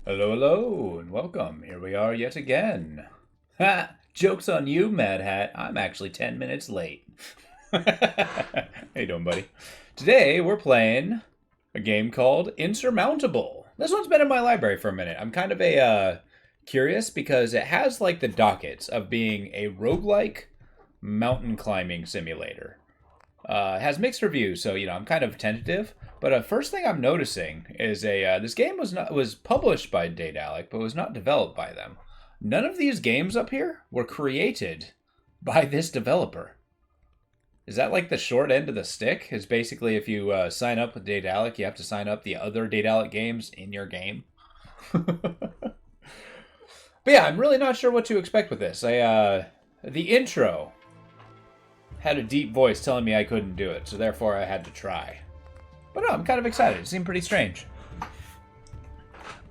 Hello, hello, and welcome. Here we are yet again. Ha! Joke's on you, Mad Hat. I'm actually 10 minutes late. How you doing, buddy? Today, we're playing a game called Insurmountable. This one's been in my library for a minute. I'm kind of curious because it has, like, the dockets of being a roguelike mountain climbing simulator. It has mixed reviews, so, I'm kind of tentative. But first thing I'm noticing is this game was published by Daedalic, but was not developed by them. None of these games up here were created by this developer. Is that like the short end of the stick? Is basically if you sign up with Daedalic, you have to sign up the other Daedalic games in your game? But yeah, I'm really not sure what to expect with this. The intro had a deep voice telling me I couldn't do it, so therefore I had to try. But no, I'm kind of excited. It seemed pretty strange.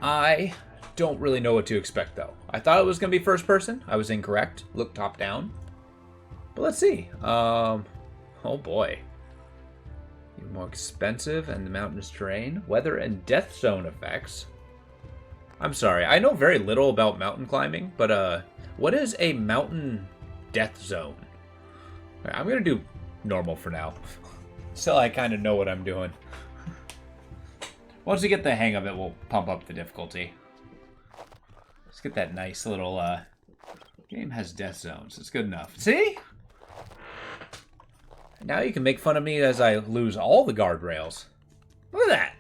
I don't really know what to expect, though. I thought it was going to be first person. I was incorrect. Look top down. But let's see. Oh boy. Even more expensive and the mountainous terrain. Weather and death zone effects. I'm sorry. I know very little about mountain climbing, but what is a mountain death zone? I'm going to do normal for now. Still, I kind of know what I'm doing. Once we get the hang of it, we'll pump up the difficulty. Let's get that nice little, game has death zones. It's good enough. See? Now you can make fun of me as I lose all the guardrails. Look at that!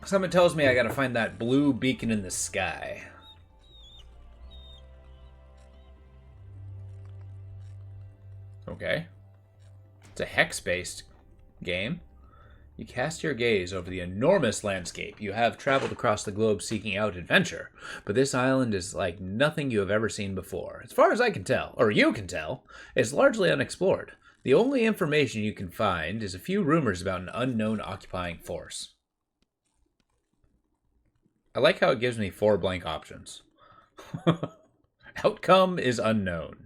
Someone tells me I gotta find that blue beacon in the sky. Okay. It's a hex-based game. You cast your gaze over the enormous landscape. You have traveled across the globe seeking out adventure, but this island is like nothing you have ever seen before. As far as I can tell, or you can tell, it's largely unexplored. The only information you can find is a few rumors about an unknown occupying force. I like how it gives me 4 blank options. Outcome is unknown.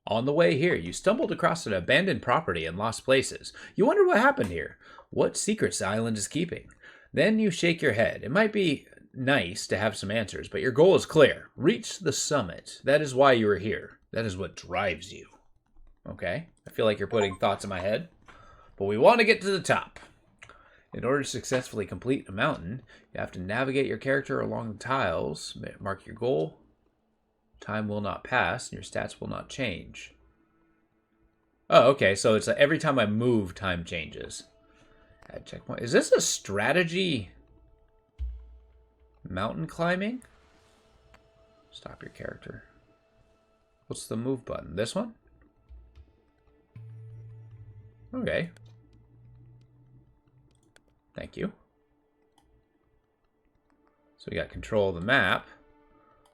On the way here, you stumbled across an abandoned property and lost places. You wonder what happened here, what secrets the island is keeping. Then you shake your head. It might be nice to have some answers, but your goal is clear. Reach the summit. That is why you are here. That is what drives you. Okay, I feel like you're putting thoughts in my head, but we want to get to the top. In order to successfully complete a mountain, you have to navigate your character along the tiles, mark your goal. Time will not pass, and your stats will not change. Oh, okay, so it's like every time I move, time changes. Add checkpoint. Is this a strategy mountain climbing? Stop your character. What's the move button? This one? Okay. Thank you. So we got control of the map.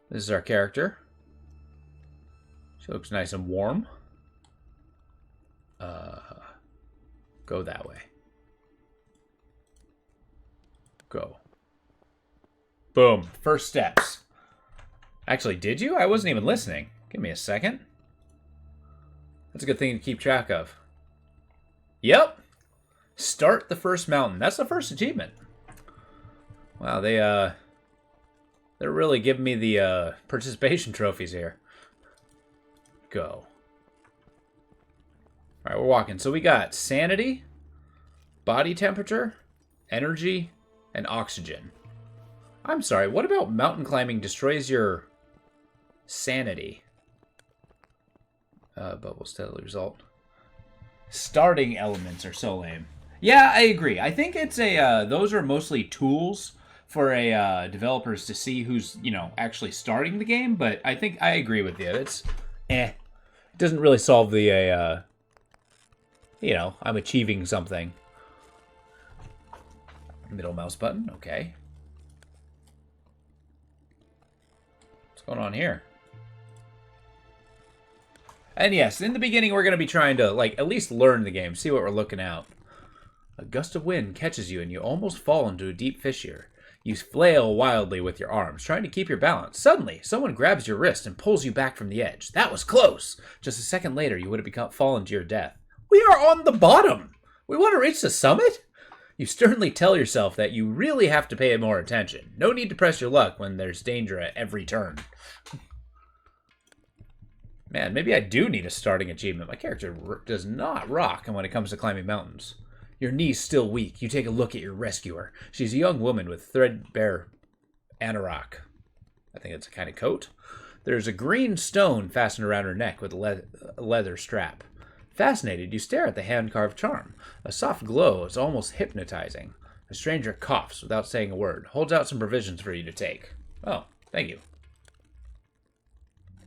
This is our character. She looks nice and warm. Go that way. Go. Boom. First steps. Actually, did you? I wasn't even listening. Give me a second. That's a good thing to keep track of. Yep. Start the first mountain. That's the first achievement. Wow, they're really giving me the participation trophies here. Go. All right, we're walking. So we got sanity, body temperature, energy, and oxygen. I'm sorry, what about mountain climbing destroys your sanity? Bubble steadily result. Starting elements are so lame. Yeah, I agree. I think it's those are mostly tools for developers to see who's, actually starting the game, but I think I agree with you. It's It doesn't really solve the I'm achieving something. Middle mouse button, okay. What's going on here? And yes, in the beginning we're going to be trying to, at least learn the game, see what we're looking at. A gust of wind catches you and you almost fall into a deep fissure. You flail wildly with your arms, trying to keep your balance. Suddenly, someone grabs your wrist and pulls you back from the edge. That was close! Just a second later, you would have fallen to your death. We are on the bottom! We want to reach the summit? You sternly tell yourself that you really have to pay more attention. No need to press your luck when there's danger at every turn. Man, maybe I do need a starting achievement. My character does not rock when it comes to climbing mountains. Your knees still weak. You take a look at your rescuer. She's a young woman with threadbare anorak. I think it's a kind of coat. There's a green stone fastened around her neck with a leather strap. Fascinated, you stare at the hand-carved charm. A soft glow is almost hypnotizing. The stranger coughs without saying a word, holds out some provisions for you to take. Oh, thank you.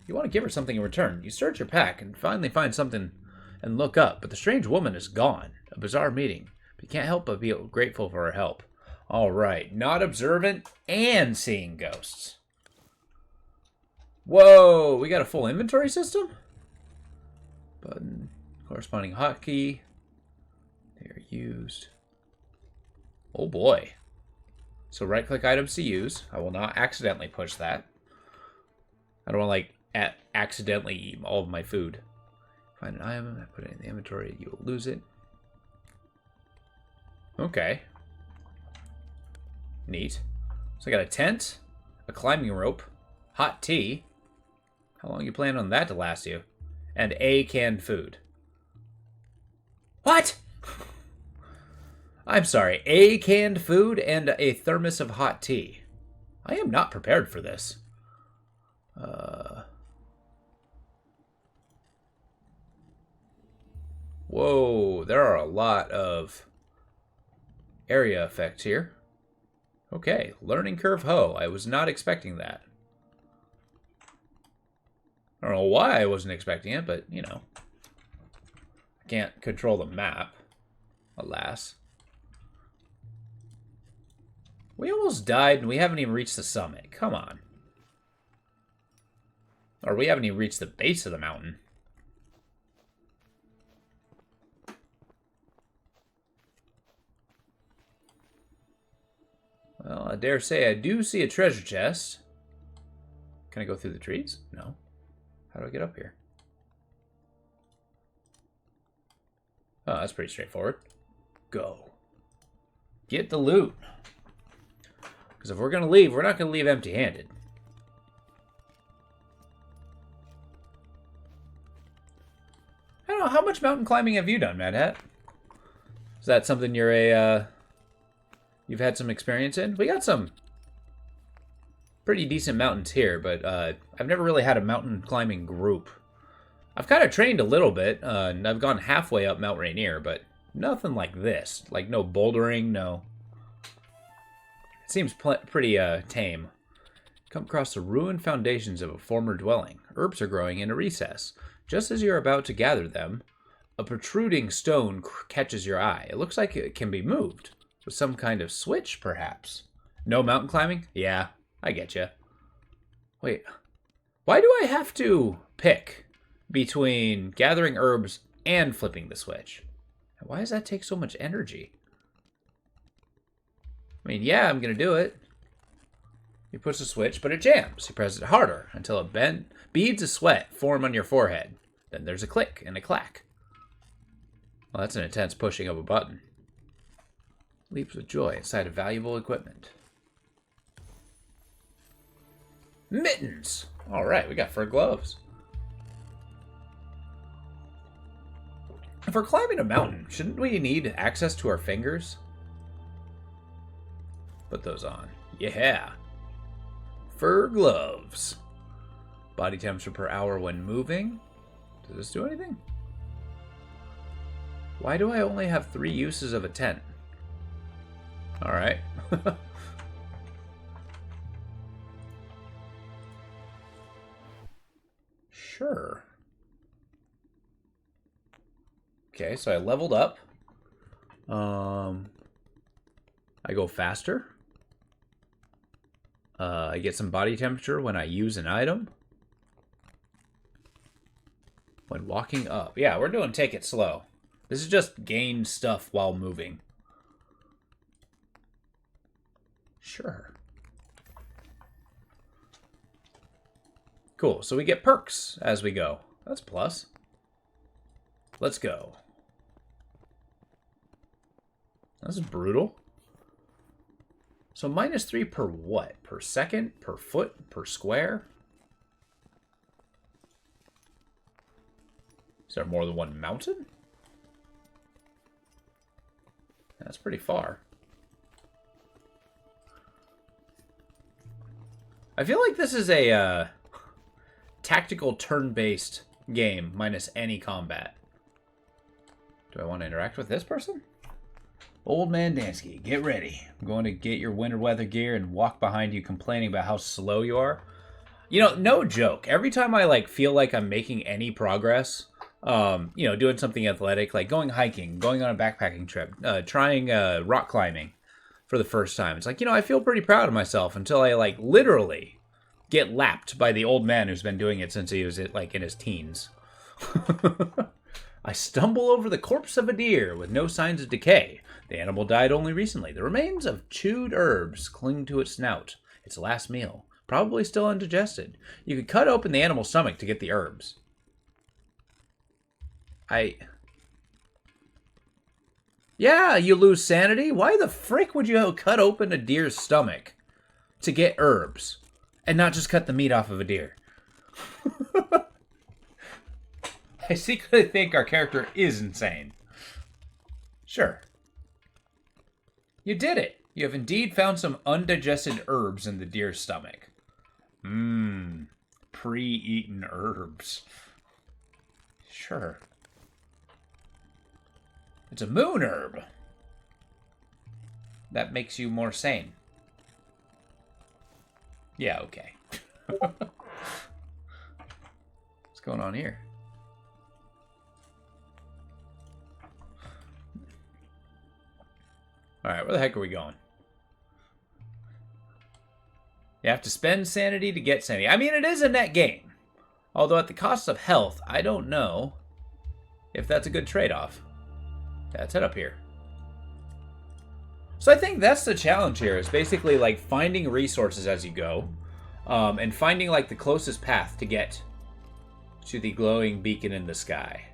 You want to give her something in return. You search your pack and finally find something and look up, but the strange woman is gone. A bizarre meeting. But you can't help but be grateful for her help. All right, not observant and seeing ghosts. Whoa, we got a full inventory system? Button. Corresponding hotkey. They are used. Oh boy. So right-click items to use. I will not accidentally push that. I don't want to accidentally eat all of my food. Find an item, I put it in the inventory, you will lose it. Okay. Neat. So I got a tent, a climbing rope, hot tea. How long you plan on that to last you? And a canned food. What? I'm sorry, a canned food and a thermos of hot tea. I am not prepared for this. Whoa, there are a lot of area effects here. Okay, learning curve ho. I was not expecting that. I don't know why I wasn't expecting it, but, I can't control the map, alas. We almost died and we haven't even reached the summit. Come on. Or we haven't even reached the base of the mountain. Well, I dare say I do see a treasure chest. Can I go through the trees? No. How do I get up here? Oh, that's pretty straightforward. Go. Get the loot. Because if we're going to leave, we're not going to leave empty-handed. I don't know, how much mountain climbing have you done, Mad Hat? Is that something you've had some experience in? We got some pretty decent mountains here, but I've never really had a mountain climbing group. I've kind of trained a little bit, and I've gone halfway up Mount Rainier, but nothing like this. Like, no bouldering, no. It seems pretty tame. Come across the ruined foundations of a former dwelling. Herbs are growing in a recess. Just as you're about to gather them, a protruding stone catches your eye. It looks like it can be moved. With some kind of switch, perhaps. No mountain climbing? Yeah, I get you. Wait, why do I have to pick between gathering herbs and flipping the switch? Why does that take so much energy? I mean, yeah, I'm going to do it. You push the switch, but it jams. You press it harder until beads of sweat form on your forehead. Then there's a click and a clack. Well, that's an intense pushing of a button. Leaps with joy inside of valuable equipment. Mittens! Alright, we got fur gloves. If we're climbing a mountain, shouldn't we need access to our fingers? Put those on. Yeah. Fur gloves. Body temperature per hour when moving. Does this do anything? Why do I only have 3 uses of a tent? Alright. Sure. Okay, so I leveled up. I go faster. I get some body temperature when I use an item. When walking up. Yeah, we're doing take it slow. This is just gain stuff while moving. Sure. Cool, so we get perks as we go. That's a plus. Let's go. This is brutal. So -3 per what? Per second? Per foot? Per square? Is there more than one mountain? That's pretty far. I feel like this is a tactical turn-based game minus any combat. Do I want to interact with this person? Old Man Dansky, get ready. I'm going to get your winter weather gear and walk behind you complaining about how slow you are. You know, no joke. Every time I feel like I'm making any progress, doing something athletic, like going hiking, going on a backpacking trip, trying rock climbing for the first time. It's like, I feel pretty proud of myself until I literally get lapped by the old man who's been doing it since he was in his teens. I stumble over the corpse of a deer with no signs of decay. The animal died only recently. The remains of chewed herbs cling to its snout. Its last meal. Probably still undigested. You could cut open the animal's stomach to get the herbs. Yeah, you lose sanity. Why the frick would you cut open a deer's stomach to get herbs and not just cut the meat off of a deer? I secretly think our character is insane. Sure. You did it. You have indeed found some undigested herbs in the deer's stomach. Pre-eaten herbs. Sure. It's a moon herb. That makes you more sane. Yeah, okay. What's going on here? Alright, where the heck are we going? You have to spend sanity to get sanity. I mean, it is a net gain. Although at the cost of health, I don't know if that's a good trade-off. Let's head up here. So I think that's the challenge here, is basically finding resources as you go. And finding the closest path to get to the glowing beacon in the sky.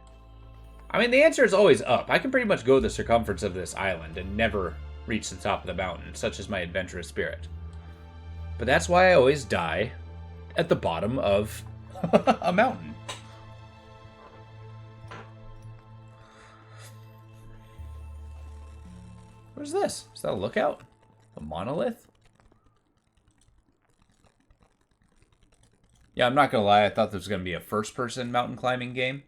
I mean, the answer is always up. I can pretty much go the circumference of this island and never reach the top of the mountain, such is my adventurous spirit. But that's why I always die at the bottom of a mountain. What is this? Is that a lookout? A monolith? Yeah, I'm not gonna lie, I thought this was gonna be a first-person mountain climbing game.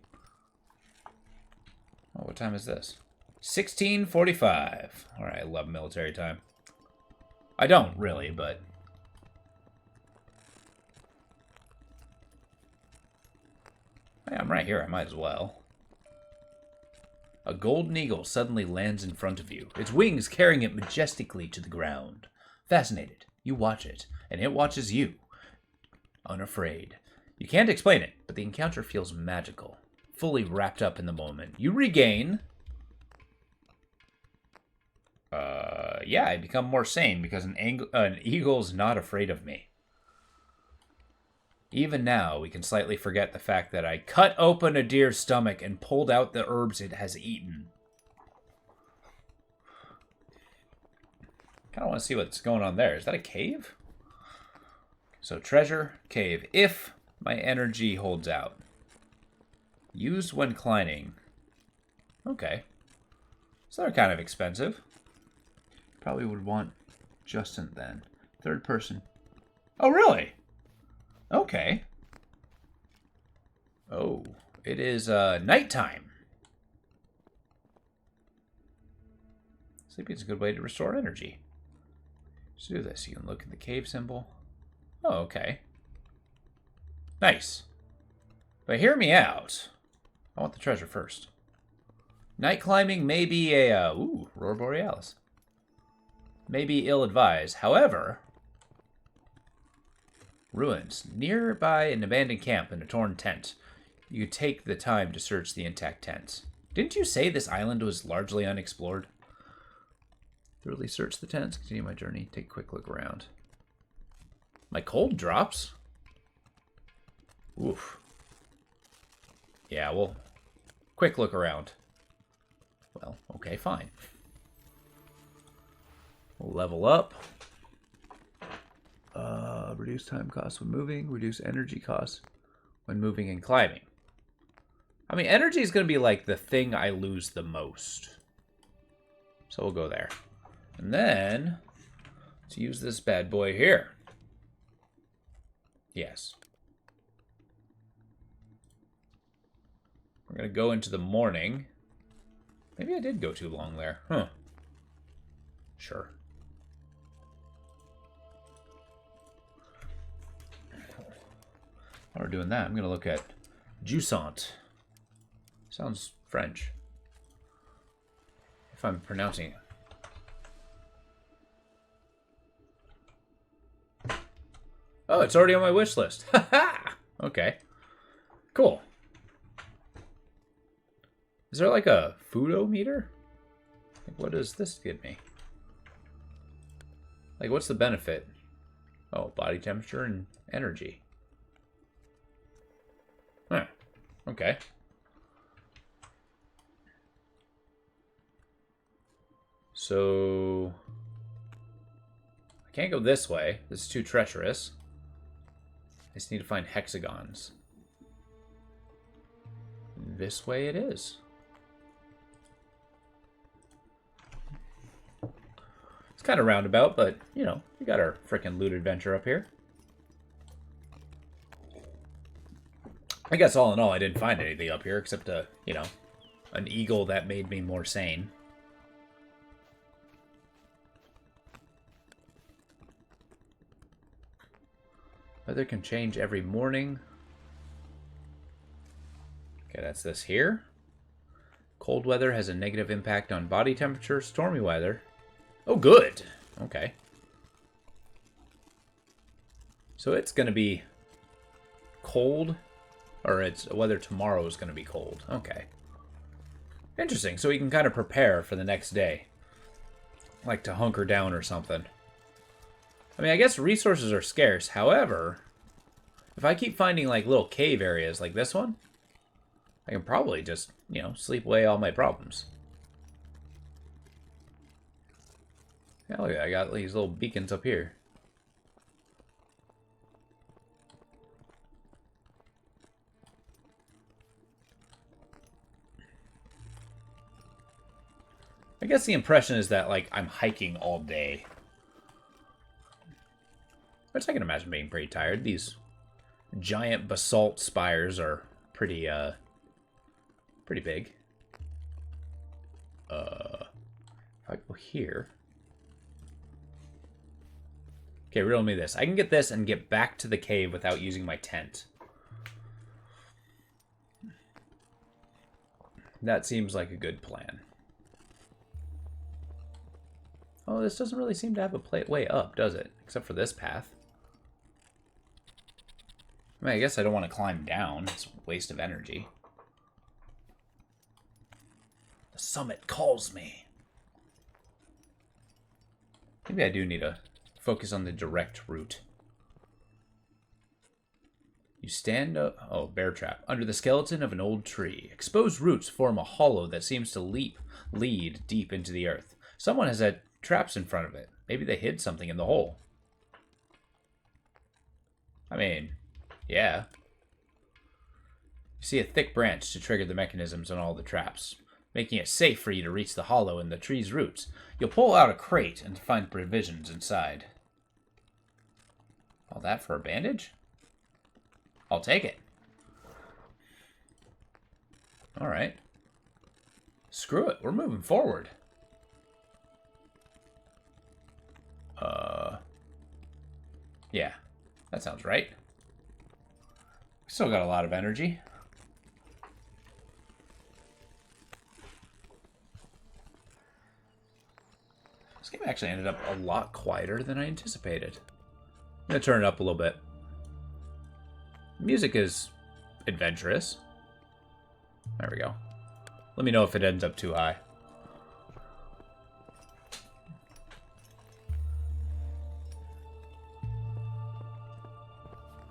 Oh, what time is this? 16:45. Alright, I love military time. I don't, really, but... Hey, I'm right here, I might as well. A golden eagle suddenly lands in front of you, its wings carrying it majestically to the ground. Fascinated, you watch it, and it watches you. Unafraid. You can't explain it, but the encounter feels magical. Fully wrapped up in the moment. You regain... yeah, I become more sane because an eagle's not afraid of me. Even now, we can slightly forget the fact that I cut open a deer's stomach and pulled out the herbs it has eaten. Kind of want to see what's going on there. Is that a cave? So treasure, cave. If my energy holds out. Used when climbing. Okay. So they're kind of expensive. Probably would want Justin then. Third person. Oh, really? Okay. Oh, it is nighttime. Sleeping is a good way to restore energy. Let's do this. You can look at the cave symbol. Oh, okay. Nice. But hear me out. I want the treasure first. Night climbing may be a... ooh, Aurora Borealis. May be ill-advised. However... ruins. Nearby an abandoned camp and a torn tent. You could take the time to search the intact tents. Didn't you say this island was largely unexplored? Thoroughly search the tents. Continue my journey. Take a quick look around. My cold drops? Oof. Yeah, well, quick look around. Well, okay, fine. We'll level up. Reduce time costs when moving. Reduce energy costs when moving and climbing. I mean, energy is going to be like the thing I lose the most. So we'll go there. And then, let's use this bad boy here. Yes. We're going to go into the morning. Maybe I did go too long there. Huh. Sure. While we're doing that, I'm going to look at Jusant. Sounds French. If I'm pronouncing it. Oh, it's already on my wish list. Ha! Okay. Cool. Is there like a foodometer? Like, what does this give me? Like, what's the benefit? Oh, body temperature and energy. Huh. Okay. So... I can't go this way. This is too treacherous. I just need to find hexagons. This way it is. It's kind of roundabout, but, you know, we got our frickin' loot adventure up here. I guess all in all, I didn't find anything up here except, you know, an eagle that made me more sane. Weather can change every morning. Okay, that's this here. Cold weather has a negative impact on body temperature. Stormy weather. Oh, good. Okay. So it's going to be cold, or it's weather tomorrow is going to be cold. Okay. Interesting. So we can kind of prepare for the next day. Like to hunker down or something. I mean, I guess resources are scarce. However, if I keep finding like little cave areas like this one, I can probably just, you know, sleep away all my problems. Yeah, look at that. I got these little beacons up here. I guess the impression is that, like, I'm hiking all day. Which I can imagine being pretty tired. These giant basalt spires are pretty, pretty big. If I go here... Okay, riddle me this. I can get this and get back to the cave without using my tent. That seems like a good plan. Oh, this doesn't really seem to have a way up, does it? Except for this path. I mean, I guess I don't want to climb down. It's a waste of energy. The summit calls me. Maybe I do need to focus on the direct route. You stand up... Oh, bear trap. Under the skeleton of an old tree. Exposed roots form a hollow that seems to lead deep into the earth. Someone has had traps in front of it. Maybe they hid something in the hole. I mean, yeah. You see a thick branch to trigger the mechanisms on all the traps, making it safe for you to reach the hollow in the tree's roots. You'll pull out a crate and find provisions inside. All that for a bandage? I'll take it. Alright. Screw it, we're moving forward. Yeah, that sounds right. Still got a lot of energy. This game actually ended up a lot quieter than I anticipated. I'm going to turn it up a little bit. Music is adventurous. There we go. Let me know if it ends up too high.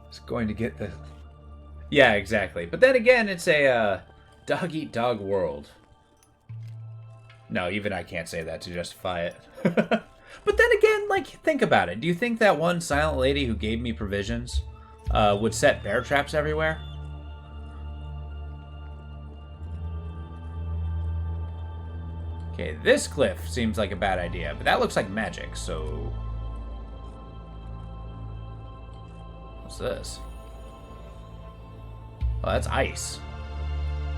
It's going to get the... Yeah, exactly. But then again, it's a dog-eat-dog world. No, even I can't say that to justify it. But then again, like, think about it. Do you think that one silent lady who gave me provisions would set bear traps everywhere? Okay, this cliff seems like a bad idea, but that looks like magic, so... What's this? Oh, that's ice.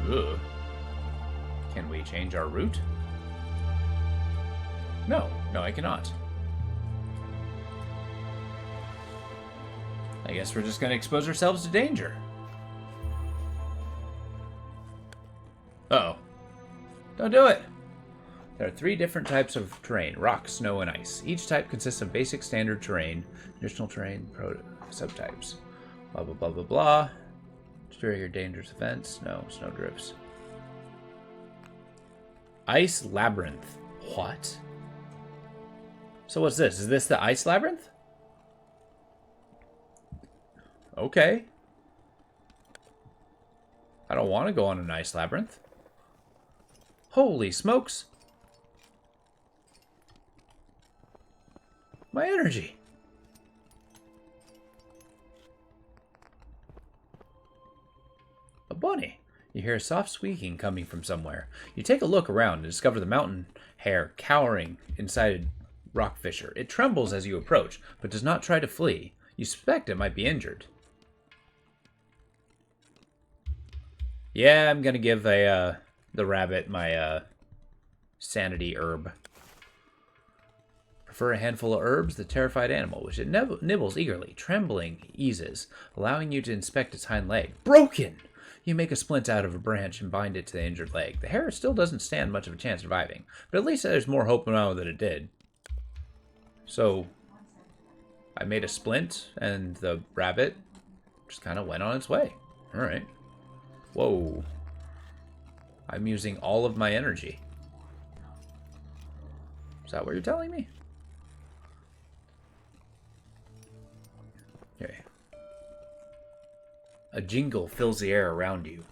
Ugh. Can we change our route? No, I cannot. I guess we're just going to expose ourselves to danger. Uh-oh. Don't do it! There are 3 different types of terrain: rock, snow, and ice. Each type consists of basic standard terrain, additional terrain, subtypes. Blah, blah, blah, blah, blah. Trigger dangerous events. No, snow drifts. Ice labyrinth. What? So what's this? Is this the ice labyrinth? Okay. I don't want to go on an ice labyrinth. Holy smokes. My energy. A bunny. You hear a soft squeaking coming from somewhere. You take a look around and discover the mountain hare cowering inside a rock fissure. It trembles as you approach, but does not try to flee. You suspect it might be injured. Yeah, I'm gonna give the rabbit my sanity herb. Prefer a handful of herbs? The terrified animal, which it nibbles eagerly. Trembling eases, allowing you to inspect its hind leg. Broken! You make a splint out of a branch and bind it to the injured leg. The hare still doesn't stand much of a chance surviving, but at least there's more hope now than it did. So, I made a splint, and the rabbit just kind of went on its way. Alright. Whoa. I'm using all of my energy. Is that what you're telling me? Okay. A jingle fills the air around you,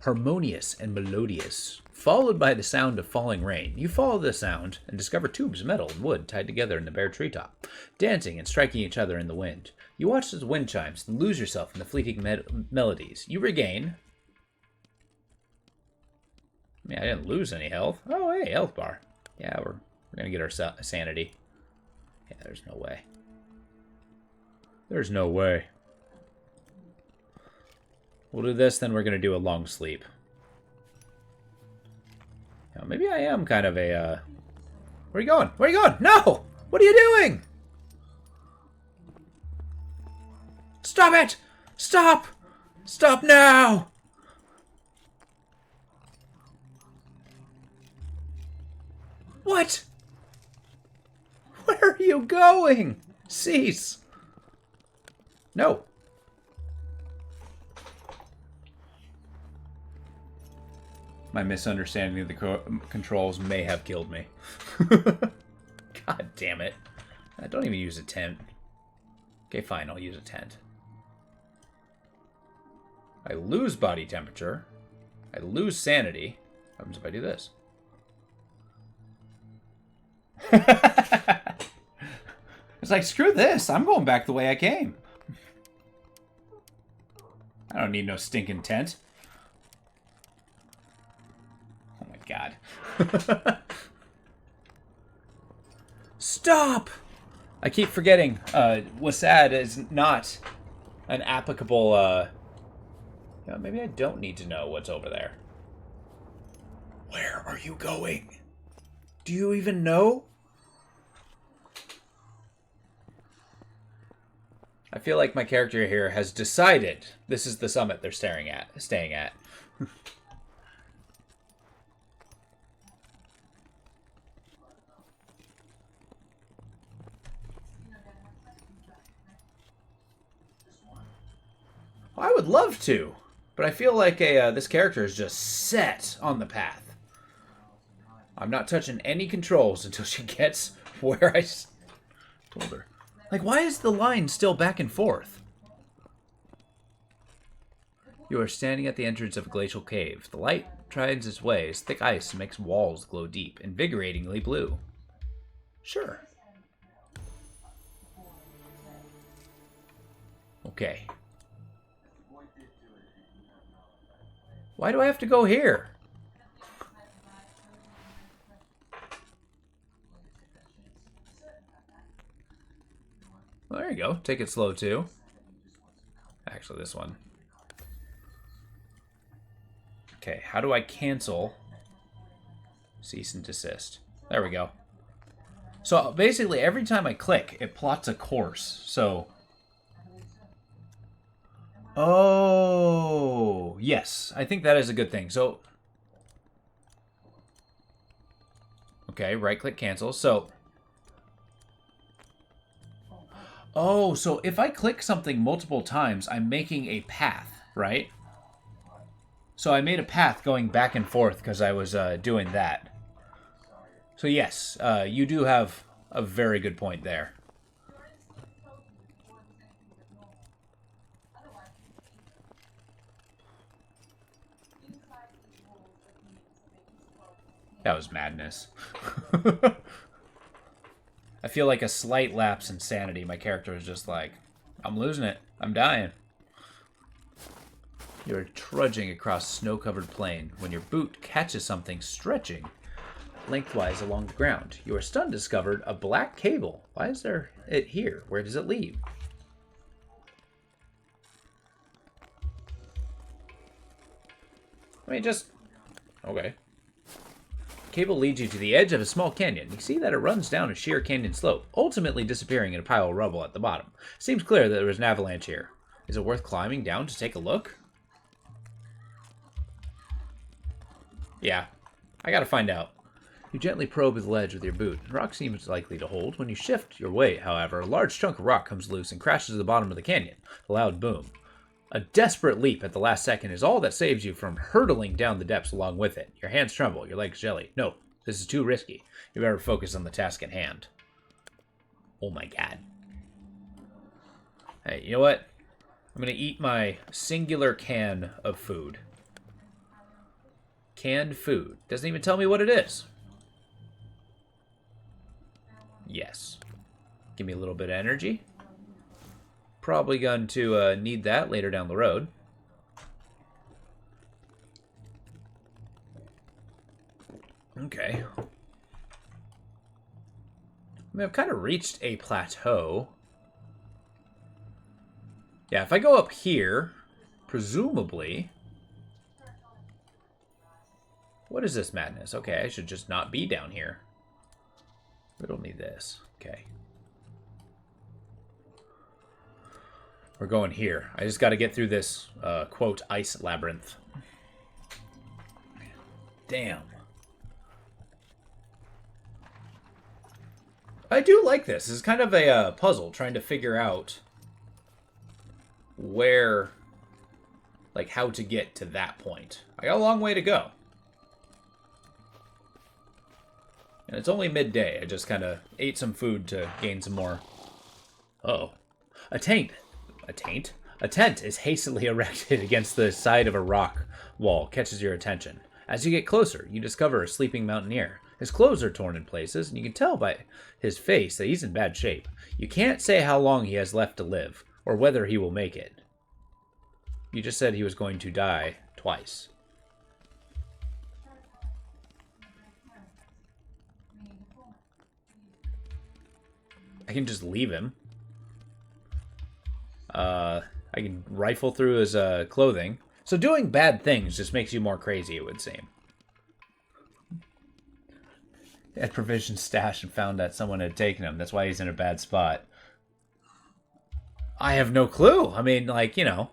harmonious and melodious, followed by the sound of falling rain. You follow the sound and discover tubes of metal and wood tied together in the bare treetop, dancing and striking each other in the wind. You watch as the wind chimes and lose yourself in the fleeting melodies. You regain... I mean, I didn't lose any health. Oh, hey, health bar. Yeah, we're going to get our sanity. Yeah, there's no way. There's no way. We'll do this, then we're going to do a long sleep. Now, maybe I am kind of a... Where are you going? Where are you going? No! What are you doing? Stop it! Stop! Stop now! What? Where are you going? Cease. No. My misunderstanding of the controls may have killed me. God damn it. I don't even use a tent. Okay, fine, I'll use a tent. I lose body temperature. I lose sanity. What happens if I do this? It's like, screw this. I'm going back the way I came. I don't need no stinking tent. Oh my god. Stop! I keep forgetting. Wasad is not an applicable, maybe I don't need to know what's over there. Where are you going? Do you even know? I feel like my character here has decided this is the summit they're staying at. I would love to, but I feel like this character is just set on the path. I'm not touching any controls until she gets where I told her. Like, why is the line still back and forth? You are standing at the entrance of a glacial cave. The light tries its way as thick ice makes walls glow deep, invigoratingly blue. Sure. Okay. Why do I have to go here? Well, there you go. Take it slow, too. Actually, this one. Okay, how do I cancel cease and desist? There we go. So, basically, every time I click, it plots a course. So... Oh, yes. I think that is a good thing. So... Okay, right-click cancel. So... Oh, so if I click something multiple times, I'm making a path, right? So I made a path going back and forth because I was doing that. So yes, you do have a very good point there. That was madness. I feel like a slight lapse in sanity. My character is just like, I'm losing it. I'm dying. You're trudging across snow-covered plain when your boot catches something stretching lengthwise along the ground. You are stunned to discover a black cable. Why is there it here? Where does it lead? I mean, just... Okay. Cable leads you to the edge of a small canyon. You see that it runs down a sheer canyon slope, ultimately disappearing in a pile of rubble at the bottom. Seems clear that there was an avalanche here. Is it worth climbing down to take a look? Yeah, I gotta find out. You gently probe the ledge with your boot. The rock seems likely to hold. When you shift your weight, however, a large chunk of rock comes loose and crashes to the bottom of the canyon. A loud boom. A desperate leap at the last second is all that saves you from hurtling down the depths along with it. Your hands tremble, your legs jelly. No, this is too risky. You better focus on the task at hand. Oh my god. Hey, you know what? I'm gonna eat my singular can of food. Canned food. Doesn't even tell me what it is. Yes. Give me a little bit of energy. Probably going to need that later down the road. Okay. I mean, I've kind of reached a plateau. Yeah, if I go up here, presumably... What is this madness? Okay, I should just not be down here. We don't need this. Okay. We're going here. I just got to get through this, quote, ice labyrinth. Damn. I do like this. This is kind of a puzzle, trying to figure out where, like, how to get to that point. I got a long way to go. And it's only midday. I just kind of ate some food to gain some more. Uh-oh. A tent is hastily erected against the side of a rock wall, catches your attention. As you get closer, you discover a sleeping mountaineer. His clothes are torn in places, and you can tell by his face that he's in bad shape. You can't say how long he has left to live, or whether he will make it. You just said he was going to die twice. I can just leave him. I can rifle through his clothing. So doing bad things just makes you more crazy, it would seem. He had provisions stashed and found that someone had taken them. That's why he's in a bad spot. I have no clue. I mean, like, you know,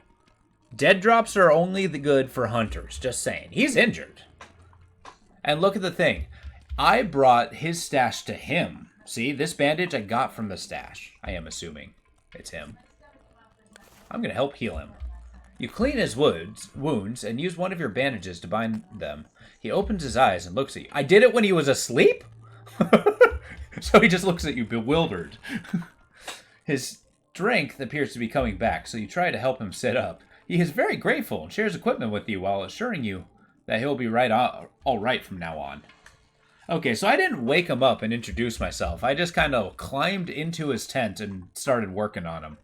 dead drops are only the good for hunters. Just saying. He's injured. And look at the thing. I brought his stash to him. See, this bandage I got from the stash. I am assuming it's him. I'm going to help heal him. You clean his wounds and use one of your bandages to bind them. He opens his eyes and looks at you. I did it when he was asleep? So he just looks at you bewildered. His strength appears to be coming back, so you try to help him sit up. He is very grateful and shares equipment with you while assuring you that he'll be all right from now on. Okay, so I didn't wake him up and introduce myself. I just kind of climbed into his tent and started working on him.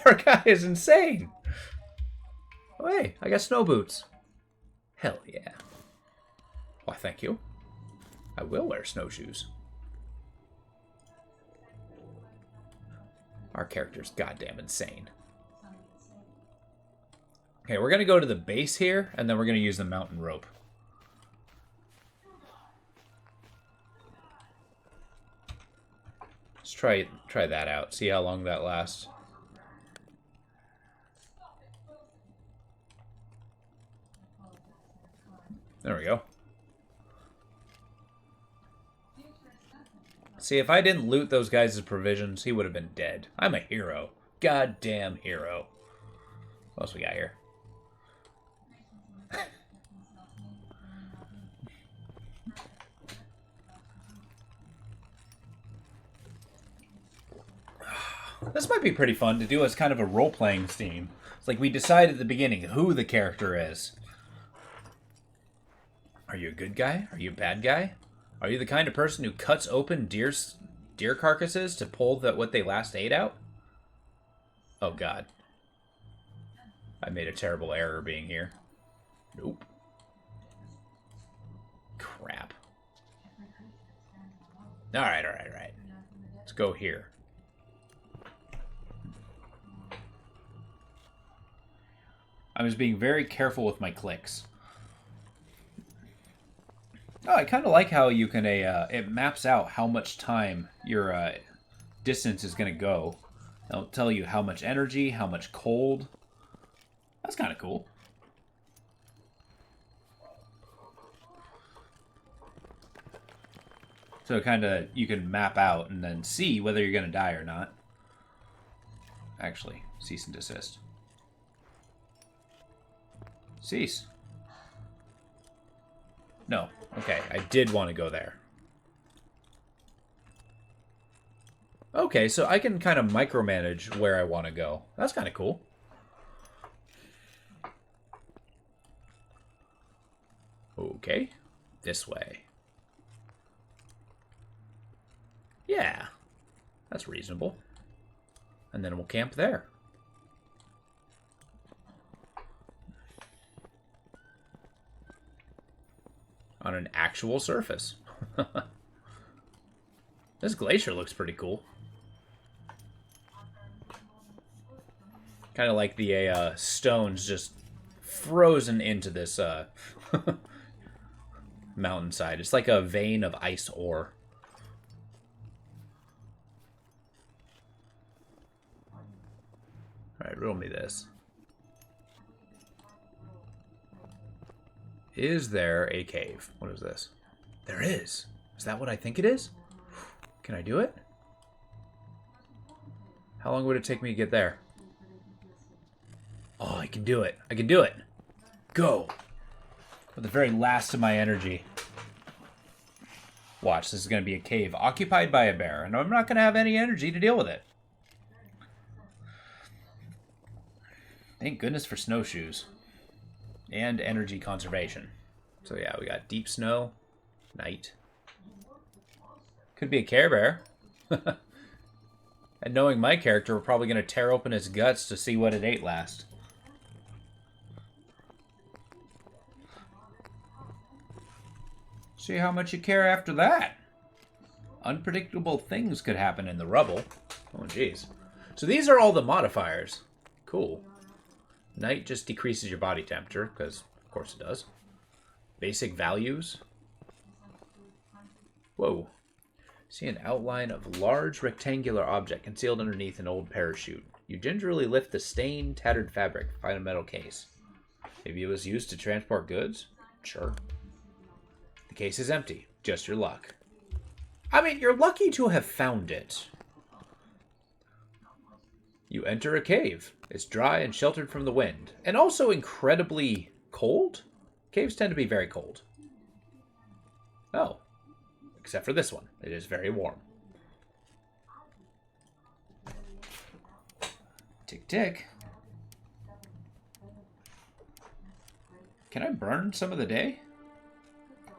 Our guy is insane. Oh, hey, I got snow boots. Hell yeah. Why, thank you. I will wear snowshoes. Our character's goddamn insane. Okay, we're going to go to the base here, and then we're going to use the mountain rope. Let's try that out. See how long that lasts. There we go. See, if I didn't loot those guys' provisions, he would have been dead. I'm a hero. Goddamn hero. What else we got here? This might be pretty fun to do as kind of a role-playing theme. It's like we decide at the beginning who the character is. Are you a good guy? Are you a bad guy? Are you the kind of person who cuts open deer carcasses to pull what they last ate out? Oh, God. I made a terrible error being here. Nope. Crap. Alright. Let's go here. I was being very careful with my clicks. Oh, I kind of like how you can it maps out how much time your distance is going to go. It'll tell you how much energy, how much cold. That's kind of cool. So kind of you can map out and then see whether you're going to die or not. Actually, cease and desist. Cease. No. Okay, I did want to go there. Okay, so I can kind of micromanage where I want to go. That's kind of cool. Okay, this way. Yeah, that's reasonable. And then we'll camp there. On an actual surface. This glacier looks pretty cool. Kind of like the stones just frozen into this mountainside. It's like a vein of ice ore. Alright, riddle me this. Is there a cave? What is this? There is. Is that what I think it is? Can I do it? How long would it take me to get there? Oh, I can do it. I can do it. Go. With the very last of my energy. Watch, this is going to be a cave occupied by a bear, and I'm not going to have any energy to deal with it. Thank goodness for snowshoes. And energy conservation. So yeah, we got deep snow, night. Could be a Care Bear. And knowing my character, we're probably going to tear open its guts to see what it ate last. See how much you care after that. Unpredictable things could happen in the rubble. Oh, jeez. So these are all the modifiers. Cool. Night just decreases your body temperature, because of course it does. Basic values. Whoa. See an outline of large rectangular object concealed underneath an old parachute. You gingerly lift the stained, tattered fabric, find a metal case. Maybe it was used to transport goods? Sure. The case is empty. Just your luck. I mean, you're lucky to have found it. You enter a cave. It's dry and sheltered from the wind. And also incredibly cold? Caves tend to be very cold. Oh. Except for this one. It is very warm. Tick, tick. Can I burn some of the day?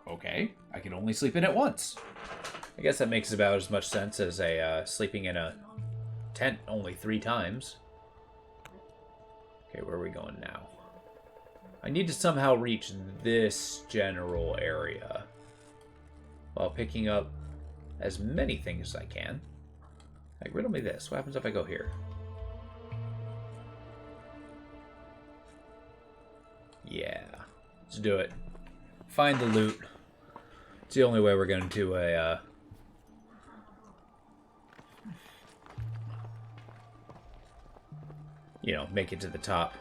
Okay. I can only sleep in it once. I guess that makes about as much sense as a sleeping in a tent only 3 times. Okay, where are we going now? I need to somehow reach this general area while picking up as many things as I can. Like, riddle me this. What happens if I go here? Yeah. Let's do it. Find the loot. It's the only way we're going to do a... you know, make it to the top.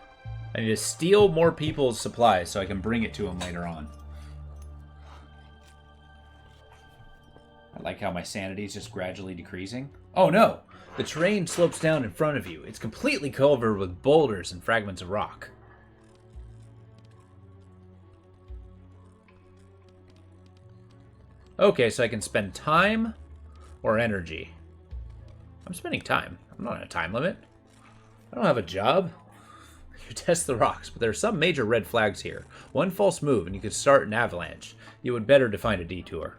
I need to steal more people's supplies so I can bring it to them later on. I like how my sanity is just gradually decreasing. Oh no! The terrain slopes down in front of you. It's completely covered with boulders and fragments of rock. Okay, so I can spend time or energy. I'm spending time. I'm not on a time limit. I don't have a job. You test the rocks, but there are some major red flags here. One false move and you could start an avalanche. You would better define a detour.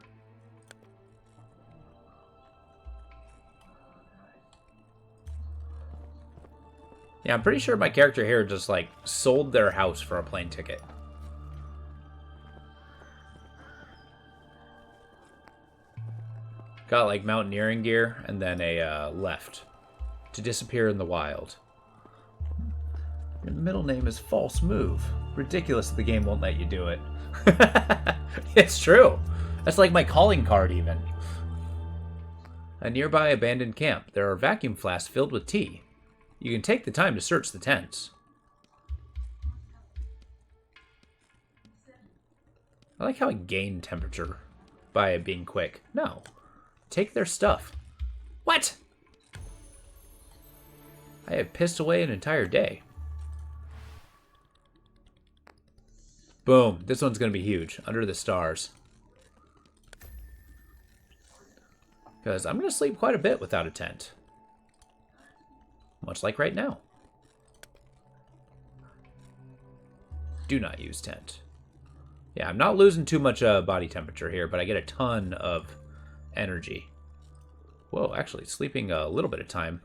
Yeah, I'm pretty sure my character here just, like, sold their house for a plane ticket. Got, like, mountaineering gear, and then a left. To disappear in the wild. Your middle name is False Move. Ridiculous that the game won't let you do it. It's true. That's like my calling card, even. A nearby abandoned camp. There are vacuum flasks filled with tea. You can take the time to search the tents. I like how I gain temperature by being quick. No. Take their stuff. What? I have pissed away an entire day. Boom. This one's going to be huge. Under the stars. Because I'm going to sleep quite a bit without a tent. Much like right now. Do not use tent. Yeah, I'm not losing too much body temperature here, but I get a ton of energy. Whoa, actually, sleeping a little bit of time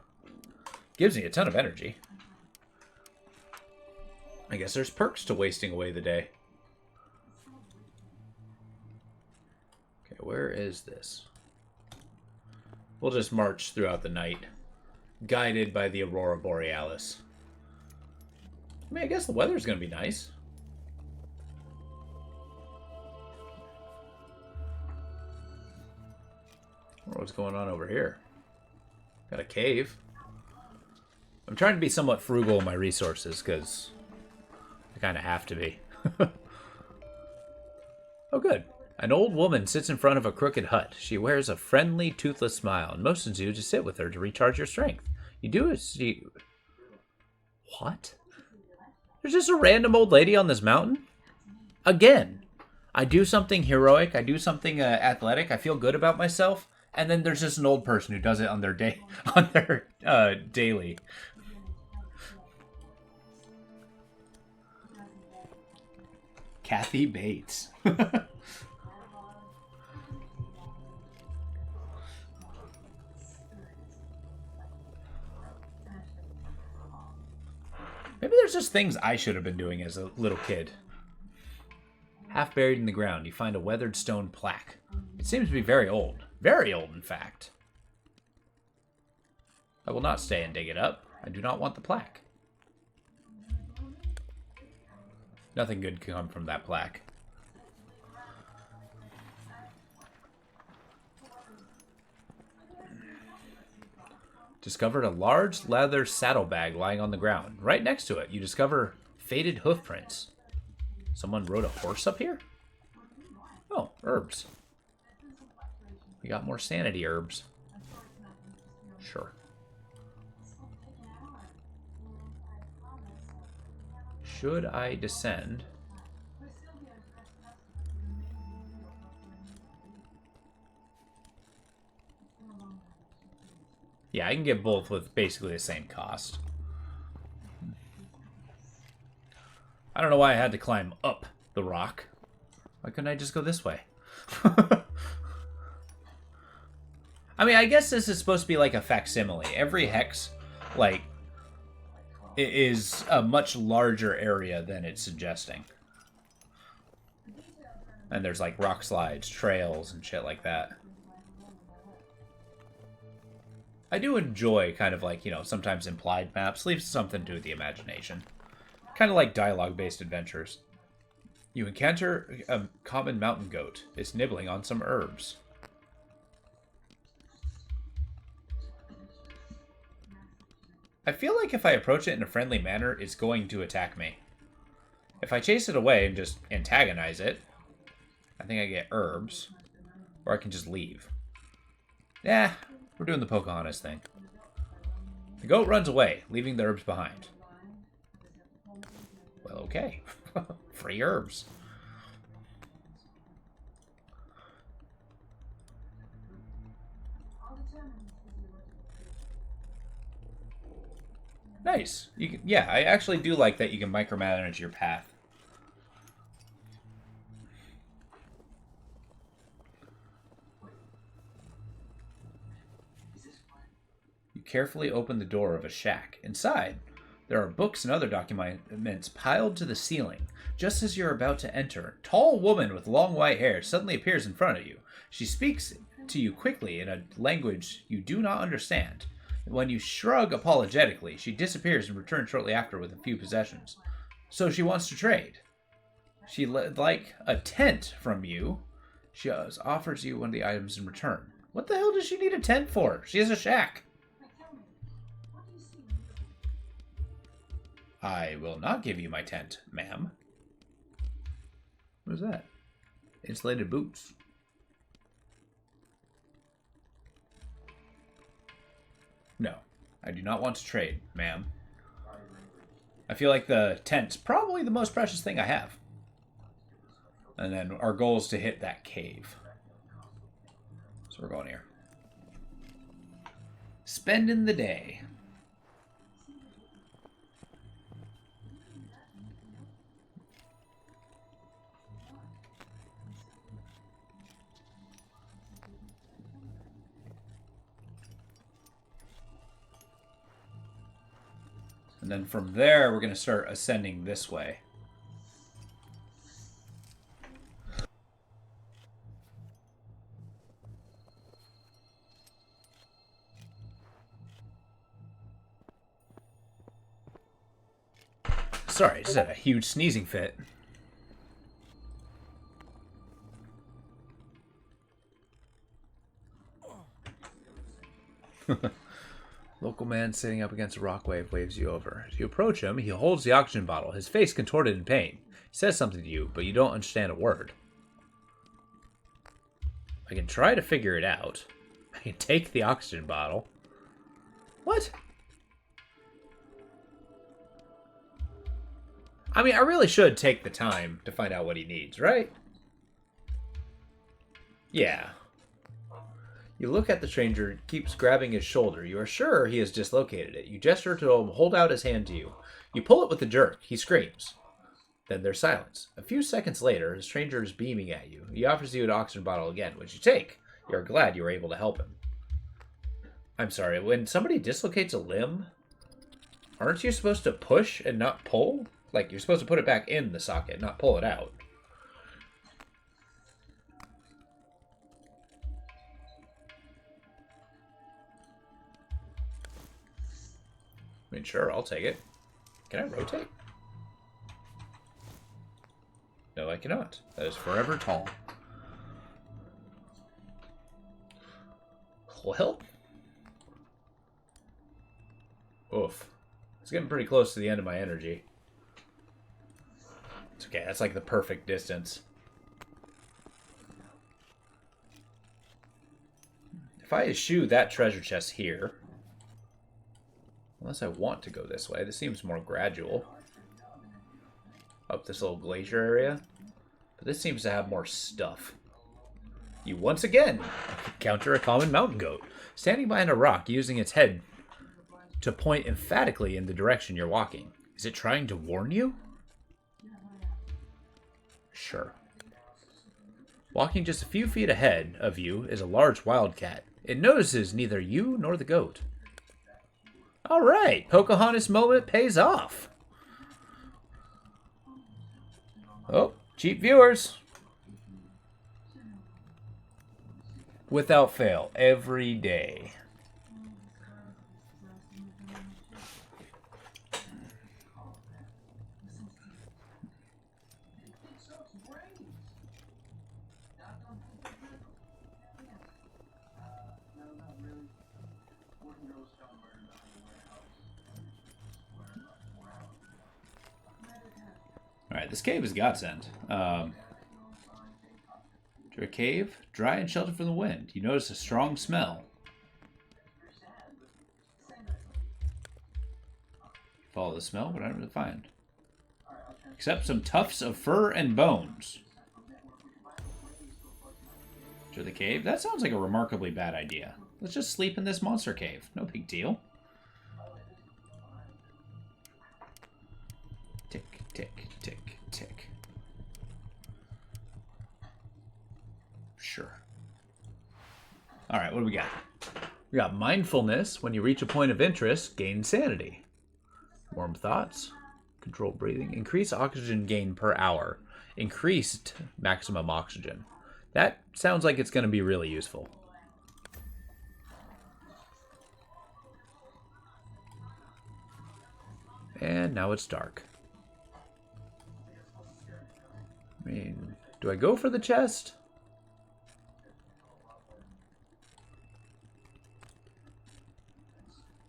gives me a ton of energy. I guess there's perks to wasting away the day. Okay, where is this? We'll just march throughout the night, guided by the Aurora Borealis. I mean, I guess the weather's going to be nice. What's going on over here? Got a cave. I'm trying to be somewhat frugal in my resources, because I kind of have to be. Oh, good. An old woman sits in front of a crooked hut. She wears a friendly, toothless smile and motions you to sit with her to recharge your strength. You do as she... What? There's just a random old lady on this mountain? Again, I do something heroic. I do something athletic. I feel good about myself. And then there's just an old person who does it on their daily. Kathy Bates. Maybe there's just things I should have been doing as a little kid. Half buried in the ground, you find a weathered stone plaque. It seems to be very old. Very old, in fact. I will not stay and dig it up. I do not want the plaque. Nothing good can come from that plaque. Discovered a large leather saddlebag lying on the ground. Right next to it, you discover faded hoof prints. Someone rode a horse up here? Oh, herbs. We got more sanity herbs. Sure. Should I descend? Yeah, I can get both with basically the same cost. I don't know why I had to climb up the rock. Why couldn't I just go this way? I mean, I guess this is supposed to be like a facsimile. Every hex, like, it is a much larger area than it's suggesting. And there's like rock slides, trails, and shit like that. I do enjoy kind of like, you know, sometimes implied maps. Leaves something to the imagination. Kind of like dialogue-based adventures. You encounter a common mountain goat. It's nibbling on some herbs. I feel like if I approach it in a friendly manner, it's going to attack me. If I chase it away and just antagonize it, I think I get herbs. Or I can just leave. Yeah, we're doing the Pocahontas thing. The goat runs away, leaving the herbs behind. Well, okay. Free herbs. Nice. You can, yeah, I actually do like that you can micromanage your path. You carefully open the door of a shack. Inside, there are books and other documents piled to the ceiling. Just as you're about to enter, a tall woman with long white hair suddenly appears in front of you. She speaks to you quickly in a language you do not understand. When you shrug apologetically, she disappears and returns shortly after with a few possessions. So she wants to trade. She would like a tent from you. She offers you one of the items in return. What the hell does she need a tent for? She has a shack. I will not give you my tent, ma'am. What is that? Insulated boots. No, I do not want to trade, ma'am. I feel like the tent's probably the most precious thing I have. And then our goal is to hit that cave. So we're going here. Spending the day. And then from there, we're going to start ascending this way. Sorry, I just had a huge sneezing fit. Local man sitting up against a rock wave waves you over. As you approach him, he holds the oxygen bottle, his face contorted in pain. He says something to you, but you don't understand a word. I can try to figure it out. I can take the oxygen bottle. What? I mean, I really should take the time to find out what he needs, right? Yeah. You look at the stranger, keeps grabbing his shoulder. You are sure he has dislocated it. You gesture to him, hold out his hand to you. You pull it with a jerk. He screams. Then there's silence. A few seconds later, the stranger is beaming at you. He offers you an oxygen bottle again, which you take. You are glad you were able to help him. I'm sorry, when somebody dislocates a limb, aren't you supposed to push and not pull? Like, you're supposed to put it back in the socket, not pull it out. I mean, sure, I'll take it. Can I rotate? No, I cannot. That is forever tall. Well. Oof. It's getting pretty close to the end of my energy. It's okay, that's like the perfect distance. If I eschew that treasure chest here, unless I want to go this way, this seems more gradual. Up this little glacier area. But this seems to have more stuff. You once again encounter a common mountain goat, standing behind a rock, using its head to point emphatically in the direction you're walking. Is it trying to warn you? Sure. Walking just a few feet ahead of you is a large wildcat. It notices neither you nor the goat. Alright, Pocahontas moment pays off. Oh, cheap viewers. Without fail, every day. Alright, this cave is godsend. To a cave, dry and sheltered from the wind. You notice a strong smell. Follow the smell, but I don't really find. Except some tufts of fur and bones. To the cave? That sounds like a remarkably bad idea. Let's just sleep in this monster cave. No big deal. Tick, tick, tick, tick. Sure. Alright, what do we got? We got mindfulness. When you reach a point of interest, gain sanity. Warm thoughts. Controlled breathing. Increase oxygen gain per hour. Increased maximum oxygen. That sounds like it's going to be really useful. And now it's dark. I mean, do I go for the chest?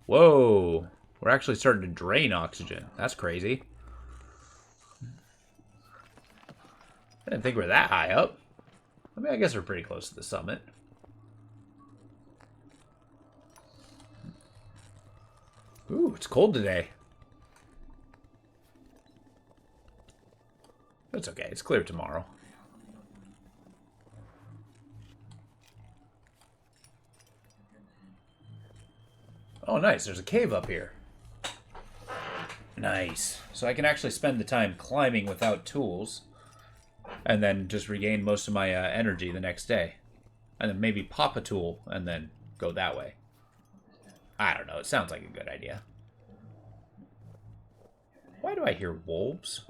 Whoa. We're actually starting to drain oxygen. That's crazy. I didn't think we were that high up. I mean, I guess we're pretty close to the summit. Ooh, it's cold today. That's okay. It's clear tomorrow. Oh, nice. There's a cave up here. Nice. So I can actually spend the time climbing without tools. And then just regain most of my energy the next day. And then maybe pop a tool and then go that way. I don't know. It sounds like a good idea. Why do I hear wolves?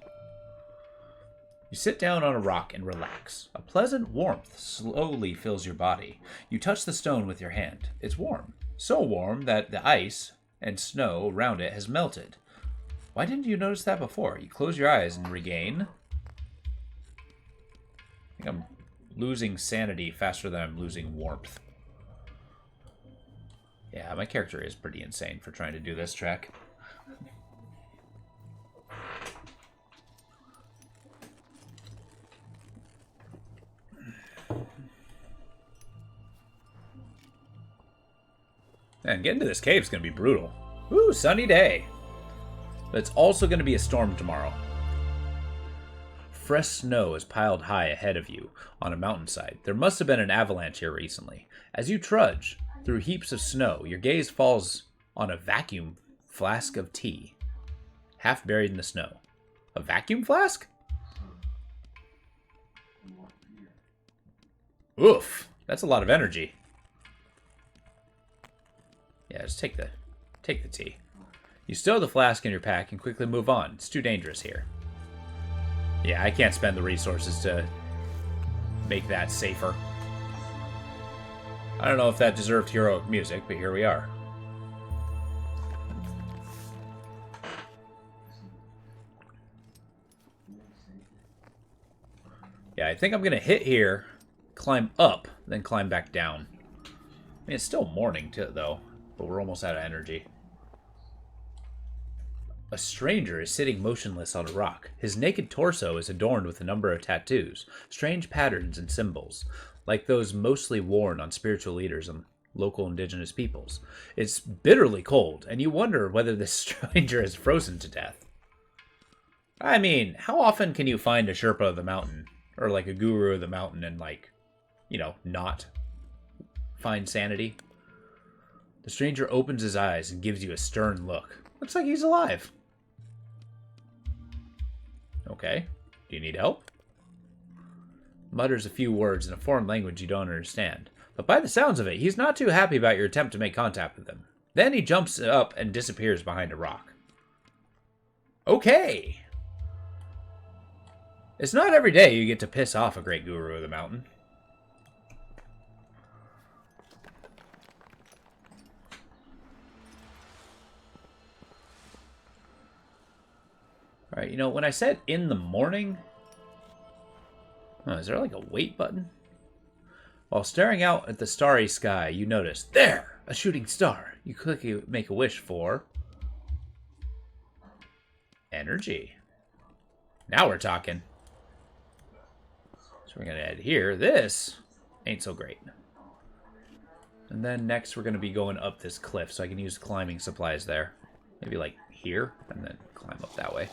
You sit down on a rock and relax. A pleasant warmth slowly fills your body. You touch the stone with your hand. It's warm. So warm that the ice and snow around it has melted. Why didn't you notice that before? You close your eyes and regain. I think I'm losing sanity faster than I'm losing warmth. Yeah, my character is pretty insane for trying to do this track. Man, getting to this cave is going to be brutal. Ooh, sunny day. But it's also going to be a storm tomorrow. Fresh snow is piled high ahead of you on a mountainside. There must have been an avalanche here recently. As you trudge through heaps of snow, your gaze falls on a vacuum flask of tea, half buried in the snow. A vacuum flask? Oof, that's a lot of energy. Yeah, just take the tea. You stow the flask in your pack and quickly move on. It's too dangerous here. Yeah, I can't spend the resources to make that safer. I don't know if that deserved heroic music, but here we are. Yeah, I think I'm going to hit here, climb up, then climb back down. I mean, it's still morning, though, but we're almost out of energy. A stranger is sitting motionless on a rock. His naked torso is adorned with a number of tattoos, strange patterns and symbols, like those mostly worn on spiritual leaders and local indigenous peoples. It's bitterly cold, and you wonder whether this stranger is frozen to death. I mean, how often can you find a Sherpa of the mountain, or like a guru of the mountain, and like, you know, not find sanity? The stranger opens his eyes and gives you a stern look. Looks like he's alive. Okay. Do you need help? Mutters a few words in a foreign language you don't understand. But by the sounds of it, he's not too happy about your attempt to make contact with him. Then he jumps up and disappears behind a rock. Okay. It's not every day you get to piss off a great guru of the mountain. Alright, you know, when I said in the morning... Oh, is there like a wait button? While staring out at the starry sky, you notice, there! A shooting star. You quickly make a wish for... energy. Now we're talking. So we're going to head here. This ain't so great. And then next we're going to be going up this cliff, so I can use climbing supplies there. Maybe like here, and then climb up that way.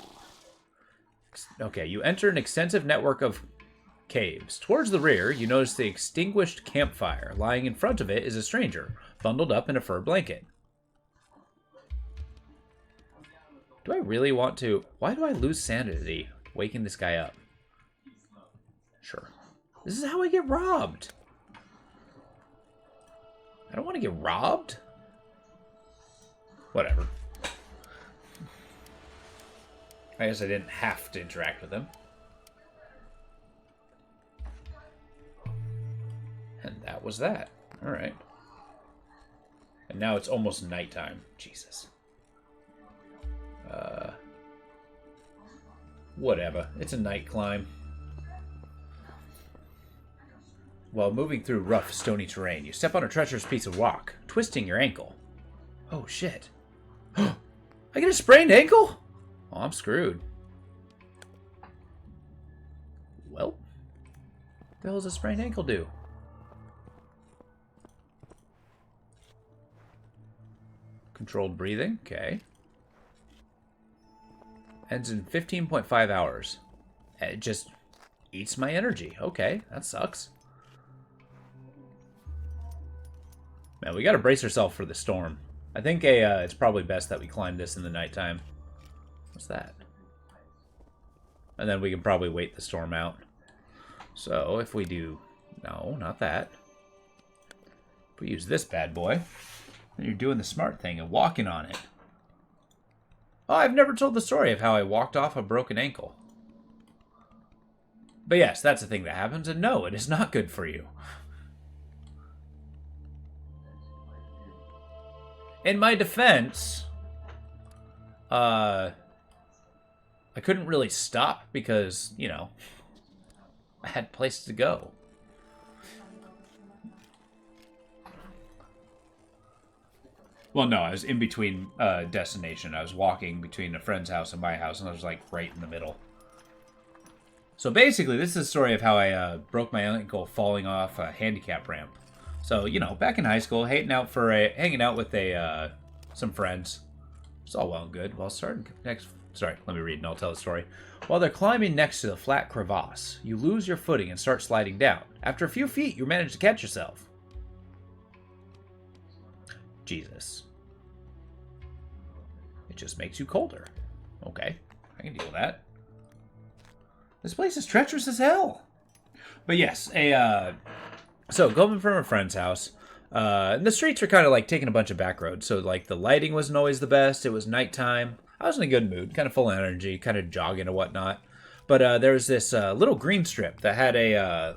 Okay, you enter an extensive network of caves. Towards the rear, you notice the extinguished campfire. Lying in front of it is a stranger, bundled up in a fur blanket. Do I really want to... Why do I lose sanity waking this guy up? Sure. This is how I get robbed. I don't want to get robbed. Whatever. I guess I didn't have to interact with him. And that was that. Alright. And now it's almost nighttime. Jesus. Whatever. It's a night climb. While moving through rough, stony terrain, you step on a treacherous piece of rock, twisting your ankle. Oh, shit. I get a sprained ankle? Oh, I'm screwed. Well, what the hell does a sprained ankle do? Controlled breathing, okay. Ends in 15.5 hours. It just eats my energy. Okay, that sucks. Man, we gotta brace ourselves for the storm. I think it's probably best that we climb this in the nighttime. What's that? And then we can probably wait the storm out. So if we do... No, not that. If we use this bad boy, then you're doing the smart thing and walking on it. Oh, I've never told the story of how I walked off a broken ankle. But yes, that's the thing that happens, and no, it is not good for you. In my defense, I couldn't really stop because, you know, I had places to go. Well, no, I was in between destination. I was walking between a friend's house and my house, and I was, like, right in the middle. So basically, this is the story of how I broke my ankle falling off a handicap ramp. So, you know, back in high school, hanging out with some friends. It's all well and good. Sorry, let me read and I'll tell the story. While they're climbing next to the flat crevasse, you lose your footing and start sliding down. After a few feet, you manage to catch yourself. Jesus. It just makes you colder. Okay, I can deal with that. This place is treacherous as hell. But yes, so going from a friend's house, the streets were kind of like taking a bunch of back roads. So like the lighting wasn't always the best. It was nighttime. I was in a good mood, kind of full of energy, kind of jogging and whatnot. But there was this little green strip that had a,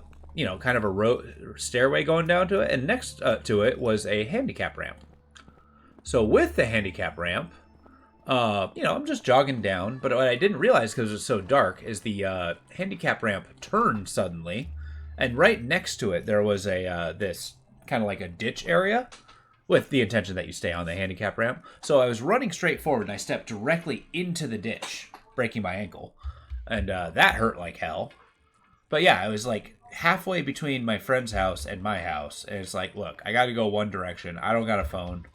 kind of a stairway going down to it. And next to it was a handicap ramp. So with the handicap ramp, I'm just jogging down. But what I didn't realize, because it was so dark, is the handicap ramp turned suddenly. And right next to it, there was this kind of like a ditch area with the intention that you stay on the handicap ramp. So I was running straight forward, and I stepped directly into the ditch, breaking my ankle. And that hurt like hell. But yeah, I was like halfway between my friend's house and my house. And it's like, look, I got to go one direction. I don't got a phone.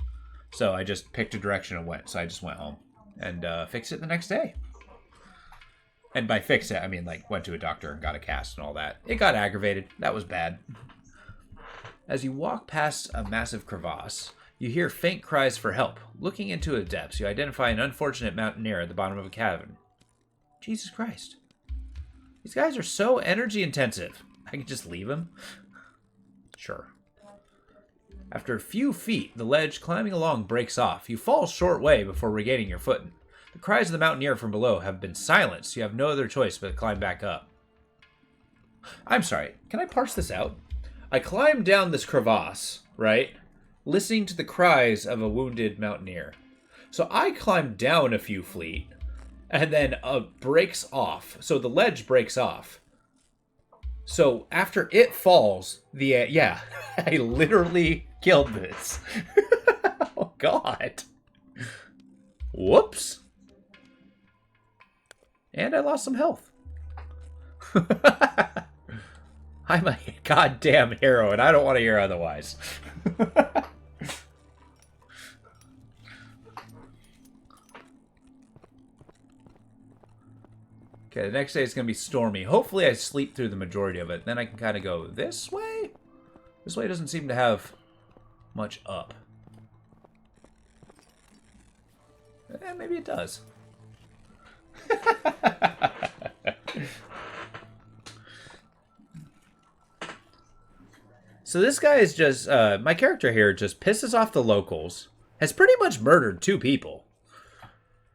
So I just picked a direction and went. So I just went home and fixed it the next day. And by fix it, I mean, like, went to a doctor and got a cast and all that. It got aggravated. That was bad. As you walk past a massive crevasse, you hear faint cries for help. Looking into the depths, you identify an unfortunate mountaineer at the bottom of a cavern. Jesus Christ. These guys are so energy intensive. I can just leave him? Sure. After a few feet, the ledge climbing along breaks off. You fall a short way before regaining your footing. The cries of the mountaineer from below have been silenced. You have no other choice but to climb back up. I'm sorry. Can I parse this out? I climbed down this crevasse, right? Listening to the cries of a wounded mountaineer. So I climbed down a few feet, and then breaks off. So the ledge breaks off. So after it falls, I literally killed this. Oh, God. Whoops. And I lost some health. I'm a goddamn hero, and I don't want to hear otherwise. Okay, the next day is going to be stormy. Hopefully I sleep through the majority of it. Then I can kind of go this way? This way doesn't seem to have much up. Maybe it does. So this guy is just, my character here just pisses off the locals. Has pretty much murdered 2 people.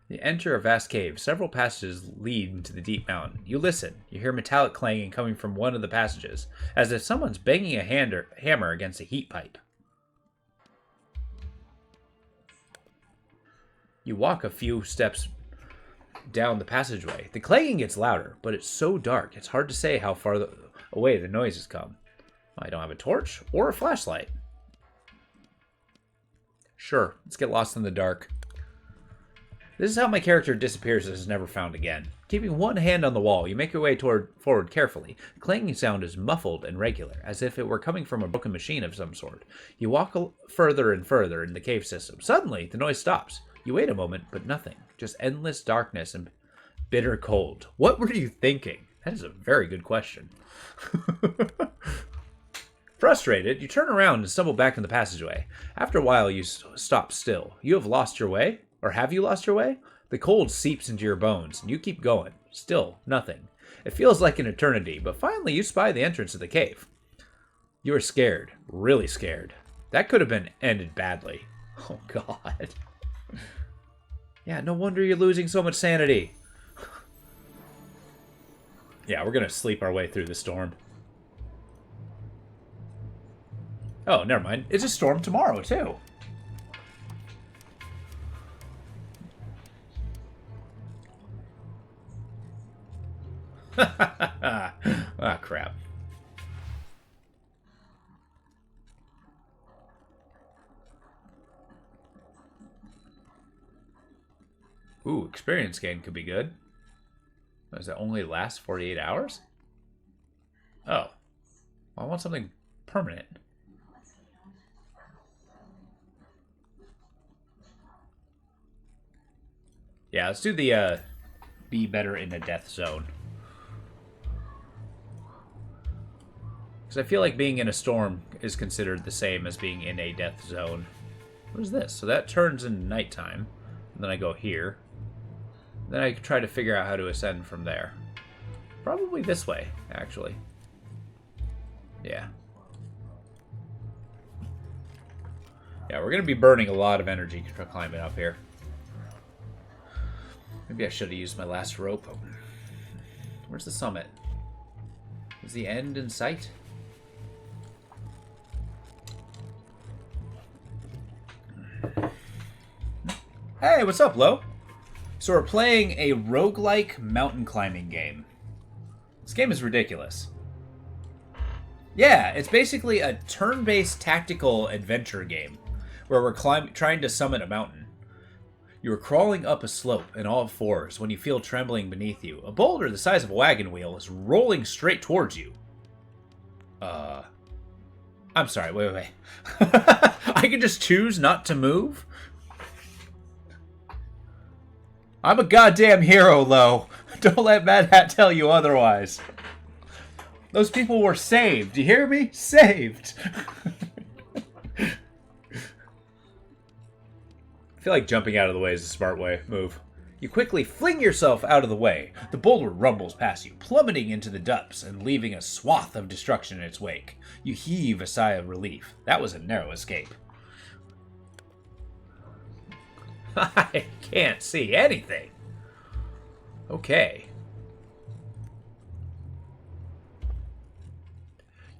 You enter a vast cave. Several passages lead into the deep mountain. You listen. You hear metallic clanging coming from one of the passages, as if someone's banging a hammer against a heat pipe. You walk a few steps down the passageway. The clanging gets louder, but it's so dark, it's hard to say how far away the noises come. I don't have a torch or a flashlight. Sure, let's get lost in the dark. This is how my character disappears and is never found again. Keeping one hand on the wall, you make your way forward carefully. The clanging sound is muffled and regular, as if it were coming from a broken machine of some sort. You walk further and further in the cave system. Suddenly, the noise stops. You wait a moment, but nothing. Just endless darkness and bitter cold. What were you thinking? That is a very good question. Frustrated, you turn around and stumble back in the passageway. After a while, you stop still. You have lost your way? Or have you lost your way? The cold seeps into your bones, and you keep going. Still, nothing. It feels like an eternity, but finally you spy the entrance of the cave. You are scared. Really scared. That could have been ended badly. Oh, God. Yeah, no wonder you're losing so much sanity. Yeah, we're going to sleep our way through the storm. Oh, never mind. It's a storm tomorrow, too. Ah, crap. Ooh, experience gain could be good. Does that only last 48 hours? Oh. I want something permanent. Yeah, let's do the be better in a death zone. Because I feel like being in a storm is considered the same as being in a death zone. What is this? So that turns into nighttime. And then I go here. Then I try to figure out how to ascend from there. Probably this way, actually. Yeah. Yeah, we're going to be burning a lot of energy climbing up here. Maybe I should have used my last rope. Where's the summit? Is the end in sight? Hey, what's up, Lo? So we're playing a roguelike mountain climbing game. This game is ridiculous. Yeah, it's basically a turn-based tactical adventure game where we're trying to summit a mountain. You are crawling up a slope in all fours when you feel trembling beneath you. A boulder the size of a wagon wheel is rolling straight towards you. I'm sorry, wait. I can just choose not to move? I'm a goddamn hero, Lo. Don't let Mad Hat tell you otherwise. Those people were saved. Do you hear me? Saved. I feel like jumping out of the way is a smart move. You quickly fling yourself out of the way. The boulder rumbles past you, plummeting into the depths and leaving a swath of destruction in its wake. You heave a sigh of relief. That was a narrow escape. I can't see anything. Okay.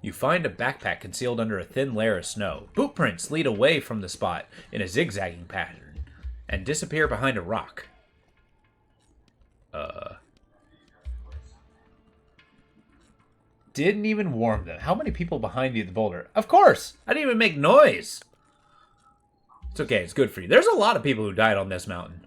You find a backpack concealed under a thin layer of snow. Boot prints lead away from the spot in a zigzagging pattern and disappear behind a rock. Didn't even warn them. How many people behind you at the boulder? Of course! I didn't even make noise! It's okay, it's good for you. There's a lot of people who died on this mountain.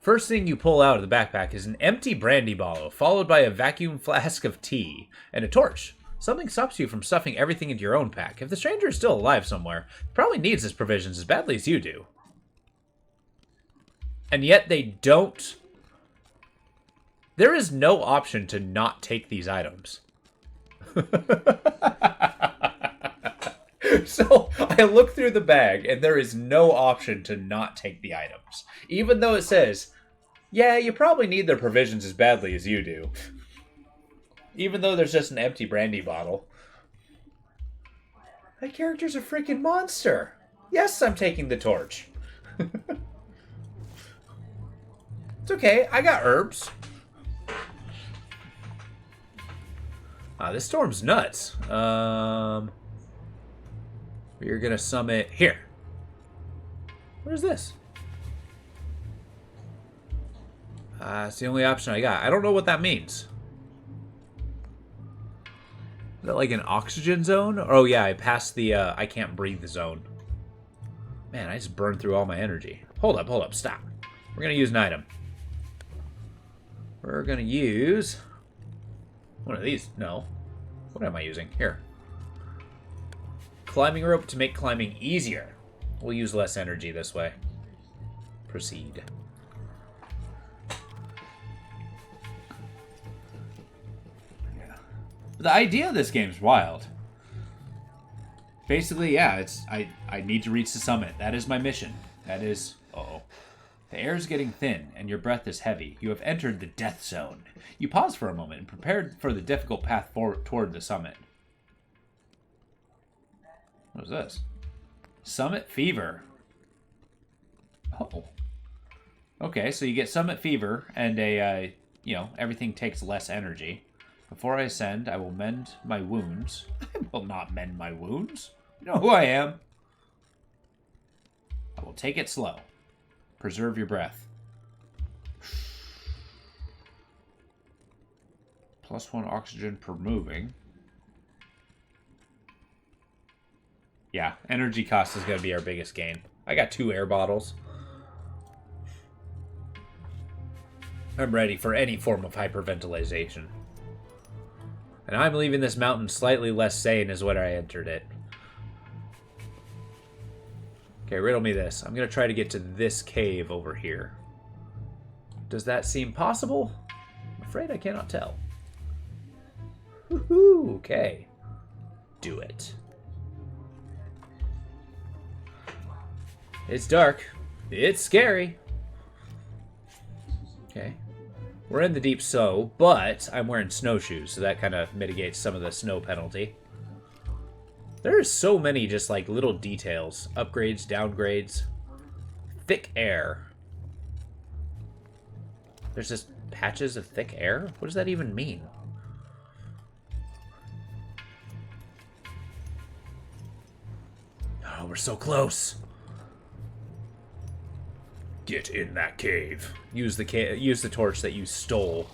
First thing you pull out of the backpack is an empty brandy bottle, followed by a vacuum flask of tea and a torch. Something stops you from stuffing everything into your own pack. If the stranger is still alive somewhere, he probably needs his provisions as badly as you do. And yet they don't. There is no option to not take these items. So I look through the bag, and there is no option to not take the items. Even though it says, yeah, you probably need their provisions as badly as you do. Even though there's just an empty brandy bottle. That character's a freaking monster. Yes, I'm taking the torch. It's okay, I got herbs. This storm's nuts. We're gonna summit here. What is this? It's the only option I got. I don't know what that means. Is that like an oxygen zone? Oh yeah, I passed the I can't breathe zone. Man, I just burned through all my energy. Hold up, stop. We're gonna use an item. We're gonna use one of these. No. What am I using? Here. Climbing rope to make climbing easier. We'll use less energy this way. Proceed. Yeah. The idea of this game is wild. Basically, yeah, I need to reach the summit. That is my mission. That is... Uh-oh. The air is getting thin, and your breath is heavy. You have entered the death zone. You pause for a moment and prepare for the difficult path forward toward the summit. What is this? Summit fever. Oh. Okay, so you get summit fever, and everything takes less energy. Before I ascend, I will mend my wounds. I will not mend my wounds. You know who I am. I will take it slow. Preserve your breath. +1 oxygen per moving. Yeah, energy cost is going to be our biggest gain. I got 2 air bottles. I'm ready for any form of hyperventilation. And I'm leaving this mountain slightly less sane as when I entered it. Okay, riddle me this. I'm going to try to get to this cave over here. Does that seem possible? I'm afraid I cannot tell. Woohoo! Okay. Do it. It's dark. It's scary. Okay. We're in the deep snow, but I'm wearing snowshoes, so that kind of mitigates some of the snow penalty. There's so many just like little details. Upgrades, downgrades. Thick air. There's just patches of thick air? What does that even mean? Oh, we're so close. Get in that cave. Use the torch that you stole.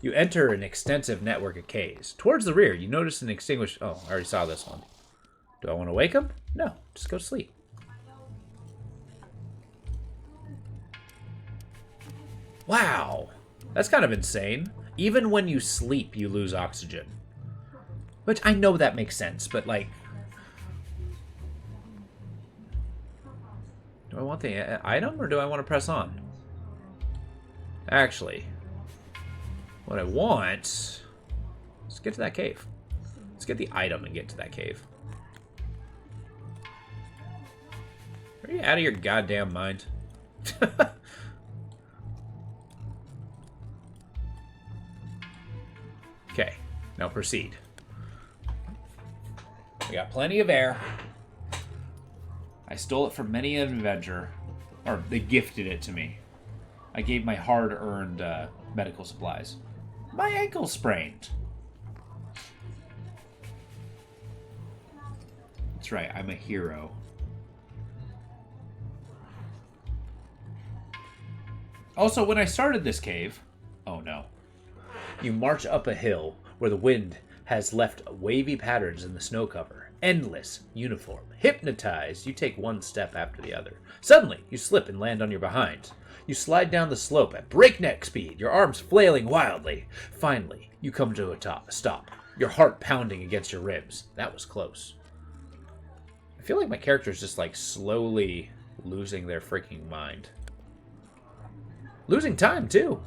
You enter an extensive network of caves. Towards the rear, you notice an extinguished... Oh, I already saw this one. Do I want to wake him? No, just go to sleep. Wow, that's kind of insane. Even when you sleep, you lose oxygen. Which, I know that makes sense, but like... Do I want the item, or do I want to press on? Actually, what I want... Let's get to that cave. Let's get the item and get to that cave. Are you out of your goddamn mind? Okay, now proceed. We got plenty of air. I stole it from many an adventurer. Or they gifted it to me. I gave my hard-earned medical supplies. My ankle sprained. That's right, I'm a hero. Also, when I started this cave... Oh no. You march up a hill where the wind has left wavy patterns in the snow cover. Endless, uniform. Hypnotized, you take one step after the other. Suddenly, you slip and land on your behind. You slide down the slope at breakneck speed, your arms flailing wildly. Finally, you come to a stop, your heart pounding against your ribs. That was close. I feel like my character's just like slowly losing their freaking mind. Losing time, too.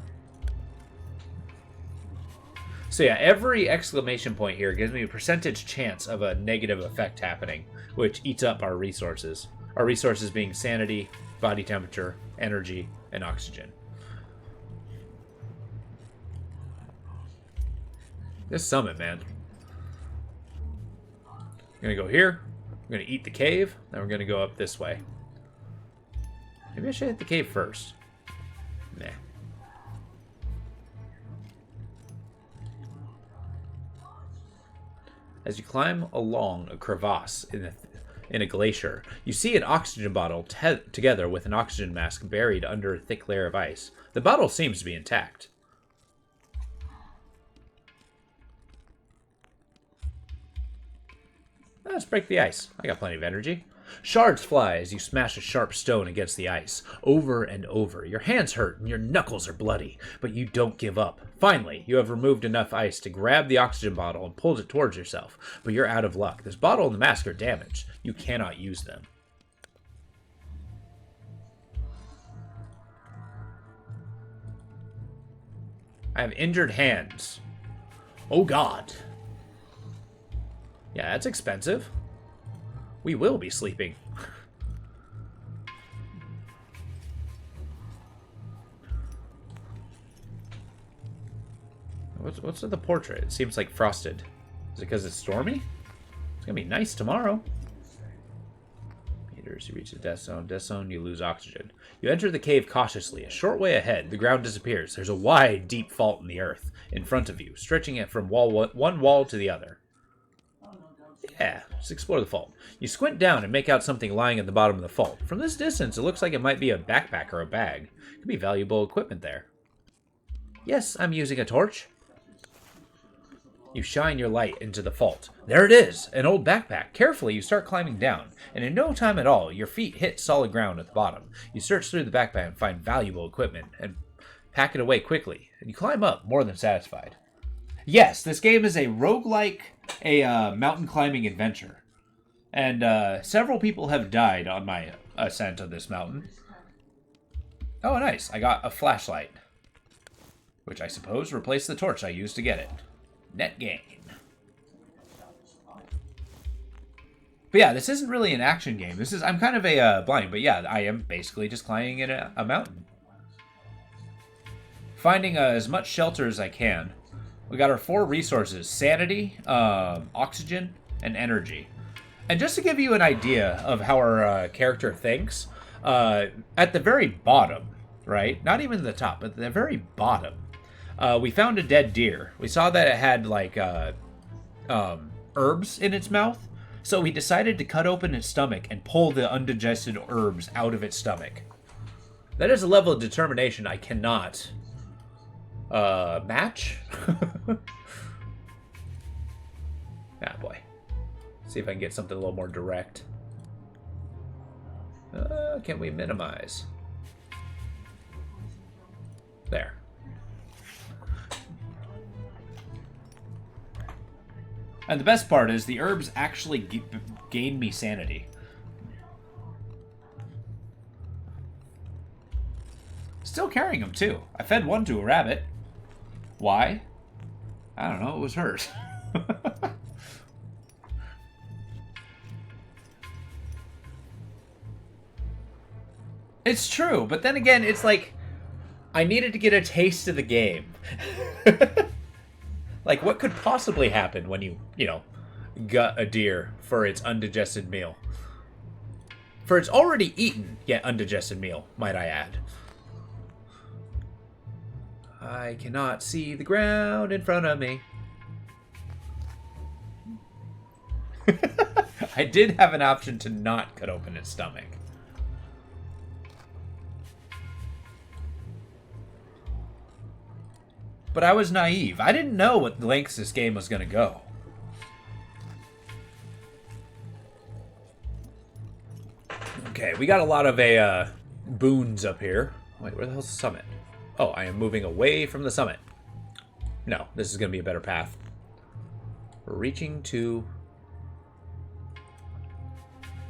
So yeah, every exclamation point here gives me a percentage chance of a negative effect happening, which eats up our resources. Our resources being sanity, body temperature, energy, and oxygen. This summit, man. I'm gonna go here. I'm gonna eat the cave. Then we're gonna go up this way. Maybe I should hit the cave first. Nah. As you climb along a crevasse in a glacier, you see an oxygen bottle together with an oxygen mask buried under a thick layer of ice. The bottle seems to be intact. Let's break the ice. I got plenty of energy. Shards fly as you smash a sharp stone against the ice, over and over. Your hands hurt and your knuckles are bloody, but you don't give up. Finally, you have removed enough ice to grab the oxygen bottle and pull it towards yourself, but you're out of luck. This bottle and the mask are damaged. You cannot use them. I have injured hands. Oh God. Yeah, that's expensive. We will be sleeping. What's with the portrait? It seems like frosted. Is it because it's stormy? It's gonna be nice tomorrow. Meters, you reach the death zone. Death zone, you lose oxygen. You enter the cave cautiously. A short way ahead, the ground disappears. There's a wide, deep fault in the earth in front of you, stretching it from one wall to the other. Yeah, just explore the fault. You squint down and make out something lying at the bottom of the fault. From this distance, it looks like it might be a backpack or a bag. Could be valuable equipment there. Yes, I'm using a torch. You shine your light into the fault. There it is, an old backpack. Carefully, you start climbing down, and in no time at all, your feet hit solid ground at the bottom. You search through the backpack and find valuable equipment, and pack it away quickly. And you climb up, more than satisfied. Yes, this game is a roguelike, mountain climbing adventure. And several people have died on my ascent of this mountain. Oh, nice. I got a flashlight. Which I suppose replaced the torch I used to get it. Net gain. But yeah, this isn't really an action game. I'm kind of a blind, but yeah, I am basically just climbing in a mountain. Finding as much shelter as I can. We got our 4 resources: sanity, oxygen, and energy. And just to give you an idea of how our character thinks, at the very bottom, right? Not even the top, but the very bottom, we found a dead deer. We saw that it had like herbs in its mouth, so we decided to cut open its stomach and pull the undigested herbs out of its stomach. That is a level of determination I cannot match. Ah, boy. See if I can get something a little more direct. Can we minimize? There. And the best part is the herbs actually gain me sanity. Still carrying them, too. I fed one to a rabbit. Why? I don't know. It was hers. It's true, but then again, it's like I needed to get a taste of the game. Like, what could possibly happen when you know, gut a deer for its undigested meal? For its already eaten, yet undigested meal, might I add. I cannot see the ground in front of me. I did have an option to not cut open its stomach. But I was naive. I didn't know what lengths this game was going to go. Okay, we got a lot of boons up here. Wait, where the hell's the summit? Oh, I am moving away from the summit. No, this is going to be a better path. We're reaching to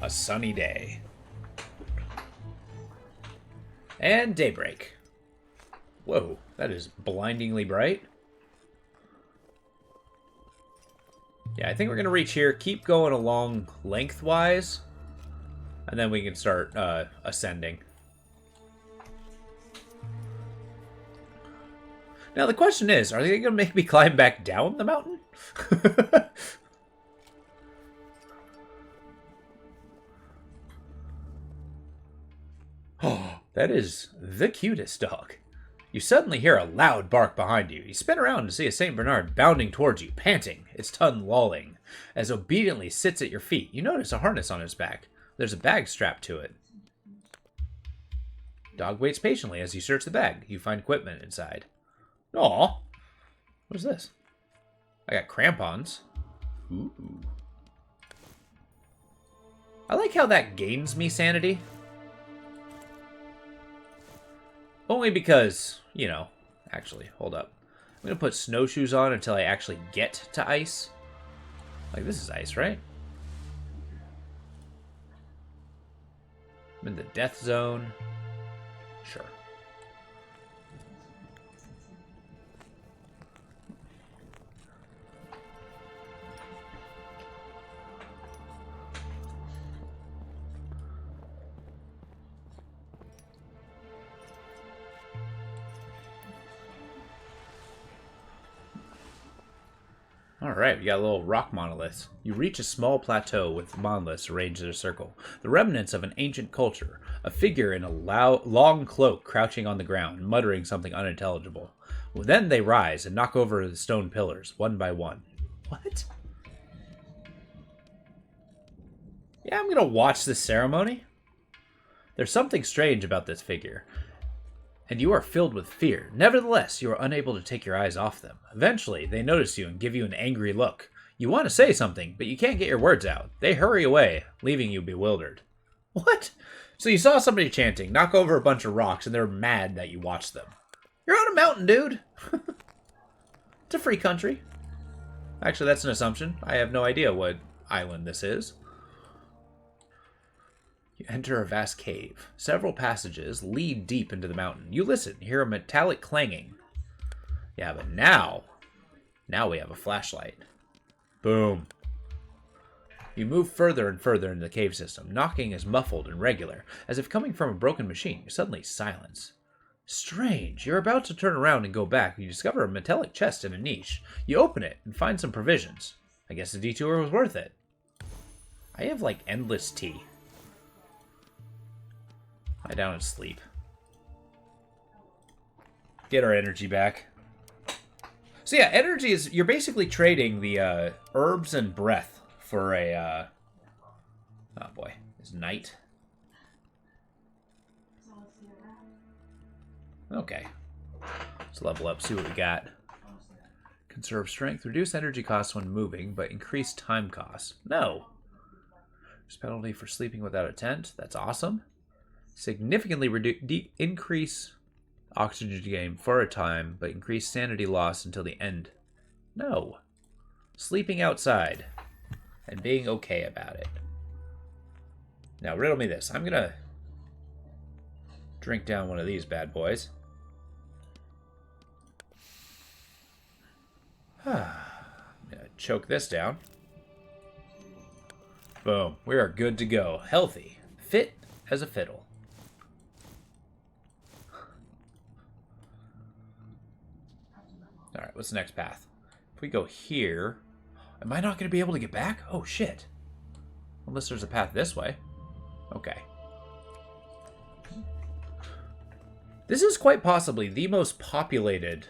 a sunny day. And daybreak. Whoa, that is blindingly bright. Yeah, I think we're going to reach here, keep going along lengthwise, and then we can start ascending. Now, the question is, are they going to make me climb back down the mountain? Oh, that is the cutest dog. You suddenly hear a loud bark behind you. You spin around to see a St. Bernard bounding towards you, panting, its tongue lolling, as obediently sits at your feet. You notice a harness on its back. There's a bag strapped to it. Dog waits patiently as you search the bag. You find equipment inside. Aw. What is this? I got crampons. Ooh. I like how that gains me sanity. Only because, you know, actually, hold up. I'm going to put snowshoes on until I actually get to ice. Like, this is ice, right? I'm in the death zone. Sure. Alright, we got a little rock monolith. You reach a small plateau with monoliths arranged in a circle. The remnants of an ancient culture. A figure in a long cloak crouching on the ground, muttering something unintelligible. Well, then they rise and knock over the stone pillars, one by one. What? Yeah, I'm gonna watch this ceremony. There's something strange about this figure, and you are filled with fear. Nevertheless, you are unable to take your eyes off them. Eventually, they notice you and give you an angry look. You want to say something, but you can't get your words out. They hurry away, leaving you bewildered. What? So you saw somebody chanting, knock over a bunch of rocks, and they're mad that you watched them. You're on a mountain, dude! It's a free country. Actually, that's an assumption. I have no idea what island this is. You enter a vast cave. Several passages lead deep into the mountain. You listen, hear a metallic clanging. Yeah, but now we have a flashlight. Boom. You move further and further into the cave system. Knocking is muffled and regular, as if coming from a broken machine. Suddenly, silence. Strange. You're about to turn around and go back, and you discover a metallic chest in a niche. You open it and find some provisions. I guess the detour was worth it. I have, like, endless tea. Lie down and sleep. Get our energy back. So yeah, energy is... You're basically trading the herbs and breath for a... oh boy. It's night. Okay. Let's level up, see what we got. Conserve strength. Reduce energy costs when moving, but increase time costs. No. There's penalty for sleeping without a tent. That's awesome. Significantly increase oxygen gain for a time, but increase sanity loss until the end. No. Sleeping outside and being okay about it. Now, riddle me this. I'm going to drink down one of these bad boys. I'm going to choke this down. Boom. We are good to go. Healthy. Fit as a fiddle. Alright, what's the next path? If we go here... Am I not going to be able to get back? Oh, shit. Unless there's a path this way. Okay. This is quite possibly the most populated,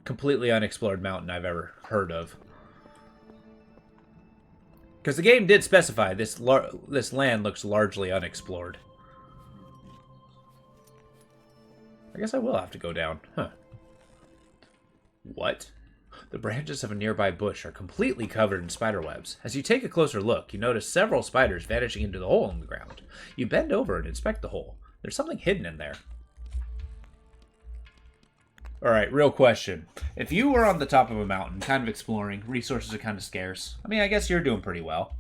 completely unexplored mountain I've ever heard of. Because the game did specify this land looks largely unexplored. I guess I will have to go down. Huh. What? The branches of a nearby bush are completely covered in spider webs. As you take a closer look, you notice several spiders vanishing into the hole in the ground. You bend over and inspect the hole. There's something hidden in there. Alright, real question. If you were on the top of a mountain, kind of exploring, resources are kind of scarce. I mean, I guess you're doing pretty well.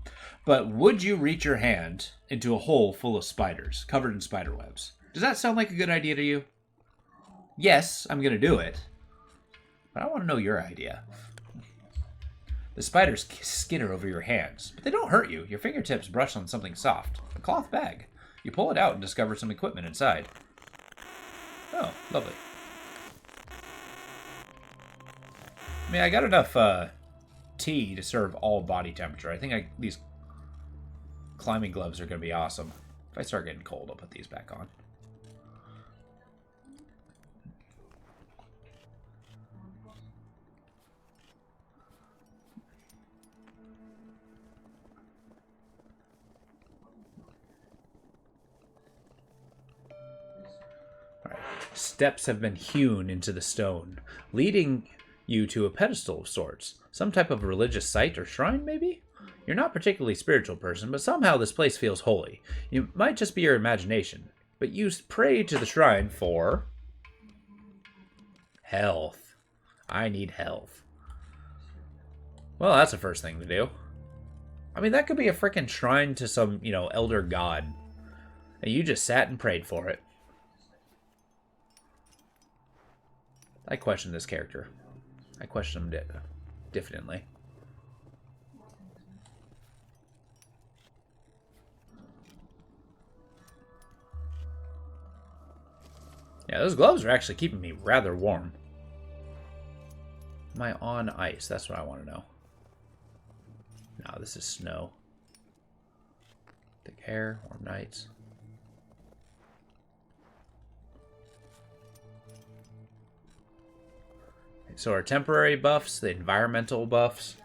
But would you reach your hand into a hole full of spiders, covered in spider webs? Does that sound like a good idea to you? Yes, I'm going to do it. But I want to know your idea. The spiders skitter over your hands, but they don't hurt you. Your fingertips brush on something soft. A cloth bag. You pull it out and discover some equipment inside. Oh, lovely. I mean, I got enough tea to serve all body temperature. I think these climbing gloves are going to be awesome. If I start getting cold, I'll put these back on. Steps have been hewn into the stone, leading you to a pedestal of sorts. Some type of religious site or shrine, maybe? You're not a particularly spiritual person, but somehow this place feels holy. It might just be your imagination, but you pray to the shrine for... health. I need health. Well, that's the first thing to do. I mean, that could be a frickin' shrine to some, elder god. And you just sat and prayed for it. I question this character. I question him diffidently. Yeah, those gloves are actually keeping me rather warm. Am I on ice? That's what I want to know. No, this is snow. Thick hair, warm nights. So our temporary buffs, the environmental buffs.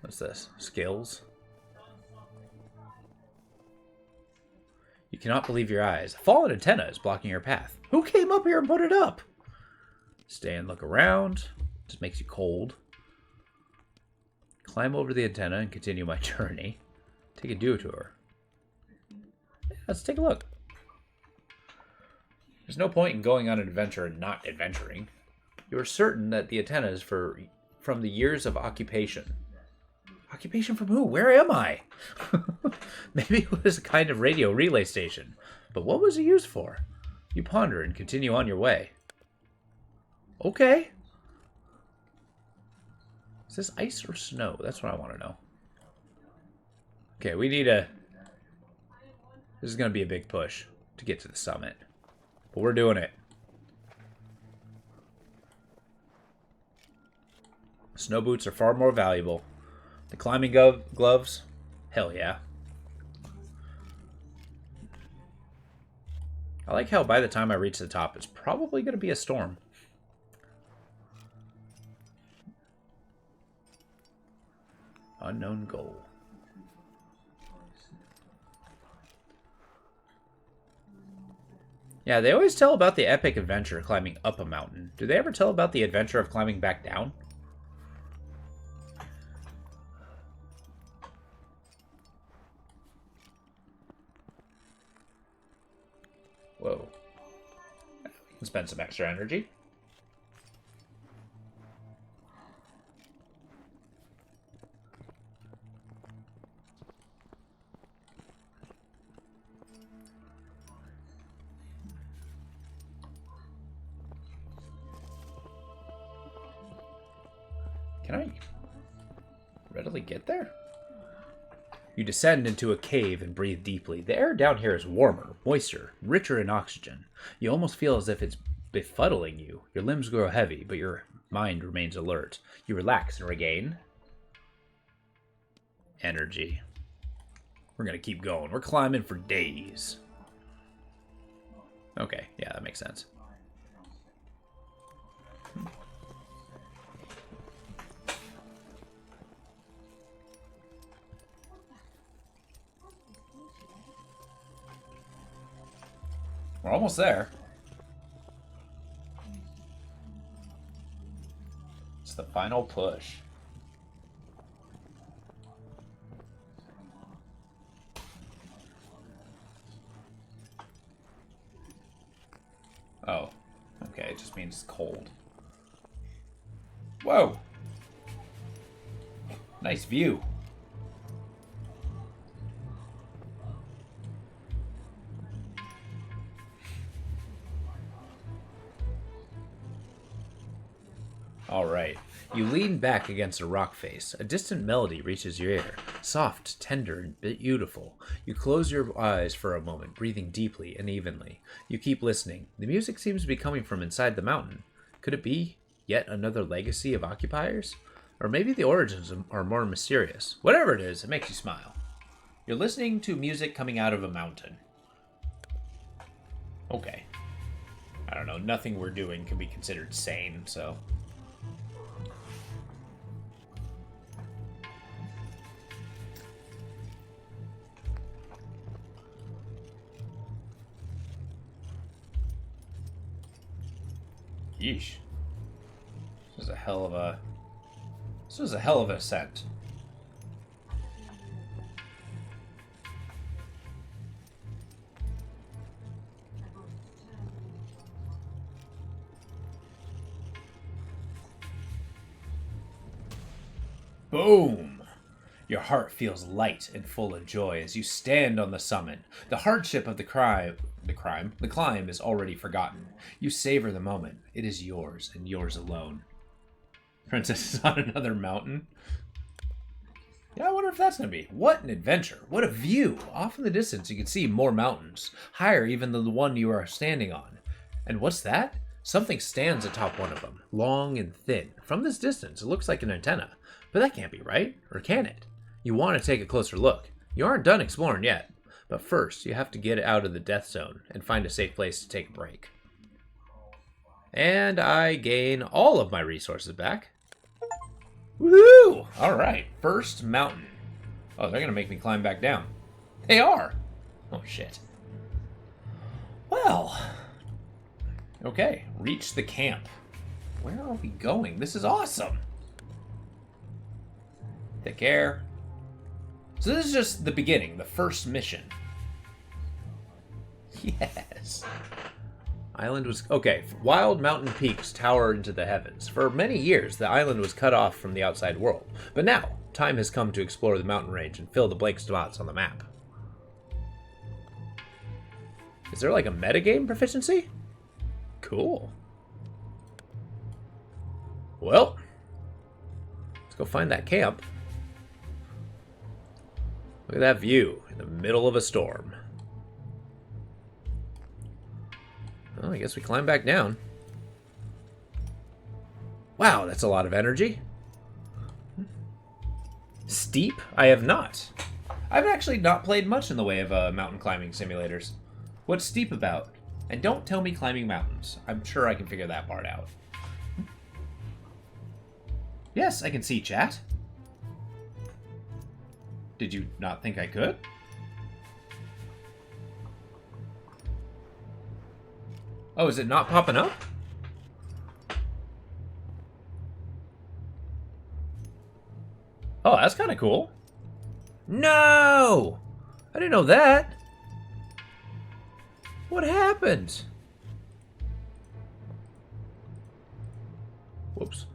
What's this? Skills. You cannot believe your eyes. A fallen antenna is blocking your path. Who came up here and put it up? Stay and look around. Just makes you cold. Climb over the antenna and continue my journey. Take a detour. Yeah, let's take a look. There's no point in going on an adventure and not adventuring. You are certain that the antenna is from the years of occupation. Occupation from who? Where am I? Maybe it was a kind of radio relay station. But what was it used for? You ponder and continue on your way. Okay. Is this ice or snow? That's what I want to know. Okay, we need a... This is going to be a big push to get to the summit. But we're doing it. Snow boots are far more valuable. The climbing gloves? Hell yeah. I like how by the time I reach the top, it's probably going to be a storm. Unknown goal. Yeah, they always tell about the epic adventure of climbing up a mountain. Do they ever tell about the adventure of climbing back down? Whoa. We can spend some extra energy. Can I readily get there? You descend into a cave and breathe deeply. The air down here is warmer, moister, richer in oxygen. You almost feel as if it's befuddling you. Your limbs grow heavy, but your mind remains alert. You relax and regain energy. We're going to keep going. We're climbing for days. Okay, yeah, that makes sense. We're almost there. It's the final push. Oh, okay, it just means cold. Whoa! Nice view. All right. You lean back against a rock face. A distant melody reaches your ear. Soft, tender, and beautiful. You close your eyes for a moment, breathing deeply and evenly. You keep listening. The music seems to be coming from inside the mountain. Could it be yet another legacy of occupiers? Or maybe the origins are more mysterious. Whatever it is, it makes you smile. You're listening to music coming out of a mountain. Okay. I don't know. Nothing we're doing can be considered sane, so... Yeesh. This was a hell of a ascent. Boom! Your heart feels light and full of joy as you stand on the summit. The hardship of the climb is already forgotten. You savor the moment. It is yours and yours alone. Princess is on another mountain. Yeah, I wonder if that's going to be. What an adventure. What a view. Off in the distance, you can see more mountains. Higher even than the one you are standing on. And what's that? Something stands atop one of them, long and thin. From this distance, it looks like an antenna. But that can't be right, or can it? You want to take a closer look. You aren't done exploring yet. But first, you have to get out of the death zone and find a safe place to take a break. And I gain all of my resources back. Woohoo! Alright, first mountain. Oh, they're going to make me climb back down. They are! Oh, shit. Well. Okay, reach the camp. Where are we going? This is awesome. Thick air. So this is just the beginning, the first mission. Yes. Island was... Okay, wild mountain peaks tower into the heavens. For many years, the island was cut off from the outside world. But now, time has come to explore the mountain range and fill the blank spots on the map. Is there like a metagame proficiency? Cool. Well, let's go find that camp. Look at that view in the middle of a storm. Well, I guess we climb back down. Wow, that's a lot of energy. Steep? I have not. I've actually not played much in the way of mountain climbing simulators. What's steep about? And don't tell me climbing mountains. I'm sure I can figure that part out. Yes, I can see chat. Did you not think I could? Oh, is it not popping up? Oh, that's kind of cool. No! I didn't know that. What happened? Whoops.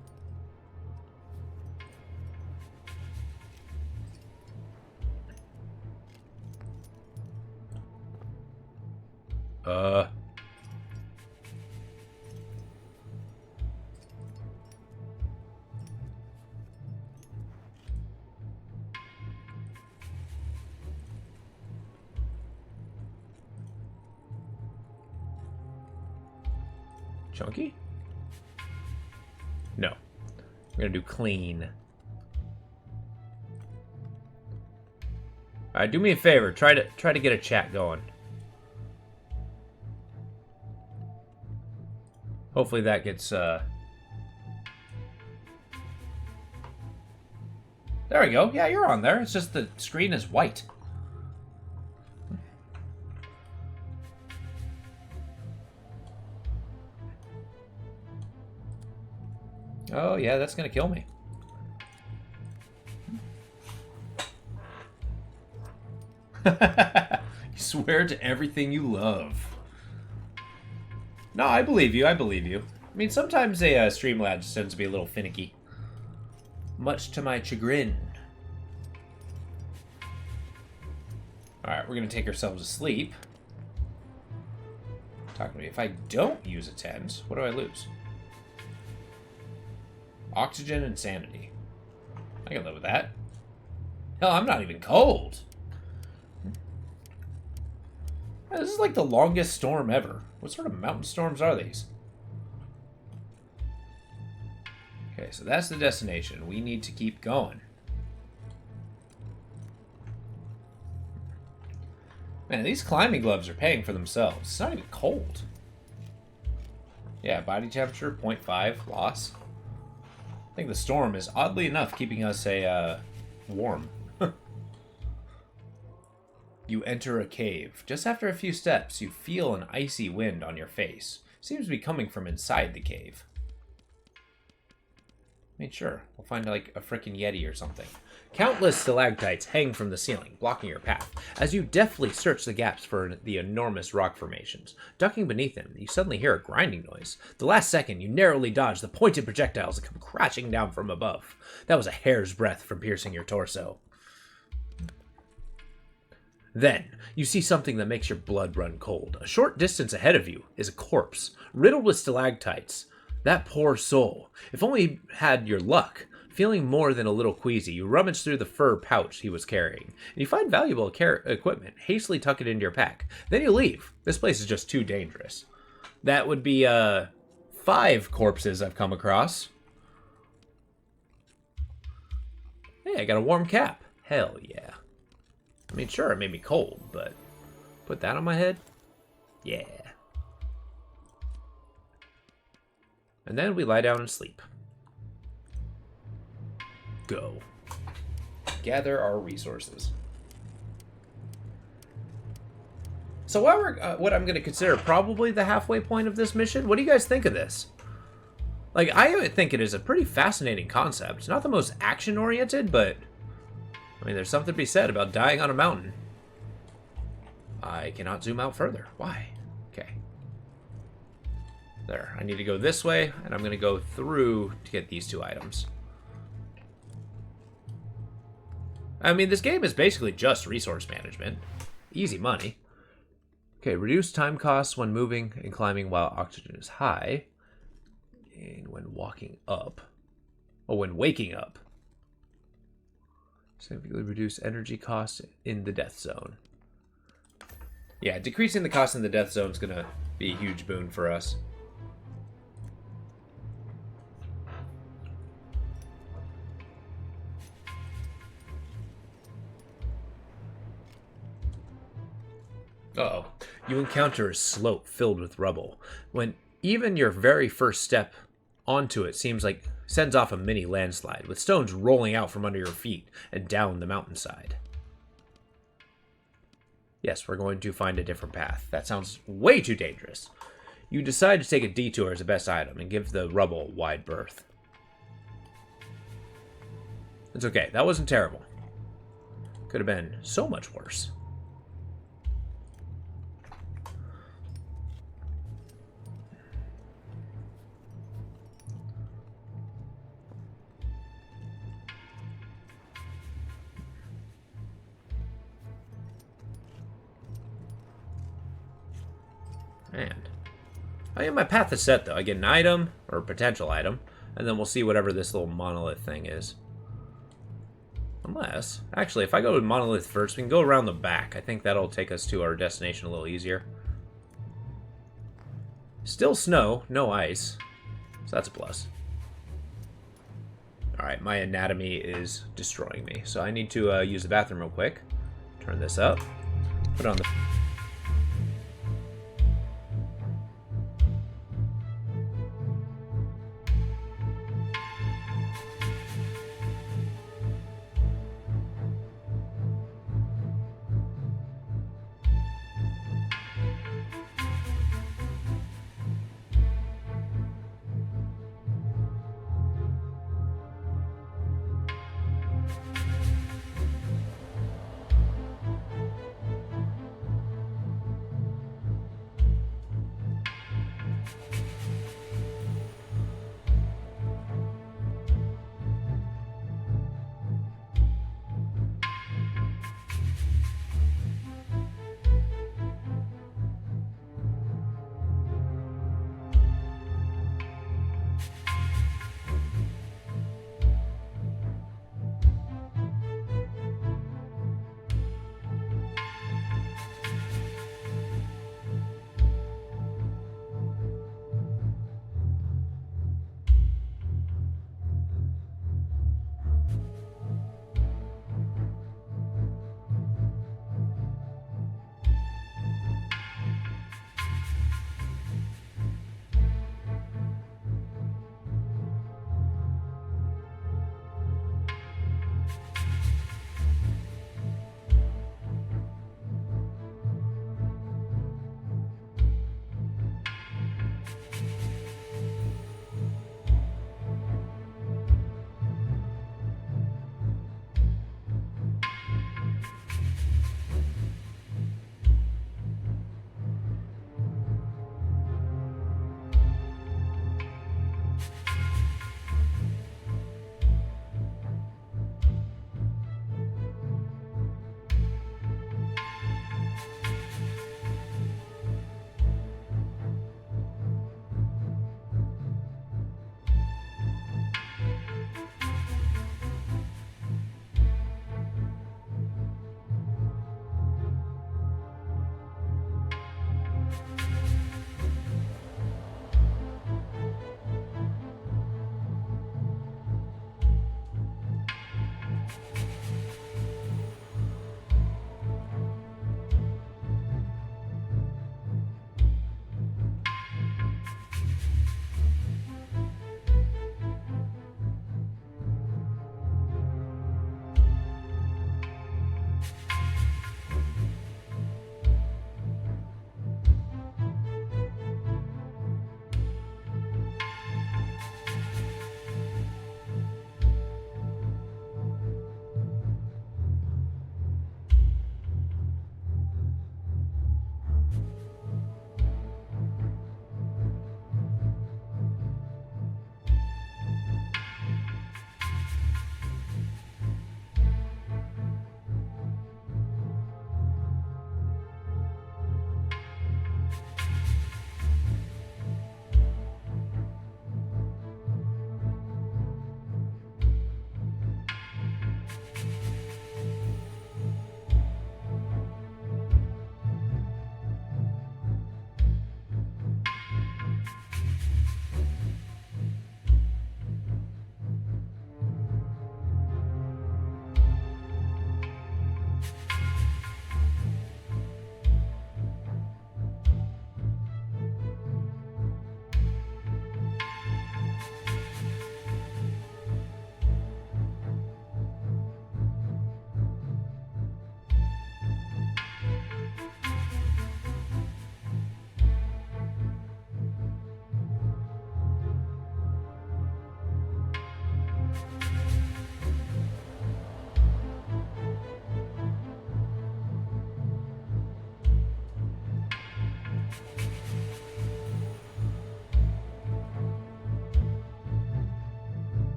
Chunky? No. We're gonna do clean. Alright, do me a favor. Try to get a chat going. Hopefully that gets There we go. Yeah, you're on there. It's just the screen is white. Oh, yeah, that's gonna kill me. You swear to everything you love. No, I believe you. I believe you. I mean, sometimes a Streamlabs tends to be a little finicky. Much to my chagrin. Alright, we're gonna take ourselves to sleep. Talk to me. If I don't use a tent, what do I lose? Oxygen and sanity. I can live with that. Hell, I'm not even cold. This is like the longest storm ever. What sort of mountain storms are these? Okay, so that's the destination. We need to keep going. Man, these climbing gloves are paying for themselves. It's not even cold. Yeah, body temperature, 0.5 loss. I think the storm is oddly enough keeping us warm. You enter a cave. Just after a few steps, you feel an icy wind on your face. Seems to be coming from inside the cave. I mean, sure, we'll find like a frickin' Yeti or something. Countless stalactites hang from the ceiling, blocking your path. As you deftly search the gaps for the enormous rock formations, ducking beneath them, you suddenly hear a grinding noise. The last second, you narrowly dodge the pointed projectiles that come crashing down from above. That was a hair's breadth from piercing your torso. Then, you see something that makes your blood run cold. A short distance ahead of you is a corpse, riddled with stalactites. That poor soul. If only he had your luck. Feeling more than a little queasy, you rummage through the fur pouch he was carrying, and you find valuable equipment. Hastily tuck it into your pack. Then you leave. This place is just too dangerous. That would be 5 corpses I've come across. Hey, I got a warm cap. Hell yeah. I mean, sure, it made me cold, but put that on my head? Yeah. And then we lie down and sleep. Go. Gather our resources. So while we're, what I'm going to consider probably the halfway point of this mission, what do you guys think of this? Like, I think it is a pretty fascinating concept. Not the most action-oriented, but I mean, there's something to be said about dying on a mountain. I cannot zoom out further. Why? Okay. There. I need to go this way, and I'm going to go through to get these 2 items. I mean, this game is basically just resource management. Easy money. Okay, reduce time costs when moving and climbing while oxygen is high. And when walking up. Oh, when waking up. Significantly reduce energy costs in the death zone. Yeah, decreasing the cost in the death zone is going to be a huge boon for us. Uh-oh. You encounter a slope filled with rubble. When even your very first step onto it sends off a mini landslide, with stones rolling out from under your feet and down the mountainside. Yes, we're going to find a different path. That sounds way too dangerous. You decide to take a detour as the best item and give the rubble wide berth. It's okay. That wasn't terrible. Could have been so much worse. And oh yeah, my path is set though. I get an item or a potential item, and then we'll see whatever this little monolith thing is. Unless, actually, if I go to monolith first, we can go around the back. I think that'll take us to our destination a little easier. Still snow, no ice, so that's a plus. All right, my anatomy is destroying me, so I need to use the bathroom real quick. Turn this up. Put on the.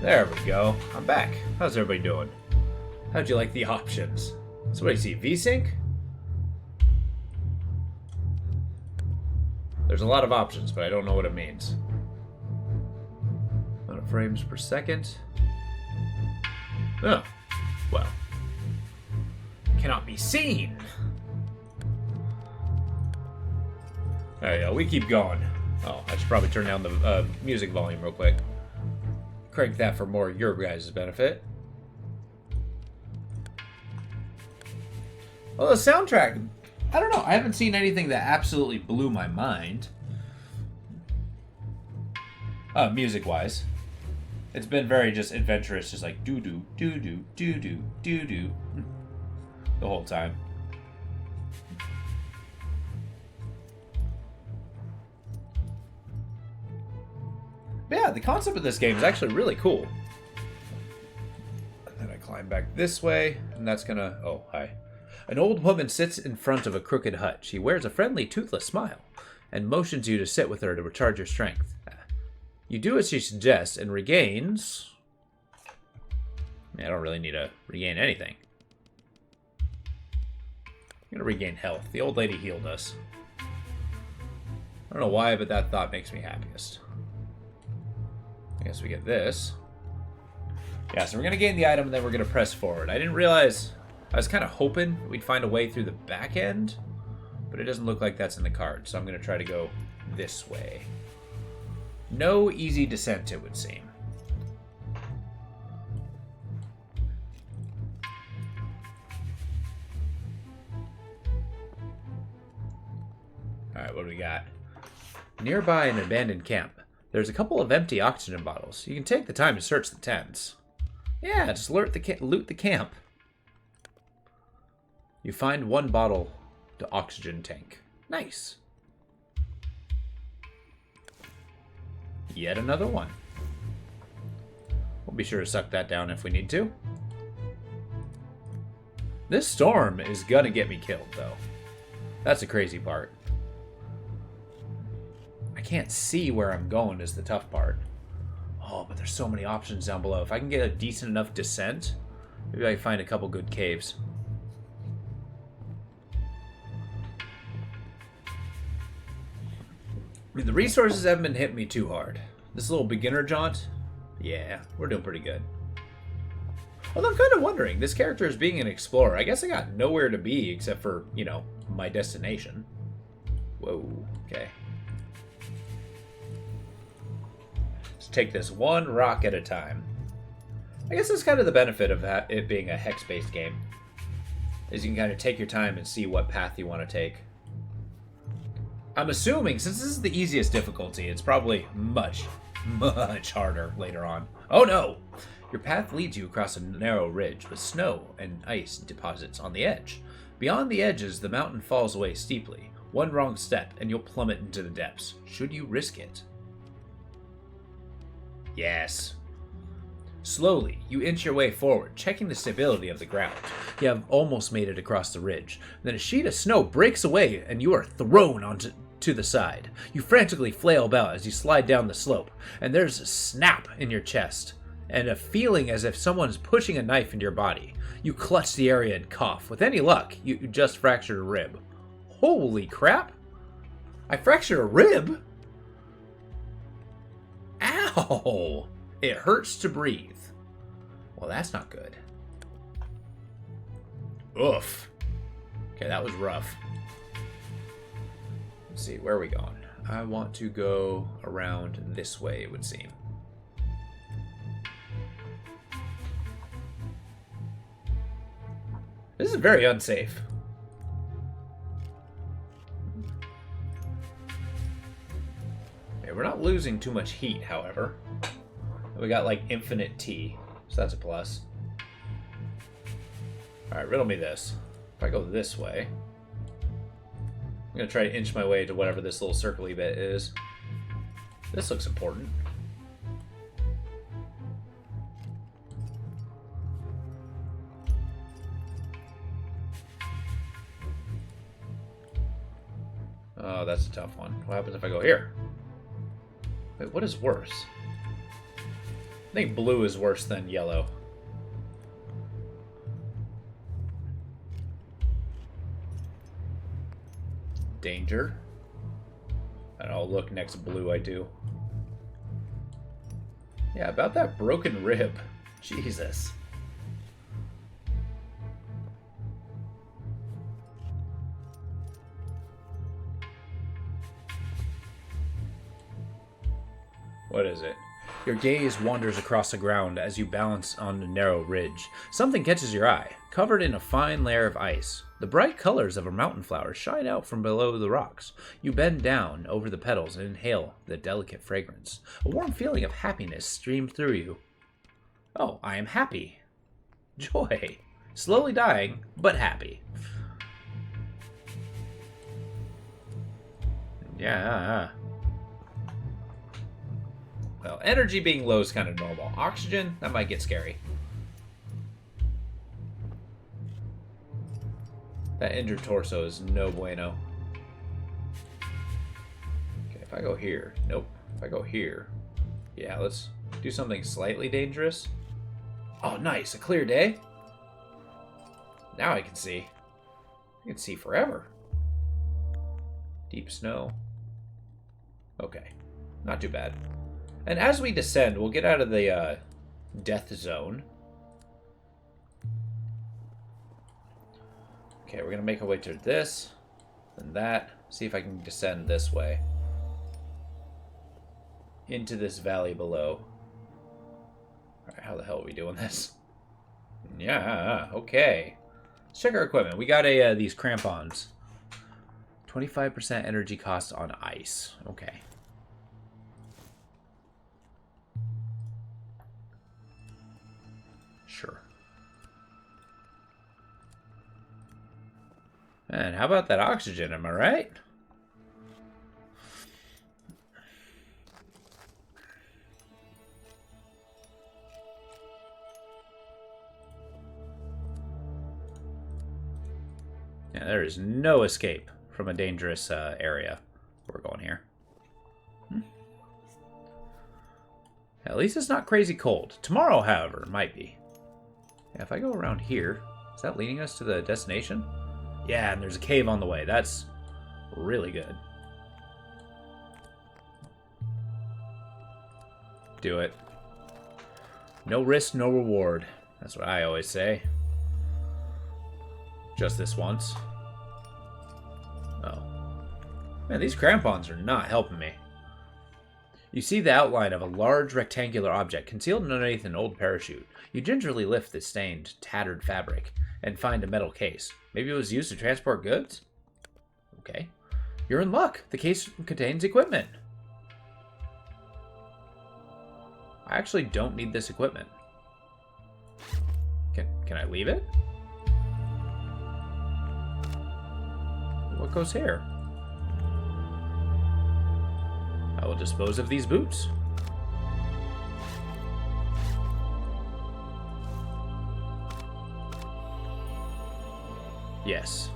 There we go. I'm back. How's everybody doing? How'd you like the options? So what do you see? VSync? There's a lot of options, but I don't know what it means. Amount of frames per second. Oh. Well. Cannot be seen. There you go. We keep going. Oh, I should probably turn down the music volume real quick. Crank that for more of your guys' benefit. Well, the soundtrack, I don't know. I haven't seen anything that absolutely blew my mind. Music-wise. It's been very just adventurous, just like doo-doo, doo-doo, doo-doo, doo-doo. The whole time. But yeah, the concept of this game is actually really cool. And then I climb back this way, and that's gonna... Oh, hi. An old woman sits in front of a crooked hut. She wears a friendly, toothless smile and motions you to sit with her to recharge your strength. You do as she suggests and regains... I don't really need to regain anything. I'm gonna regain health. The old lady healed us. I don't know why, but that thought makes me happiest. I guess we get this. Yeah, so we're gonna gain the item and then we're gonna press forward. I didn't realize... I was kind of hoping we'd find a way through the back end, but it doesn't look like that's in the card, so I'm going to try to go this way. No easy descent, it would seem. Alright, what do we got? Nearby an abandoned camp. There's a couple of empty oxygen bottles. You can take the time to search the tents. Yeah, just loot the camp. You find one bottle to oxygen tank. Nice. Yet another one. We'll be sure to suck that down if we need to. This storm is gonna get me killed, though. That's the crazy part. I can't see where I'm going is the tough part. Oh, but there's so many options down below. If I can get a decent enough descent, maybe I can find a couple good caves. I mean, the resources haven't been hitting me too hard. This little beginner jaunt, yeah, we're doing pretty good. Although I'm kind of wondering, this character is being an explorer. I guess I got nowhere to be except for, you know, my destination. Whoa, okay. Let's take this one rock at a time. I guess that's kind of the benefit of it being a hex-based game, is you can kind of take your time and see what path you want to take. I'm assuming, since this is the easiest difficulty, it's probably much, much harder later on. Oh no! Your path leads you across a narrow ridge with snow and ice deposits on the edge. Beyond the edges, the mountain falls away steeply. One wrong step, and you'll plummet into the depths. Should you risk it? Yes. Slowly, you inch your way forward, checking the stability of the ground. You have almost made it across the ridge. Then a sheet of snow breaks away, and you are thrown onto the side. You frantically flail about as you slide down the slope, and there's a snap in your chest, and a feeling as if someone's pushing a knife into your body. You clutch the area and cough. With any luck, you just fractured a rib. Holy crap! I fractured a rib? Ow! It hurts to breathe. Well, that's not good. Oof. Okay, that was rough. Let's see, where are we going? I want to go around this way, it would seem. This is very unsafe. Okay, we're not losing too much heat, however. We got like infinite T, so that's a plus. Alright, riddle me this. If I go this way, I'm going to try to inch my way to whatever this little circly bit is. This looks important. Oh, that's a tough one. What happens if I go here? Wait, what is worse? I think blue is worse than yellow. Danger. And oh, look, next blue I do. Yeah, about that broken rib. Jesus. What is it? Your gaze wanders across the ground as you balance on a narrow ridge. Something catches your eye, covered in a fine layer of ice. The bright colors of a mountain flower shine out from below the rocks. You bend down over the petals and inhale the delicate fragrance. A warm feeling of happiness streams through you. Oh, I am happy. Joy. Slowly dying, but happy. Yeah. Well, energy being low is kind of normal. Oxygen, that might get scary. That injured torso is no bueno. Okay, if I go here, nope. If I go here, yeah, let's do something slightly dangerous. Oh, nice, a clear day. Now I can see. I can see forever. Deep snow. Okay, not too bad. And as we descend, we'll get out of the death zone. Okay, we're going to make our way to this and that. See if I can descend this way. Into this valley below. Alright, how the hell are we doing this? Yeah, okay. Let's check our equipment. We got these crampons. 25% energy cost on ice. Okay. Sure. And how about that oxygen, am I right? Yeah, there is no escape from a dangerous area. We're going here. At least it's not crazy cold. Tomorrow, however, might be. Yeah, if I go around here, is that leading us to the destination? Yeah, and there's a cave on the way. That's really good. Do it. No risk, no reward. That's what I always say. Just this once. Oh. Man, these crampons are not helping me. You see the outline of a large rectangular object concealed underneath an old parachute. You gingerly lift the stained, tattered fabric and find a metal case. Maybe it was used to transport goods? Okay. You're in luck. The case contains equipment. I actually don't need this equipment. Can I leave it? What goes here? I will dispose of these boots. Yes.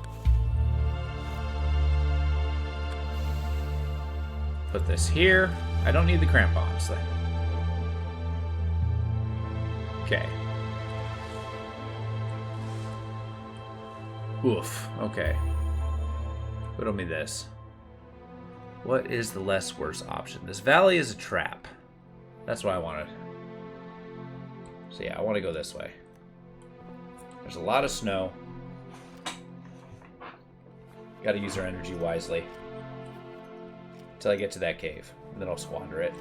Put this here. I don't need the crampons then. Okay. Oof. Okay. Riddle me this. What is the less worse option? This valley is a trap. That's what I wanted. So yeah, I want to go this way. There's a lot of snow. Got to use our energy wisely. Until I get to that cave. And then I'll squander it.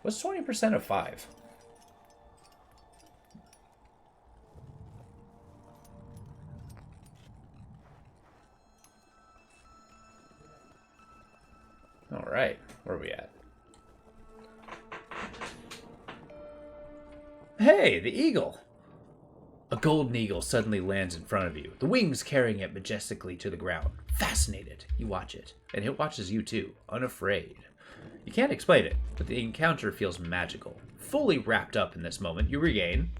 What's 20% of 5? Alright, where are we at? Hey, the eagle! A golden eagle suddenly lands in front of you, the wings carrying it majestically to the ground. Fascinated, you watch it, and it watches you too, unafraid. You can't explain it, but the encounter feels magical. Fully wrapped up in this moment, you regain...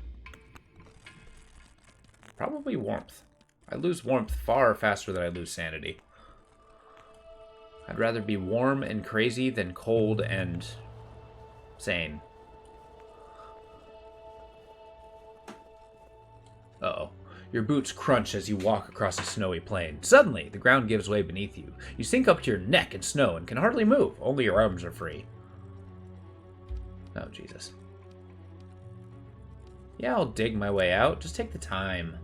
probably warmth. I lose warmth far faster than I lose sanity. I'd rather be warm and crazy than cold and sane. Uh-oh. Your boots crunch as you walk across a snowy plain. Suddenly, the ground gives way beneath you. You sink up to your neck in snow and can hardly move. Only your arms are free. Oh, Jesus. Yeah, I'll dig my way out. Just take the time.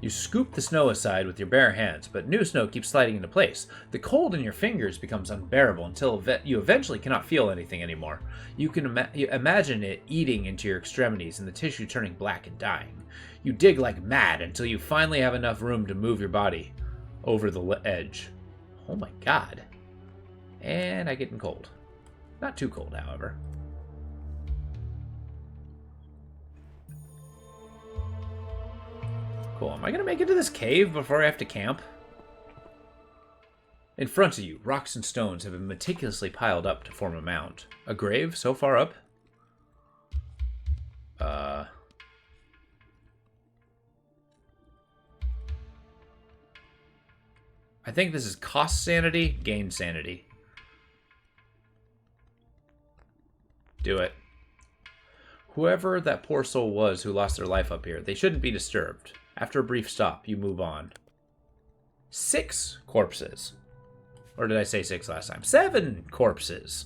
You scoop the snow aside with your bare hands, but new snow keeps sliding into place. The cold in your fingers becomes unbearable until you eventually cannot feel anything anymore. You can imagine it eating into your extremities and the tissue turning black and dying. You dig like mad until you finally have enough room to move your body over the edge. Oh my god. And I get cold. Not too cold, however. Cool. Am I going to make it to this cave before I have to camp? In front of you, rocks and stones have been meticulously piled up to form a mound. A grave so far up? I think this is cost sanity, gain sanity. Do it. Whoever that poor soul was who lost their life up here, they shouldn't be disturbed. After a brief stop, you move on. 6 corpses. Or did I say 6 last time? 7 corpses.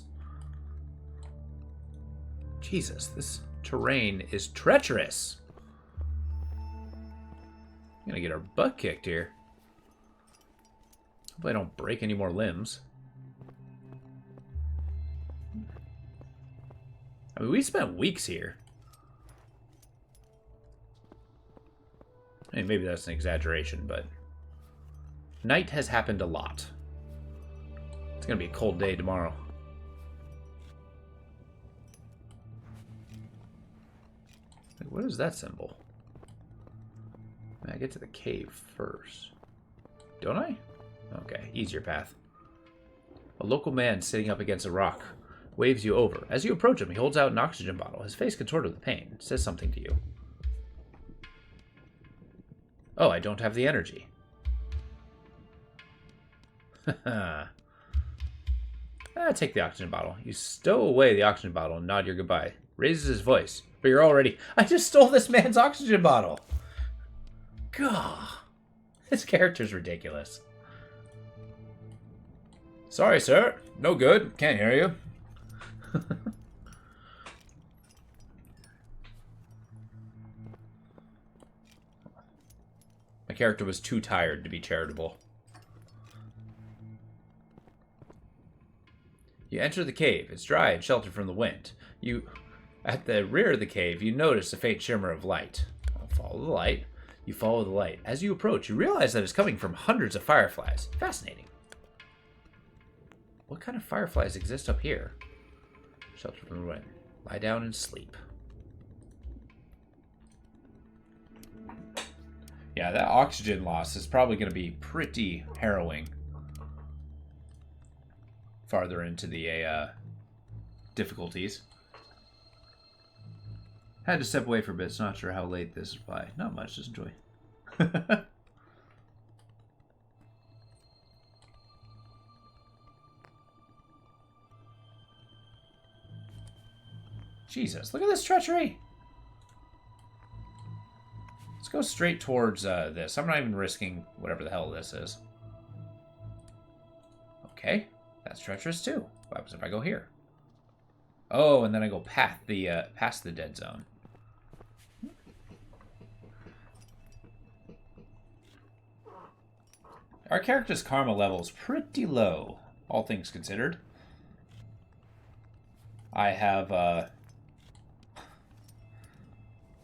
Jesus, this terrain is treacherous. I'm gonna get our butt kicked here. Hopefully I don't break any more limbs. I mean, we spent weeks here. I mean, maybe that's an exaggeration, but night has happened a lot. It's gonna be a cold day tomorrow. Wait, what is that symbol? I get to the cave first. Don't I? Okay, easier path. A local man sitting up against a rock waves you over. As you approach him, he holds out an oxygen bottle. His face contorted with pain. Says something to you. Oh, I don't have the energy. Take the oxygen bottle. You stow away the oxygen bottle and nod your goodbye. Raises his voice. But you're already... I just stole this man's oxygen bottle! Gah. This character's ridiculous. Sorry, sir. No good. Can't hear you. My character was too tired to be charitable. You enter the cave. It's dry and sheltered from the wind. At the rear of the cave, you notice a faint shimmer of light. Follow the light. You follow the light. As you approach, you realize that it's coming from hundreds of fireflies. Fascinating. What kind of fireflies exist up here? Shelter from the wind. Lie down and sleep. Yeah, that oxygen loss is probably going to be pretty harrowing. Farther into the difficulties. Had to step away for a bit, so not sure how late this is by. Not much, just enjoy. Jesus, look at this treachery! Let's go straight towards this. I'm not even risking whatever the hell this is. Okay, that's treacherous too. What happens if I go here? Oh, and then I go past the dead zone. Our character's karma level is pretty low, all things considered. I have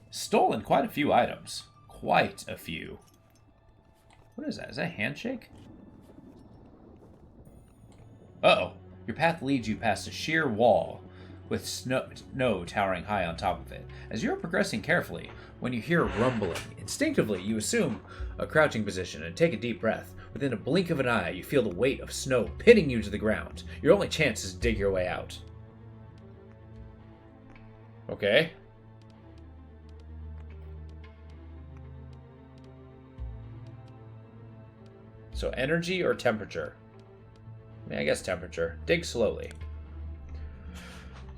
stolen quite a few items. Quite a few. What is that? Is that a handshake? Uh-oh. Your path leads you past a sheer wall with snow towering high on top of it. As you're progressing carefully, when you hear rumbling, instinctively you assume a crouching position and take a deep breath. Within a blink of an eye, you feel the weight of snow pinning you to the ground. Your only chance is to dig your way out. Okay. So energy or temperature? I mean, I guess temperature. Dig slowly.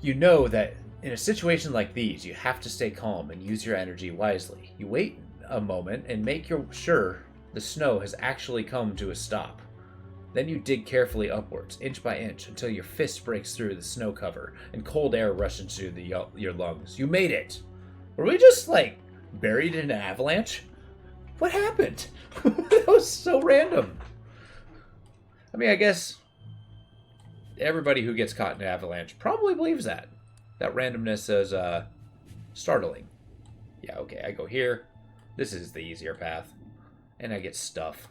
You know that in a situation like these, you have to stay calm and use your energy wisely. You wait a moment and make sure the snow has actually come to a stop. Then you dig carefully upwards, inch by inch, until your fist breaks through the snow cover and cold air rushes into your lungs. You made it! Were we just, like, buried in an avalanche? What happened? That was so random. I mean, I guess everybody who gets caught in an avalanche probably believes that. That randomness is startling. Yeah, okay, I go here. This is the easier path. And I get stuff.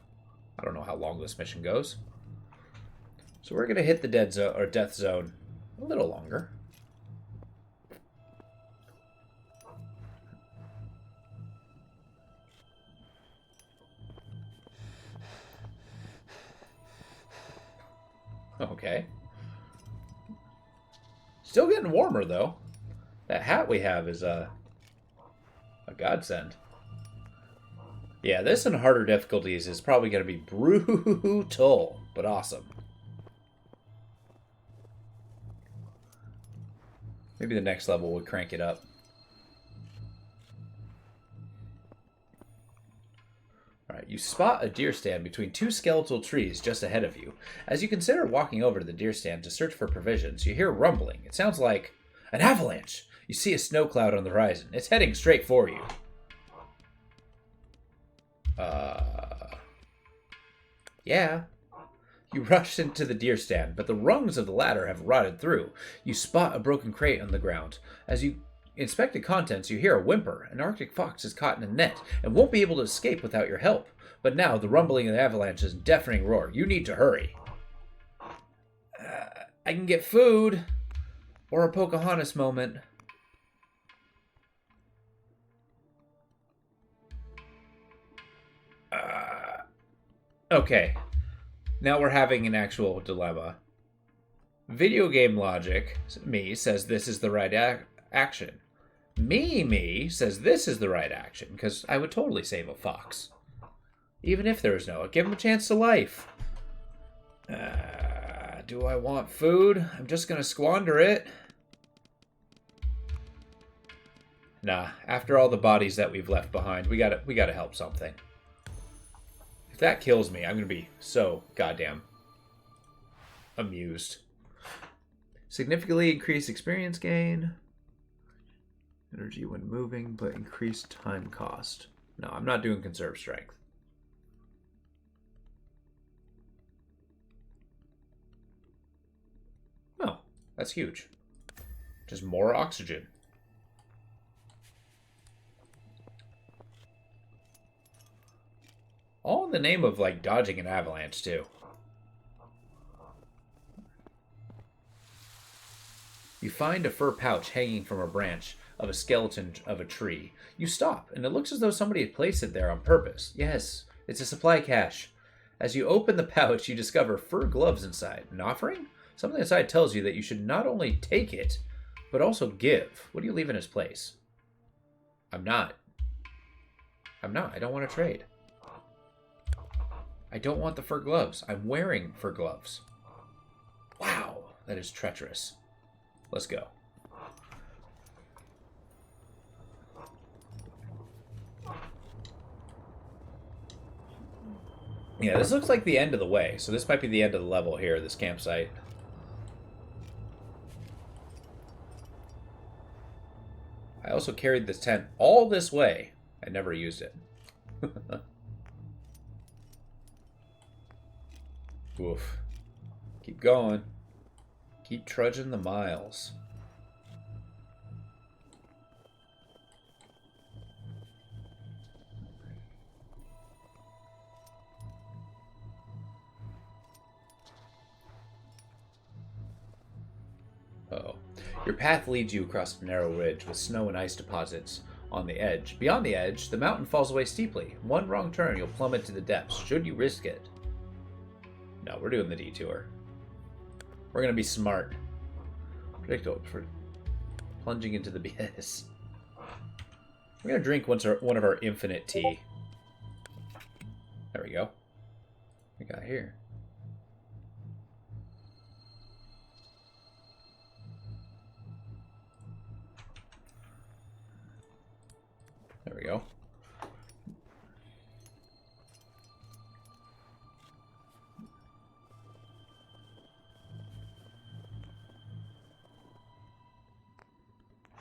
I don't know how long this mission goes. So we're going to hit the death zone a little longer. Okay. Still getting warmer, though. That hat we have is a godsend. Yeah, this and harder difficulties is probably going to be brutal, but awesome. Maybe the next level would crank it up. Alright, you spot a deer stand between two skeletal trees just ahead of you. As you consider walking over to the deer stand to search for provisions, you hear rumbling. It sounds like an avalanche. You see a snow cloud on the horizon. It's heading straight for you. Yeah. You rush into the deer stand, but the rungs of the ladder have rotted through. You spot a broken crate on the ground. As you inspect the contents, you hear a whimper. An Arctic fox is caught in a net and won't be able to escape without your help. But now the rumbling of the avalanche is a deafening roar. You need to hurry. I can get food. Or a Pocahontas moment. Okay. Now we're having an actual dilemma. Video game logic, me, says this is the right action. Me, says this is the right action, because I would totally save a fox. Even if there was no, give him a chance to life. Do I want food? I'm just going to squander it. Nah, after all the bodies that we've left behind, we gotta help something. If that kills me, I'm going to be so goddamn amused. Significantly increased experience gain. Energy when moving, but increased time cost. No, I'm not doing conserve strength. Oh, that's huge. Just more oxygen. All in the name of, like, dodging an avalanche, too. You find a fur pouch hanging from a branch of a skeleton of a tree. You stop, and it looks as though somebody had placed it there on purpose. Yes, it's a supply cache. As you open the pouch, you discover fur gloves inside. An offering? Something inside tells you that you should not only take it, but also give. What do you leave in its place? I'm not. I don't want to trade. I don't want the fur gloves. I'm wearing fur gloves. Wow, that is treacherous. Let's go. Yeah, this looks like the end of the way, so this might be the end of the level here, this campsite. I also carried this tent all this way. I never used it. Oof. Keep going. Keep trudging the miles. Uh-oh. Your path leads you across a narrow ridge with snow and ice deposits on the edge. Beyond the edge, the mountain falls away steeply. One wrong turn, you'll plummet to the depths, should you risk it. No, we're doing the detour. We're going to be smart. Predictable for plunging into the abyss. We're going to drink one of our infinite tea. There we go. we got here? There we go.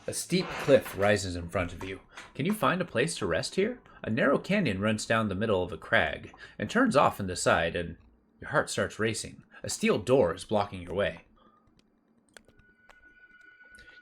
A steep cliff rises in front of you. Can you find a place to rest here? A narrow canyon runs down the middle of a crag and turns off in the side, and your heart starts racing. A steel door is blocking your way.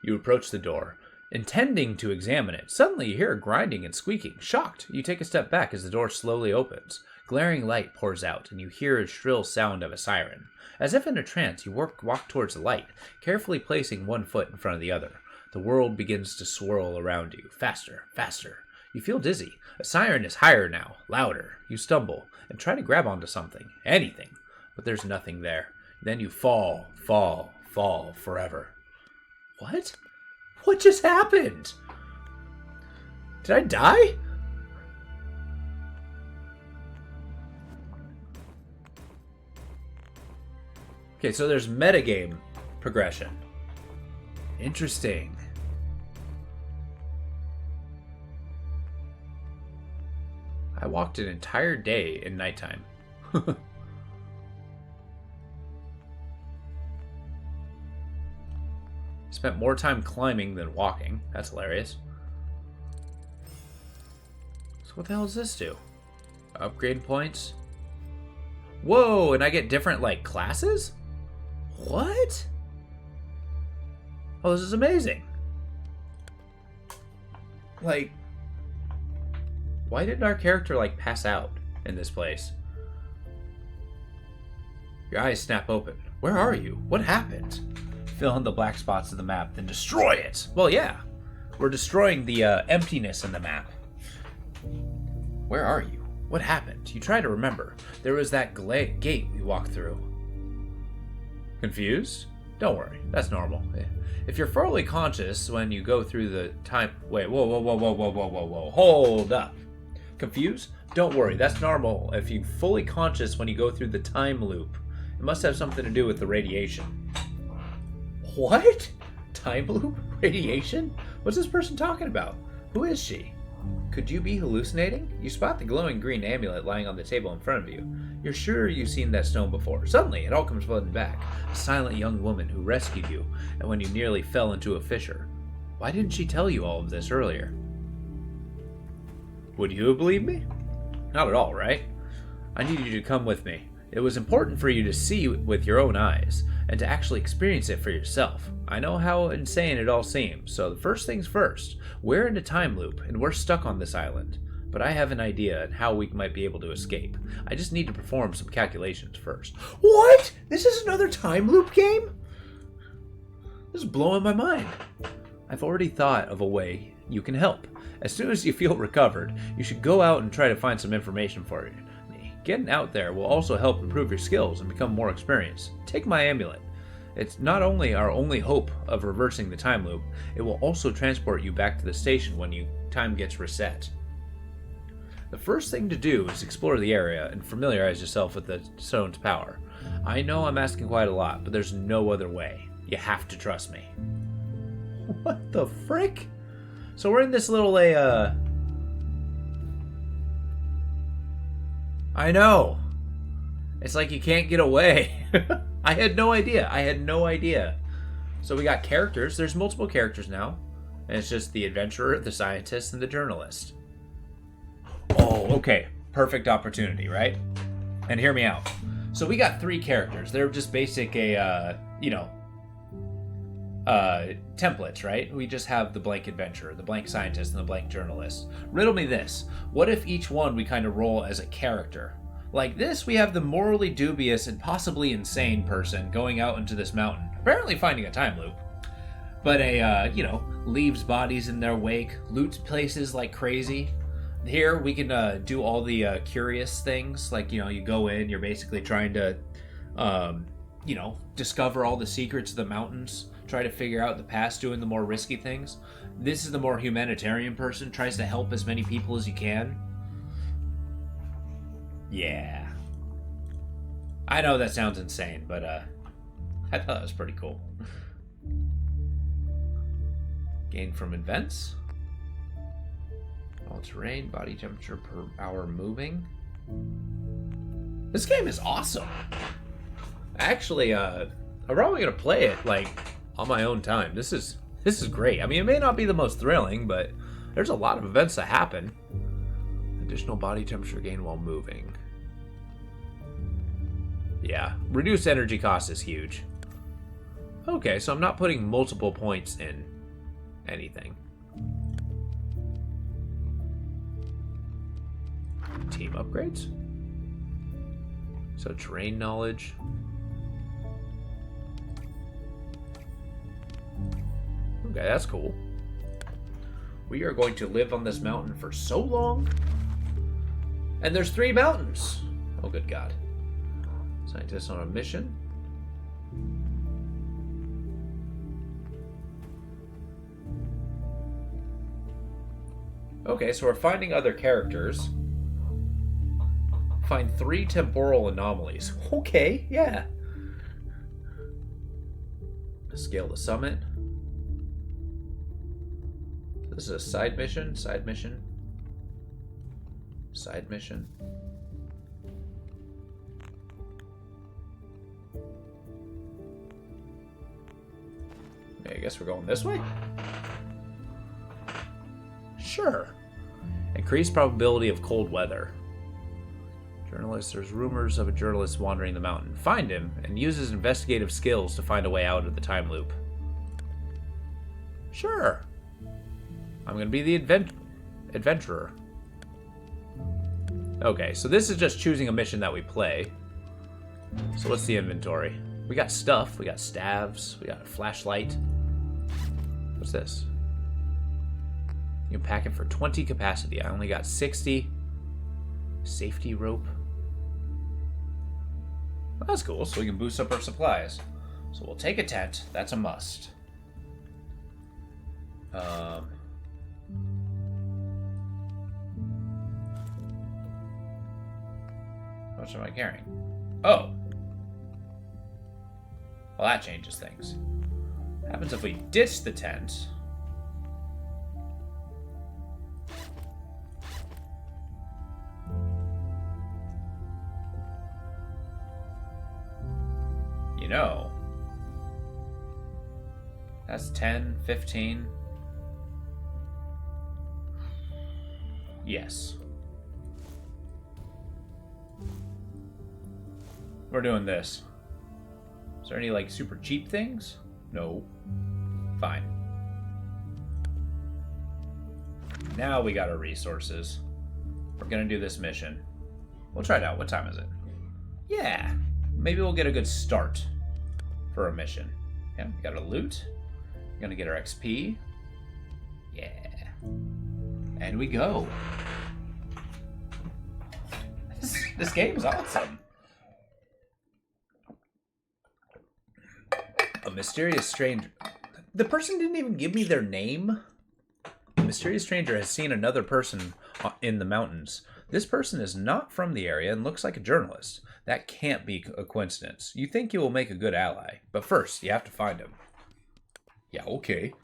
You approach the door, intending to examine it. Suddenly you hear a grinding and squeaking. Shocked, you take a step back as the door slowly opens. Glaring light pours out, and you hear a shrill sound of a siren. As if in a trance, you walk towards the light, carefully placing one foot in front of the other. The world begins to swirl around you. Faster, faster. You feel dizzy. A siren is higher now, louder. You stumble and try to grab onto something, anything, but there's nothing there. Then you fall forever. What? What just happened? Did I die? Okay, so there's metagame progression. Interesting. I walked an entire day in nighttime. Spent more time climbing than walking. That's hilarious. So what the hell does this do? Upgrade points? Whoa, and I get different, like, classes? What? Oh, this is amazing. Like, why didn't our character, like, pass out in this place? Your eyes snap open. Where are you? What happened? Fill in the black spots of the map, then destroy it. Well, yeah. We're destroying the emptiness in the map. Where are you? What happened? You try to remember. There was that gate we walked through. Confused? Don't worry. That's normal. If you're fully conscious when you go through the time... Wait, whoa. Hold up. Confused? Don't worry. That's normal if you're fully conscious when you go through the time loop. It must have something to do with the radiation. What? Time loop? Radiation? What's this person talking about? Who is she? Could you be hallucinating? You spot the glowing green amulet lying on the table in front of you. You're sure you've seen that stone before. Suddenly, it all comes flooding back. A silent young woman who rescued you, and when you nearly fell into a fissure. Why didn't she tell you all of this earlier? Would you have believed me? Not at all, right? I need you to come with me. It was important for you to see with your own eyes, and to actually experience it for yourself. I know how insane it all seems, so the first things first. We're in a time loop, and we're stuck on this island. But I have an idea on how we might be able to escape. I just need to perform some calculations first. What? This is another time loop game? This is blowing my mind. I've already thought of a way you can help. As soon as you feel recovered, you should go out and try to find some information for you. Getting out there will also help improve your skills and become more experienced. Take my amulet. It's not only our only hope of reversing the time loop, it will also transport you back to the station when time gets reset. The first thing to do is explore the area and familiarize yourself with the stone's power. I know I'm asking quite a lot, but there's no other way. You have to trust me. What the frick? So we're in this little I know. It's like you can't get away. I had no idea. So we got characters. There's multiple characters now. And it's just the adventurer, the scientist, and the journalist. Oh, okay. Perfect opportunity, right? And hear me out. So we got 3 characters. They're just basic, templates, right? We just have the blank adventurer, the blank scientist, and the blank journalist. Riddle me this. What if each one we kind of roll as a character? Like this, we have the morally dubious and possibly insane person going out into this mountain, apparently finding a time loop. But leaves bodies in their wake, loots places like crazy. Here, we can do all the curious things. Like, you go in, you're basically trying to, discover all the secrets of the mountains. Try to figure out the past, doing the more risky things. This is the more humanitarian person, tries to help as many people as you can. Yeah. I know that sounds insane, but I thought that was pretty cool. Gain from events. All terrain, body temperature per hour moving. This game is awesome. Actually, I'm probably gonna play it like on my own time. This is great. I mean, it may not be the most thrilling, but there's a lot of events that happen. Additional body temperature gain while moving. Yeah, reduced energy cost is huge. Okay, so I'm not putting multiple points in anything. Team upgrades. So terrain knowledge. Okay, that's cool. We are going to live on this mountain for so long. And there's 3 mountains. Oh, good God. Scientists on a mission. Okay, so we're finding other characters. Find 3 temporal anomalies. Okay, yeah. Scale the summit. This is a side mission, side mission, side mission. Okay, I guess we're going this way? Sure. Increased probability of cold weather. Journalist, there's rumors of a journalist wandering the mountain. Find him and use his investigative skills to find a way out of the time loop. Sure. I'm going to be the adventurer. Okay, so this is just choosing a mission that we play. So what's the inventory? We got stuff. We got staves. We got a flashlight. What's this? You can pack it for 20 capacity. I only got 60. Safety rope. Well, that's cool, so we can boost up our supplies. So we'll take a tent. That's a must. How much am I carrying? Oh. Well, that changes things. What happens if we ditch the tent? You know. That's 10, 15. Yes. We're doing this. Is there any, like, super cheap things? No. Fine. Now we got our resources. We're gonna do this mission. We'll try it out. What time is it? Yeah. Maybe we'll get a good start for a mission. Yeah, we got a loot. We're gonna get our XP. Yeah. And we go. This game is awesome. A mysterious stranger. The person didn't even give me their name. A mysterious stranger has seen another person in the mountains. This person is not from the area and looks like a journalist. That can't be a coincidence. You think you will make a good ally, but first you have to find him. Yeah, okay.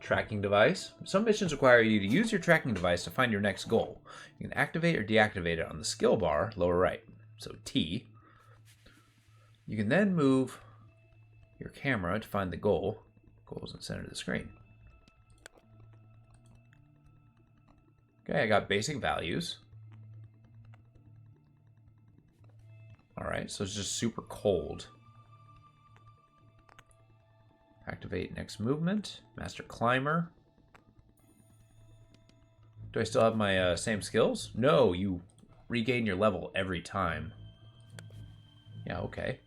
Tracking device. Some missions require you to use your tracking device to find your next goal. You can activate or deactivate it on the skill bar, lower right. So T. You can then move your camera to find the goal. Goal is in the center of the screen. Okay, I got basic values. Alright, so it's just super cold. Activate next movement. Master climber. Do I still have my same skills? No, you regain your level every time. Yeah, okay.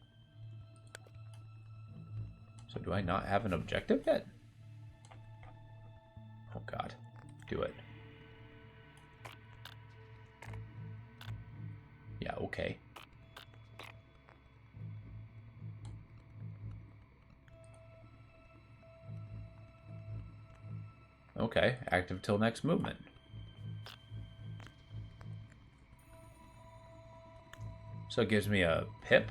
So do I not have an objective yet? Oh god. Do it. Yeah, okay. Okay, active till next movement. So it gives me a pip.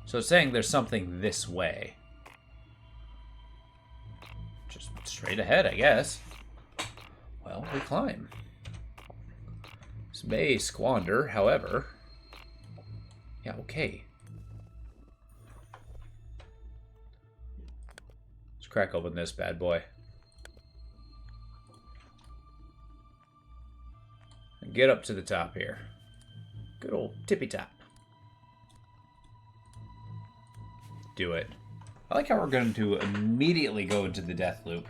So it's saying there's something this way. Just straight ahead, I guess. Well, we climb. This may squander, however. Yeah, okay. Let's crack open this bad boy. And get up to the top here. Good old tippy top. Do it. I like how we're going to immediately go into the death loop.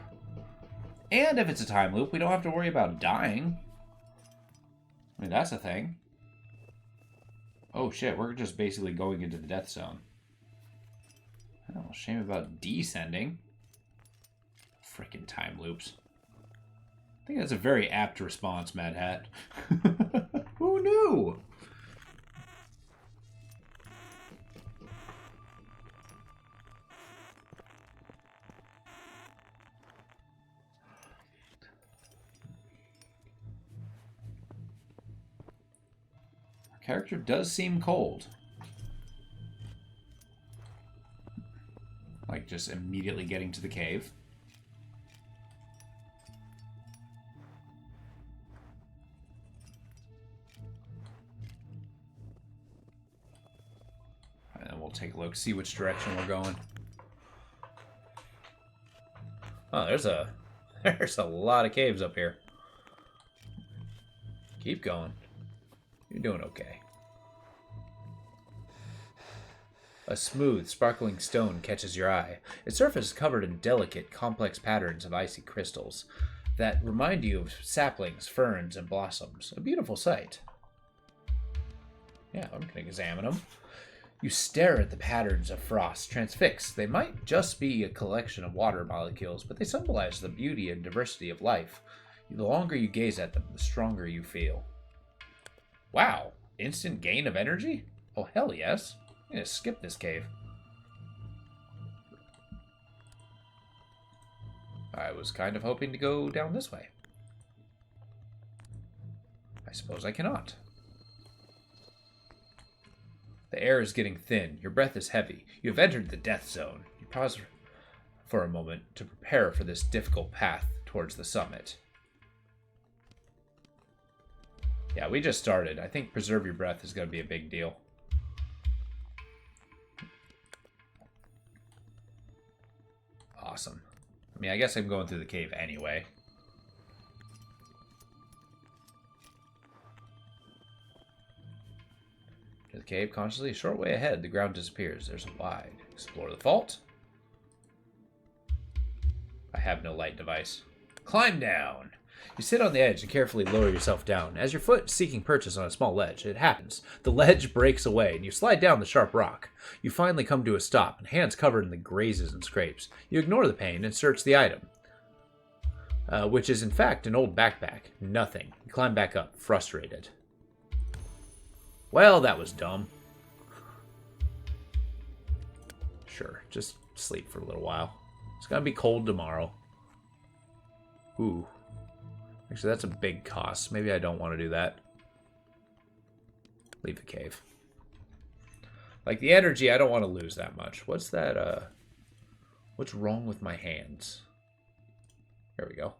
And if it's a time loop, we don't have to worry about dying. I mean, that's a thing. Oh shit, we're just basically going into the death zone. Oh, shame about descending. Frickin' time loops. I think that's a very apt response, Mad Hat. Who knew? Character does seem cold. Like just immediately getting to the cave. And then we'll take a look, see which direction we're going. Oh, there's a lot of caves up here. Keep going. You're doing okay. A smooth, sparkling stone catches your eye. Its surface is covered in delicate, complex patterns of icy crystals that remind you of saplings, ferns, and blossoms. A beautiful sight. Yeah, I'm going to examine them. You stare at the patterns of frost, transfixed. They might just be a collection of water molecules, but they symbolize the beauty and diversity of life. The longer you gaze at them, the stronger you feel. Wow, instant gain of energy? Oh, hell yes. I'm going to skip this cave. I was kind of hoping to go down this way. I suppose I cannot. The air is getting thin. Your breath is heavy. You have entered the death zone. You pause for a moment to prepare for this difficult path towards the summit. Yeah, we just started. I think preserve your breath is going to be a big deal. Awesome. I mean, I guess I'm going through the cave anyway. To the cave consciously. A short way ahead, the ground disappears. There's a wide. Explore the fault. I have no light device. Climb down. You sit on the edge and carefully lower yourself down. As your foot seeking purchase on a small ledge, it happens. The ledge breaks away, and you slide down the sharp rock. You finally come to a stop, and hands covered in the grazes and scrapes. You ignore the pain and search the item, which is in fact an old backpack. Nothing. You climb back up, frustrated. Well, that was dumb. Sure, just sleep for a little while. It's gonna be cold tomorrow. Ooh. Actually, that's a big cost. Maybe I don't want to do that. Leave the cave. Like, the energy, I don't want to lose that much. What's that, what's wrong with my hands? There we go.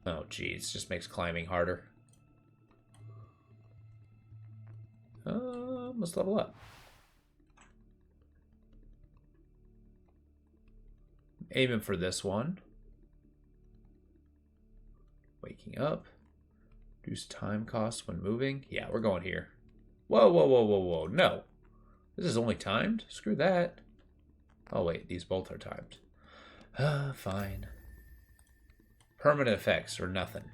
Oh, geez. Just makes climbing harder. Let's level up. Aiming for this one. Waking up. Reduce time costs when moving. Yeah, we're going here. Whoa, whoa, whoa, whoa, whoa. No. This is only timed? Screw that. Oh, wait. These both are timed. Fine. Permanent effects or nothing.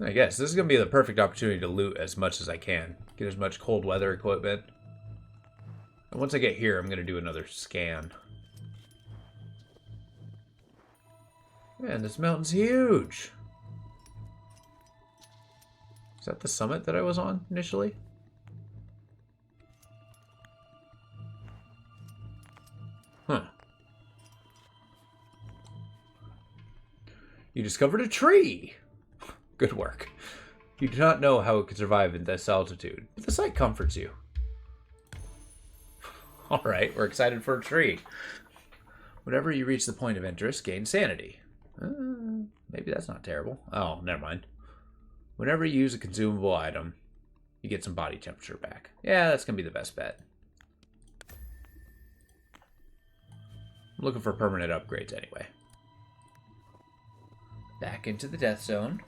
I guess this is going to be the perfect opportunity to loot as much as I can. Get as much cold weather equipment. And once I get here, I'm going to do another scan. Man, this mountain's huge. Is that the summit that I was on initially? discovered a tree. Good work. You do not know how it could survive in this altitude, but the sight comforts you. Alright, we're excited for a tree. Whenever you reach the point of interest, gain sanity. Maybe that's not terrible. Oh, never mind. Whenever you use a consumable item, you get some body temperature back. Yeah, that's going to be the best bet. I'm looking for permanent upgrades anyway. Back into the death zone.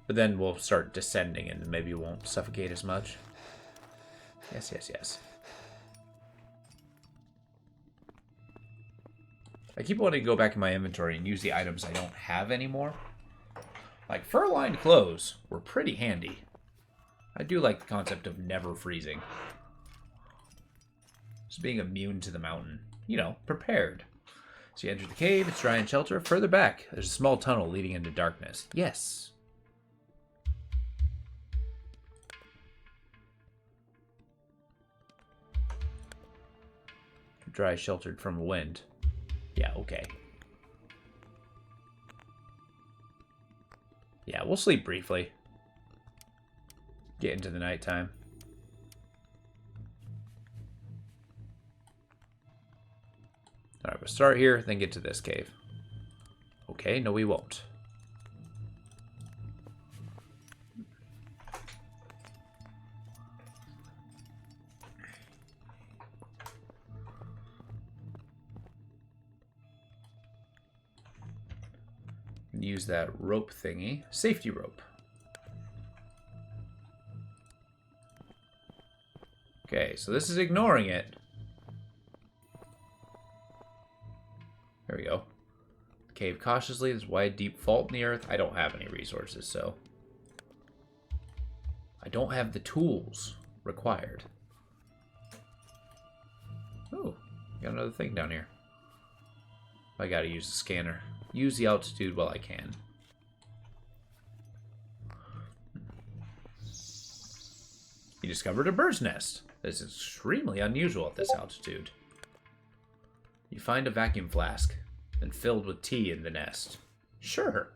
But then we'll start descending and maybe won't suffocate as much. Yes, yes, yes. I keep wanting to go back in my inventory and use the items I don't have anymore. Like, fur-lined clothes were pretty handy. I do like the concept of never freezing. Just being immune to the mountain. You know, prepared. So you enter the cave, it's dry and shelter. Further back, there's a small tunnel leading into darkness. Yes. Dry, sheltered from wind. Yeah, okay. Yeah, we'll sleep briefly. Get into the nighttime. Alright, we'll start here, then get to this cave. Okay, no we won't. Use that rope thingy. Safety rope. Okay, so this is ignoring it. There we go. Cave cautiously. There's a wide, deep fault in the earth. I don't have any resources, so... I don't have the tools required. Oh, got another thing down here. I gotta use the scanner. Use the altitude while I can. You discovered a bird's nest. This is extremely unusual at this altitude. You find a vacuum flask, and filled with tea in the nest. Sure.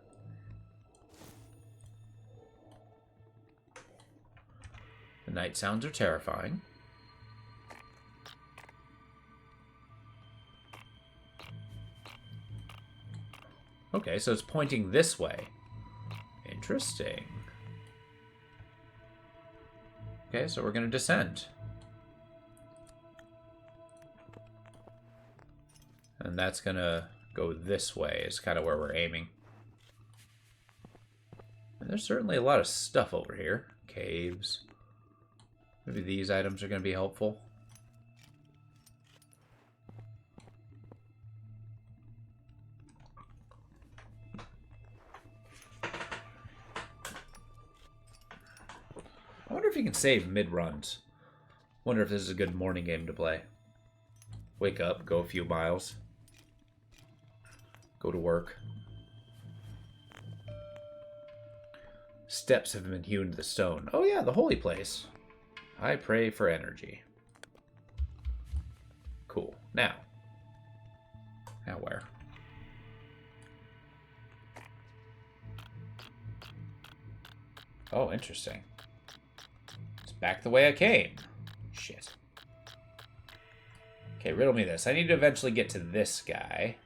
The night sounds are terrifying. Okay, so it's pointing this way. Interesting. Okay, so we're going to descend. And that's going to go this way is kind of where we're aiming. And there's certainly a lot of stuff over here. Caves. Maybe these items are going to be helpful. I wonder if you can save mid-runs. Wonder if this is a good morning game to play. Wake up, go a few miles. Go to work. Steps have been hewn to the stone. Oh yeah, the holy place. I pray for energy. Cool. Now where? Oh, interesting. It's back the way I came. Shit. Okay, riddle me this. I need to eventually get to this guy.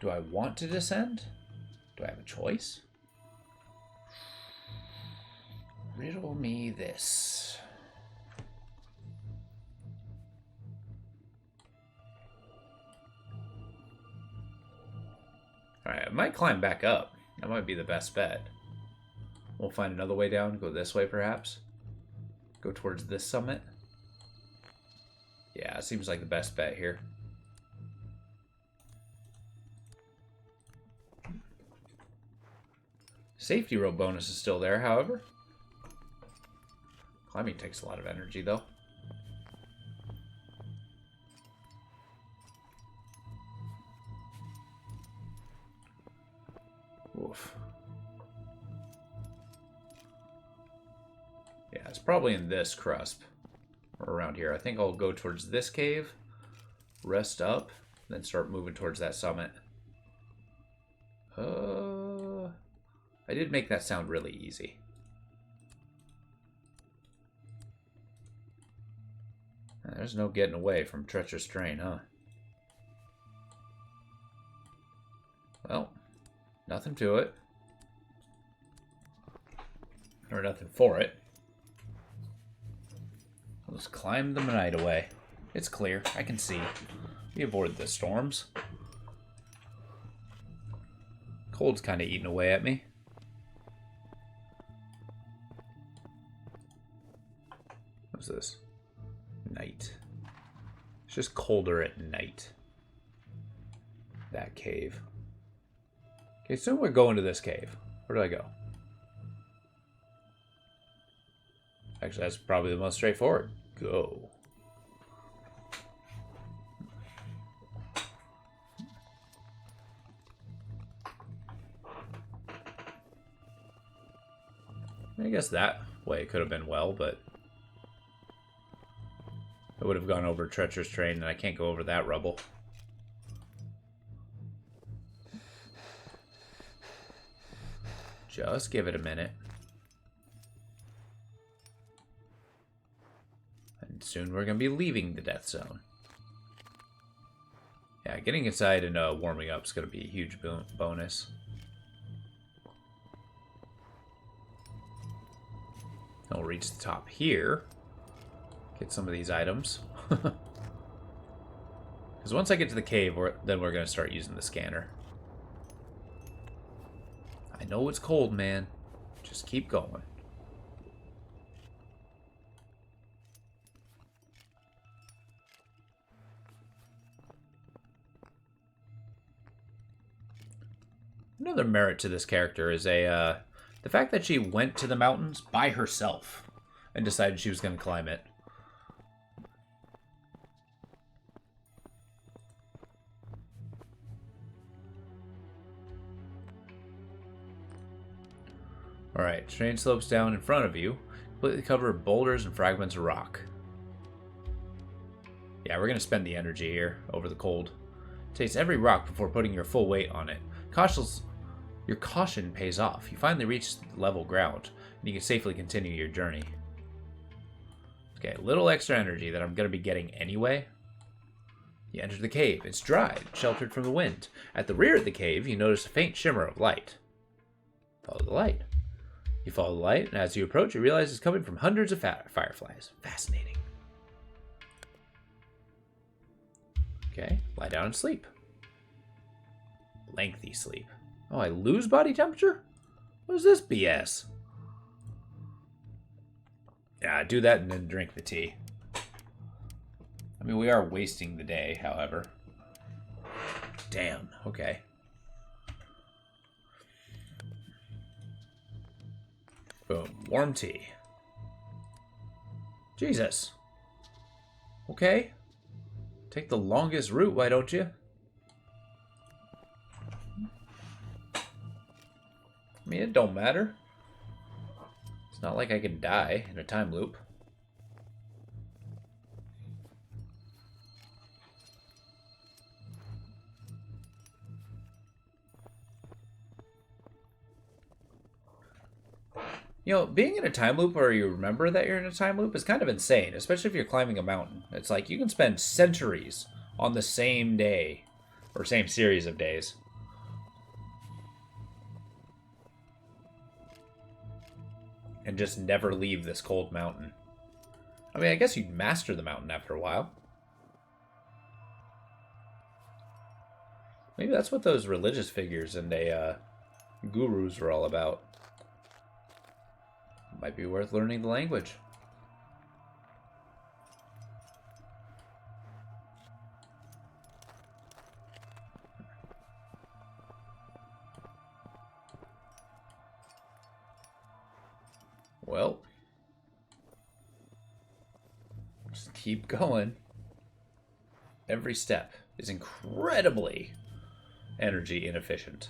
Do I want to descend? Do I have a choice? Riddle me this. Alright, I might climb back up. That might be the best bet. We'll find another way down. Go this way, perhaps. Go towards this summit. Yeah, it seems like the best bet here. Safety rope bonus is still there, however. Climbing takes a lot of energy, though. Oof. Yeah, it's probably in this crusp. Or around here. I think I'll go towards this cave. Rest up. Then start moving towards that summit. I did make that sound really easy. There's no getting away from treacherous terrain, huh? Well, nothing to it. Or nothing for it. I'll just climb the night away. It's clear. I can see. We avoid the storms. Cold's kind of eating away at me. What's this? Night. It's just colder at night. That cave. Okay, so we're going to this cave. Where do I go? Actually, that's probably the most straightforward. Go. I guess that way could have been well, but I would have gone over treacherous terrain, and I can't go over that rubble. Just give it a minute. And soon we're going to be leaving the death zone. Yeah, getting inside and warming up is going to be a huge bonus. I'll reach the top here. Get some of these items. Because once I get to the cave, then we're going to start using the scanner. I know it's cold, man. Just keep going. Another merit to this character is the fact that she went to the mountains by herself and decided she was going to climb it. Alright, terrain slopes down in front of you, completely covered with boulders and fragments of rock. Yeah, we're going to spend the energy here over the cold. Taste every rock before putting your full weight on it. Your caution pays off. You finally reach level ground, and you can safely continue your journey. Okay, a little extra energy that I'm going to be getting anyway. You enter the cave. It's dry, sheltered from the wind. At the rear of the cave, you notice a faint shimmer of light. Follow the light. You follow the light, and as you approach, you realize it's coming from hundreds of fireflies. Fascinating. Okay, lie down and sleep. Lengthy sleep. Oh, I lose body temperature? What is this BS? Yeah, do that and then drink the tea. I mean, we are wasting the day, however. Damn, okay. Boom, warm tea. Jesus. Okay. Take the longest route, why don't you? I mean, it don't matter. It's not like I can die in a time loop. You know, being in a time loop where you remember that you're in a time loop is kind of insane, especially if you're climbing a mountain. It's like you can spend centuries on the same day, or same series of days. And just never leave this cold mountain. I mean, I guess you'd master the mountain after a while. Maybe that's what those religious figures and gurus were all about. Might be worth learning the language. Well, just keep going. Every step is incredibly energy inefficient.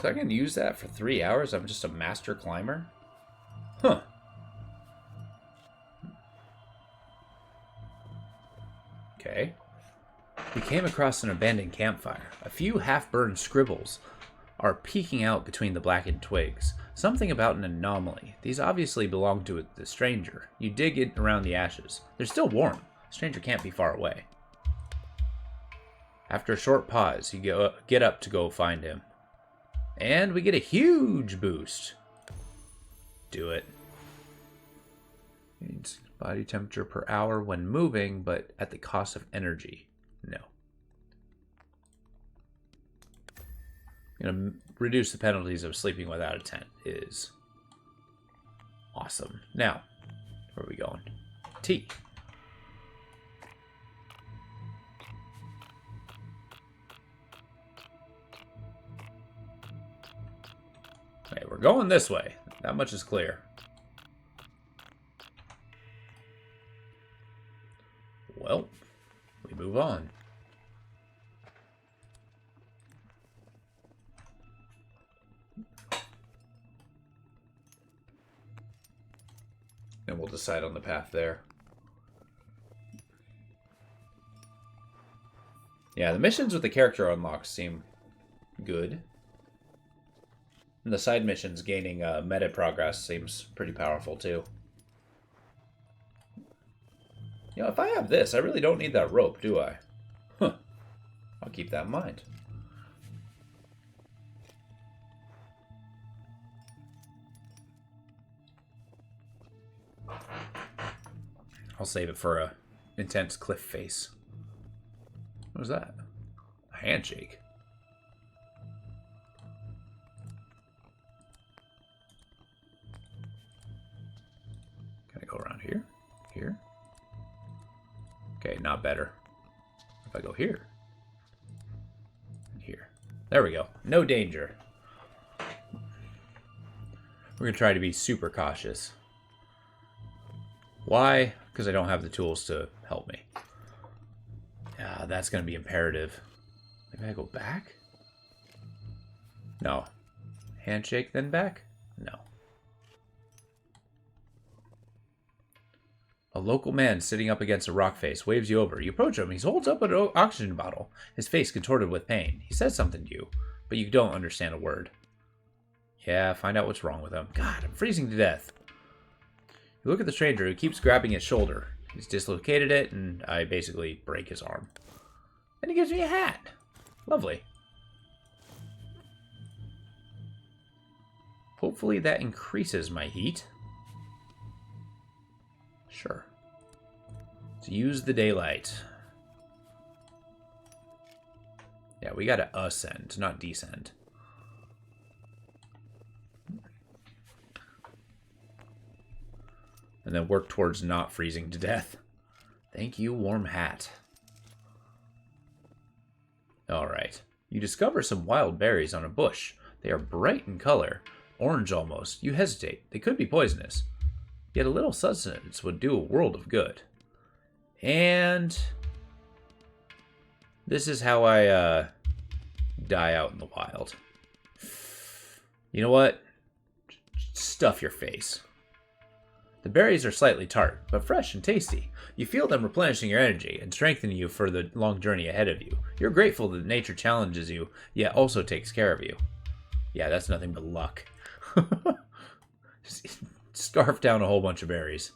So I can use that for 3 hours? I'm just a master climber? Huh. Okay. We came across an abandoned campfire. A few half-burned scribbles are peeking out between the blackened twigs. Something about an anomaly. These obviously belong to the stranger. You dig in around the ashes. They're still warm. The stranger can't be far away. After a short pause, you get up to go find him. And we get a huge boost. Do it. Needs body temperature per hour when moving, but at the cost of energy. No. Gonna reduce the penalties of sleeping without a tent is awesome. Now, where are we going? T. Okay, we're going this way. That much is clear. Well, we move on. And we'll decide on the path there. Yeah, the missions with the character unlocks seem good. And the side missions gaining meta progress seems pretty powerful too. You know, if I have this, I really don't need that rope, do I? Huh. I'll keep that in mind. I'll save it for a intense cliff face. What was that? A handshake. Can I go around here? Here? Okay, not better. If I go here. And here. There we go. No danger. We're going to try to be super cautious. Why? Because I don't have the tools to help me. Yeah, that's going to be imperative. Maybe I go back? No. Handshake, then back? No. A local man sitting up against a rock face waves you over. You approach him. He holds up an oxygen bottle, his face contorted with pain. He says something to you, but you don't understand a word. Yeah, find out what's wrong with him. God, I'm freezing to death. You look at the stranger who keeps grabbing his shoulder. He's dislocated it, and I basically break his arm. And he gives me a hat. Lovely. Hopefully that increases my heat. Sure. Let's use the daylight. Yeah, we gotta ascend, not descend. And then work towards not freezing to death. Thank you, warm hat. Alright. You discover some wild berries on a bush. They are bright in color, orange almost. You hesitate. They could be poisonous. Yet a little sustenance would do a world of good. And this is how I die out in the wild. You know what? Stuff your face. The berries are slightly tart, but fresh and tasty. You feel them replenishing your energy and strengthening you for the long journey ahead of you. You're grateful that nature challenges you, yet also takes care of you. Yeah, that's nothing but luck. Just scarf down a whole bunch of berries.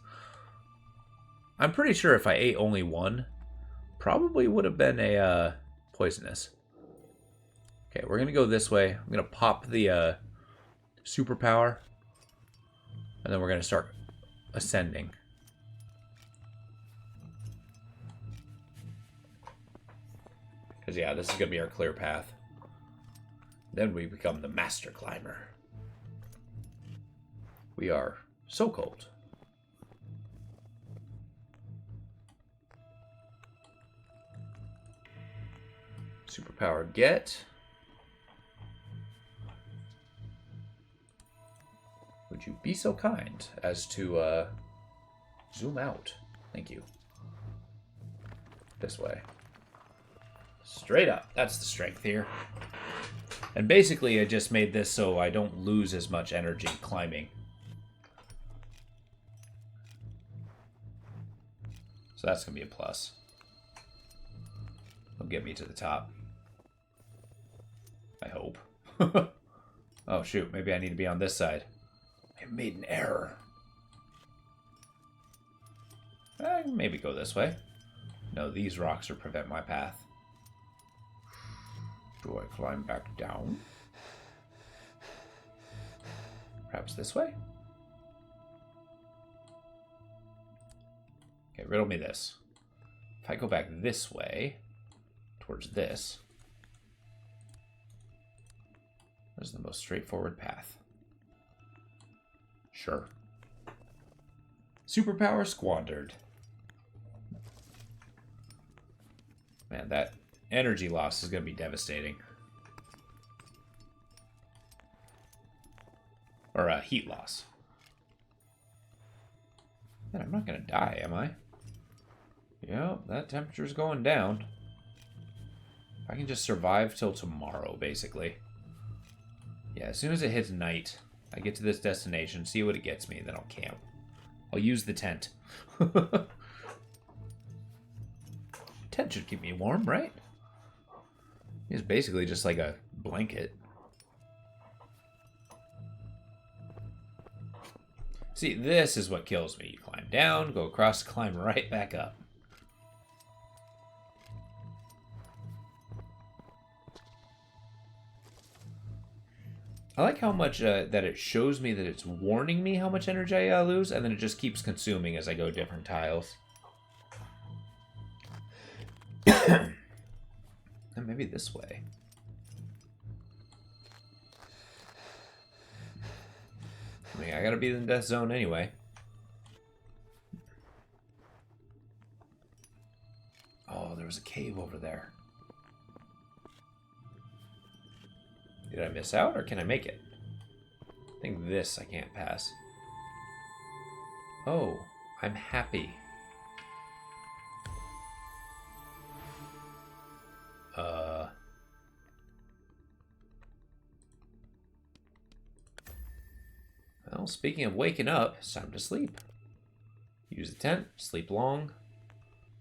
I'm pretty sure if I ate only one, probably would have been a poisonous. Okay, we're going to go this way. I'm going to pop the superpower, and then we're going to start ascending. Because, yeah, this is going to be our clear path. Then we become the master climber. We are so cold. Superpower get. Would you be so kind as to zoom out? Thank you. This way. Straight up. That's the strength here. And basically, I just made this so I don't lose as much energy climbing. So that's going to be a plus. It'll get me to the top. I hope. Oh, shoot. Maybe I need to be on this side. I made an error. I can maybe go this way. No, these rocks will prevent my path. Do I climb back down? Perhaps this way? Okay, riddle me this. If I go back this way, towards this, where's the most straightforward path? Sure. Superpower squandered. Man, that energy loss is going to be devastating. Or heat loss. Man, I'm not going to die, am I? Yep, that temperature's going down. I can just survive till tomorrow, basically. Yeah, as soon as it hits night, I get to this destination, see what it gets me, then I'll camp. I'll use the tent. Tent should keep me warm, right? It's basically just like a blanket. See, this is what kills me. You climb down, go across, climb right back up. I like how much that it shows me that it's warning me how much energy I lose, and then it just keeps consuming as I go different tiles. And maybe this way. I mean, I gotta be in the death zone anyway. Oh, there was a cave over there. Did I miss out, or can I make it? I think this I can't pass. Oh, I'm happy. Well, speaking of waking up, it's time to sleep. Use the tent, sleep long.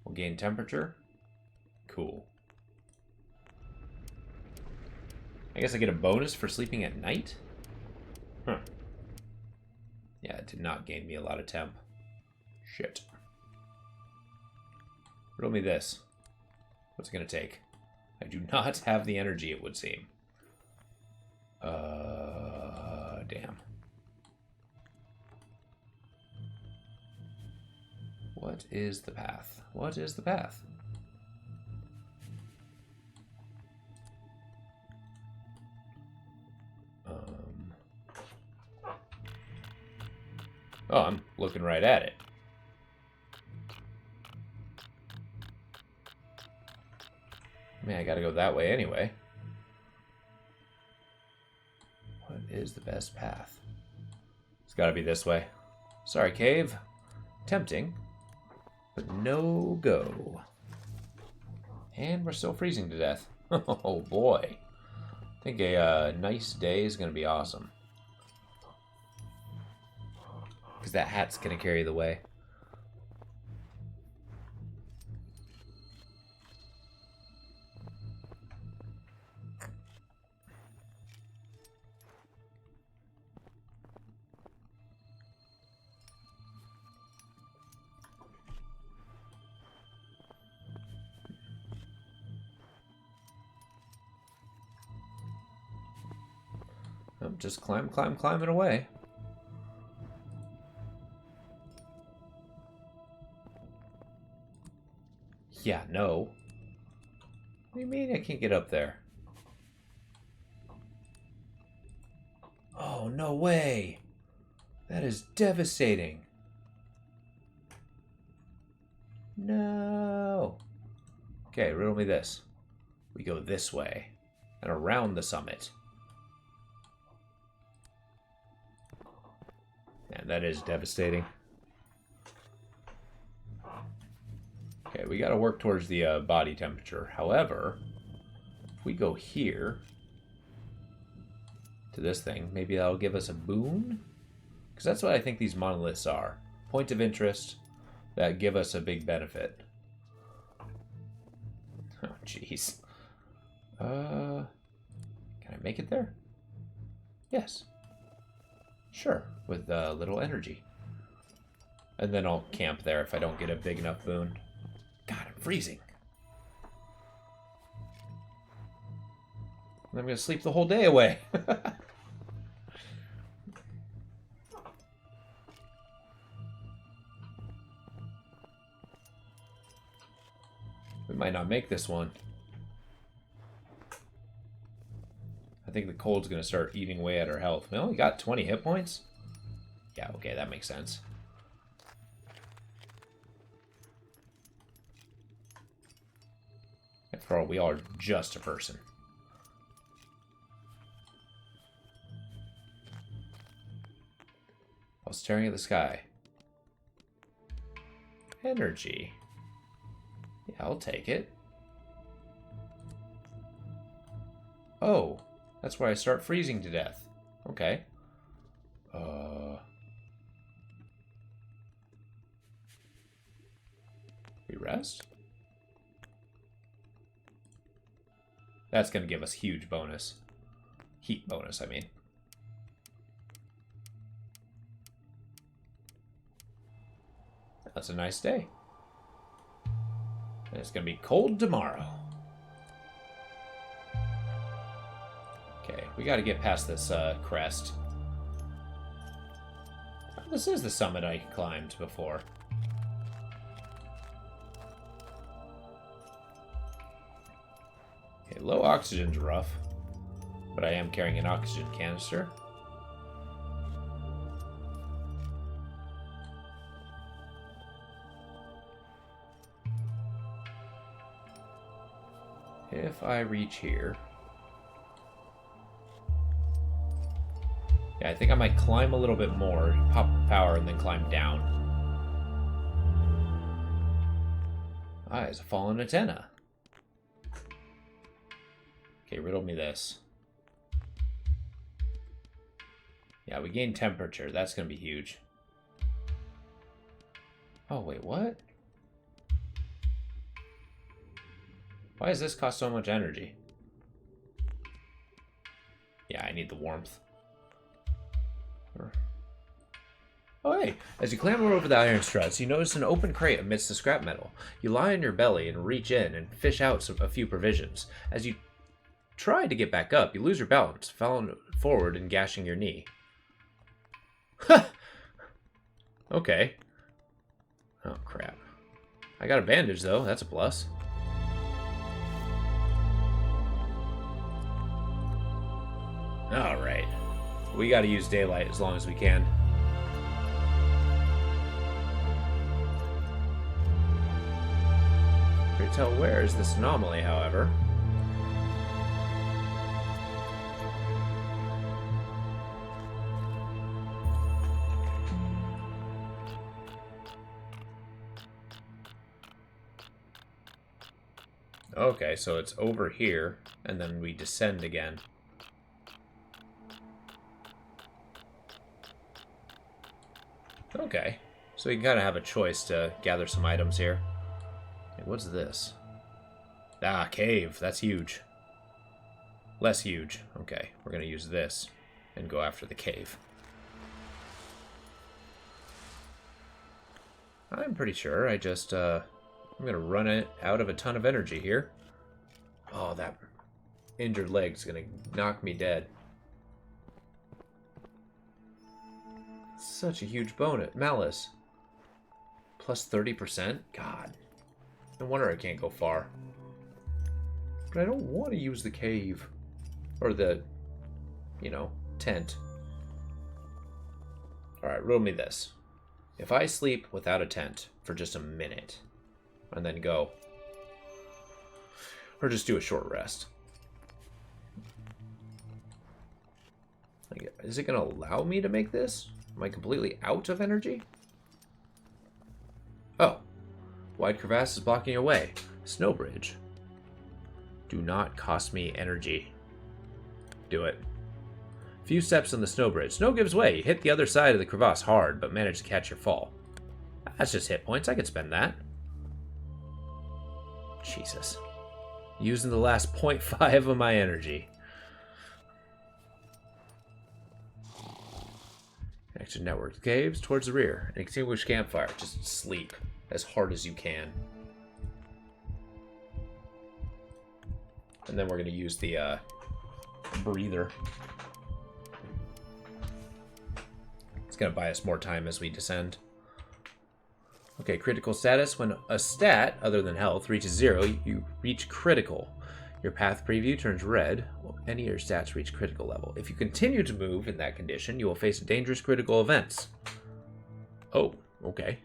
We'll gain temperature. Cool. I guess I get a bonus for sleeping at night? Huh. Yeah, it did not gain me a lot of temp. Shit. Riddle me this. What's it gonna take? I do not have the energy, it would seem. Damn. What is the path? What is the path? Oh, I'm looking right at it. Man, I gotta go that way anyway. What is the best path? It's gotta be this way. Sorry, cave. Tempting, but no go. And we're still freezing to death. Oh boy. I think a nice day is gonna be awesome. Because that hat's gonna carry the way. Just climb it away. Yeah, no. What do you mean I can't get up there? Oh, no way. That is devastating. No. Okay, riddle me this. We go this way and around the summit. Man, that is devastating. Okay, we got to work towards the body temperature. However, if we go here, to this thing. Maybe that'll give us a boon? Because that's what I think these monoliths are. Point of interest that give us a big benefit. Oh, jeez. Can I make it there? Yes. Sure, with little energy. And then I'll camp there if I don't get a big enough boon. God, I'm freezing. And I'm going to sleep the whole day away. We might not make this one. I think the cold's going to start eating away at our health. We only got 20 hit points? Yeah, okay, that makes sense. After all, we are just a person. While staring at the sky. Energy. Yeah, I'll take it. Oh, that's where I start freezing to death. Okay. We rest? That's going to give us huge bonus. Heat bonus, I mean. That's a nice day. And it's going to be cold tomorrow. Okay, we got to get past this crest. Oh, this is the summit I climbed before. Okay, low oxygen's rough, but I am carrying an oxygen canister. If I reach here... Yeah, I think I might climb a little bit more, pop power, and then climb down. Ah, it's a fallen antenna. Okay, riddle me this. Yeah, we gain temperature. That's going to be huge. Oh, wait, what? Why does this cost so much energy? Yeah, I need the warmth. Oh, hey. As you clamber over the iron struts, you notice an open crate amidst the scrap metal. You lie on your belly and reach in and fish out a few provisions. As you try to get back up, you lose your balance, falling forward and gashing your knee. Okay. Oh, crap. I got a bandage, though. That's a plus. Alright. We gotta use daylight as long as we can. Can't tell where is this anomaly, however. Okay, so it's over here, and then we descend again. Okay, so you can kind of have a choice to gather some items here. Hey, what's this? Ah, cave. That's huge. Less huge. Okay, we're going to use this and go after the cave. I'm pretty sure I just, I'm going to run it out of a ton of energy here. Oh, that injured leg's going to knock me dead. Such a huge bonus. Malice. Plus 30%? God. No wonder I can't go far. But I don't want to use the cave. Or the, you know, tent. Alright, riddle me this. If I sleep without a tent for just a minute, and then go, or just do a short rest, is it going to allow me to make this? Am I completely out of energy? Oh. Wide crevasse is blocking your way. Snow bridge. Do not cost me energy. Do it. Few steps on the snow bridge. Snow gives way. You hit the other side of the crevasse hard, but manage to catch your fall. That's just hit points. I could spend that. Jesus. Using the last 0.5 of my energy. Connection network. Caves towards the rear. An extinguished campfire. Just sleep as hard as you can. And then we're going to use the breather. It's going to buy us more time as we descend. Okay, critical status. When a stat, other than health, reaches 0, you reach critical. Your path preview turns red. Any of your stats reach critical level. If you continue to move in that condition, you will face dangerous critical events. Oh, okay.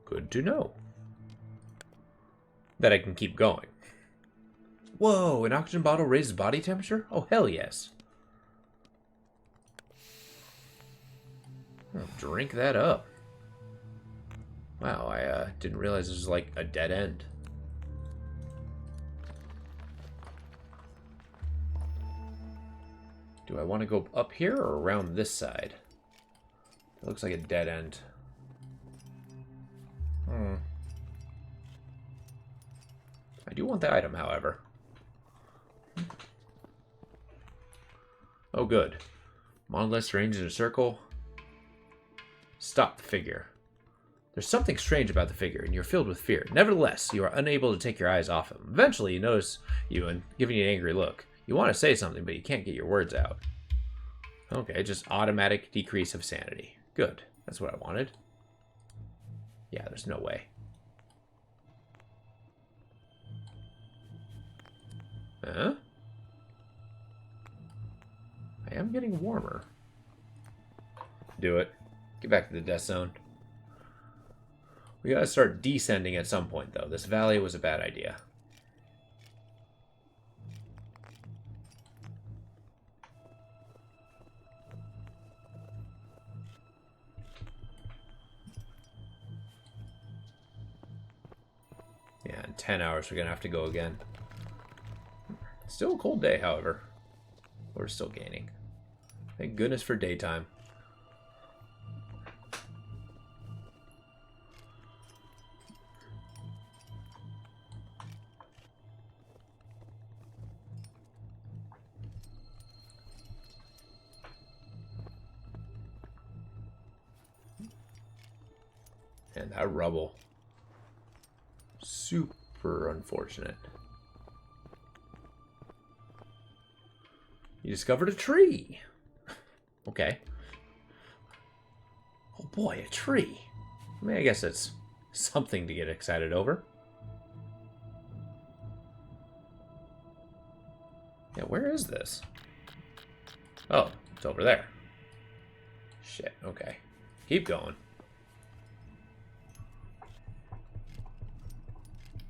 Good to know. That I can keep going. Whoa, an oxygen bottle raises body temperature? Oh, hell yes. I'll drink that up. Wow, I didn't realize this was like a dead end. Do I want to go up here or around this side? It looks like a dead end. I do want the item, however. Oh, good. Monoliths ranged in a circle. Stop the figure. There's something strange about the figure, and you're filled with fear. Nevertheless, you are unable to take your eyes off him. Eventually, you notice Ewan giving you an angry look. You want to say something, but you can't get your words out. Okay, just automatic decrease of sanity. Good. That's what I wanted. Yeah, there's no way. Huh? I am getting warmer. Do it. Get back to the death zone. We gotta start descending at some point, though. This valley was a bad idea. Yeah, in 10 hours we're gonna have to go again. Still a cold day, however. We're still gaining. Thank goodness for daytime. And that rubble. Super unfortunate. You discovered a tree. Okay. Oh boy, a tree. I mean, I guess it's something to get excited over. Yeah, where is this? Oh, it's over there. Shit, okay. Keep going.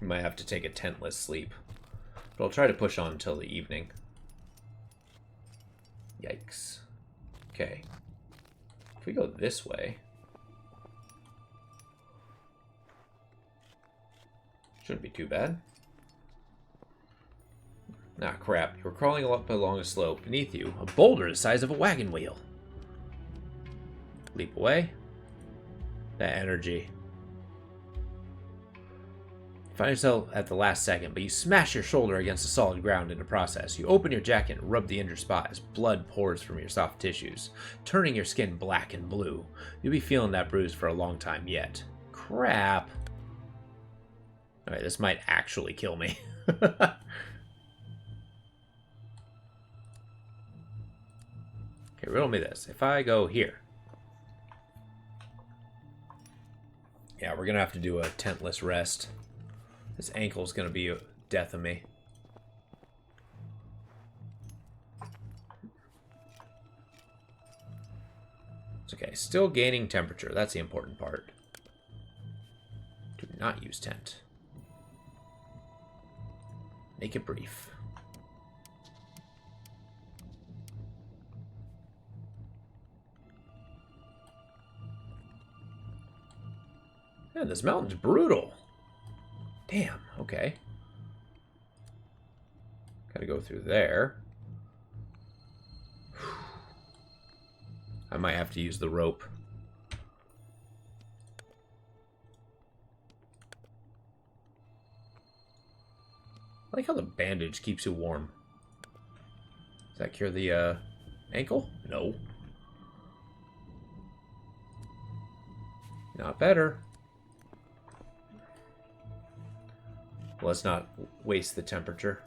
You might have to take a tentless sleep. But I'll try to push on until the evening. Yikes. Okay. If we go this way... shouldn't be too bad. Ah, crap. You're crawling up along a slope. Beneath you, a boulder the size of a wagon wheel. Leap away. That energy. Find yourself at the last second, but you smash your shoulder against the solid ground in the process. You open your jacket and rub the injured spot as blood pours from your soft tissues, turning your skin black and blue. You'll be feeling that bruise for a long time yet. Crap. Alright, this might actually kill me. Okay, riddle me this. If I go here... yeah, we're going to have to do a tentless rest. This ankle's going to be a death of me. It's okay. Still gaining temperature. That's the important part. Do not use tent. Make it brief. Man, this mountain's brutal. Damn, okay. Gotta go through there. I might have to use the rope. I like how the bandage keeps you warm. Does that cure the ankle? No. Not better. Let's not waste the temperature.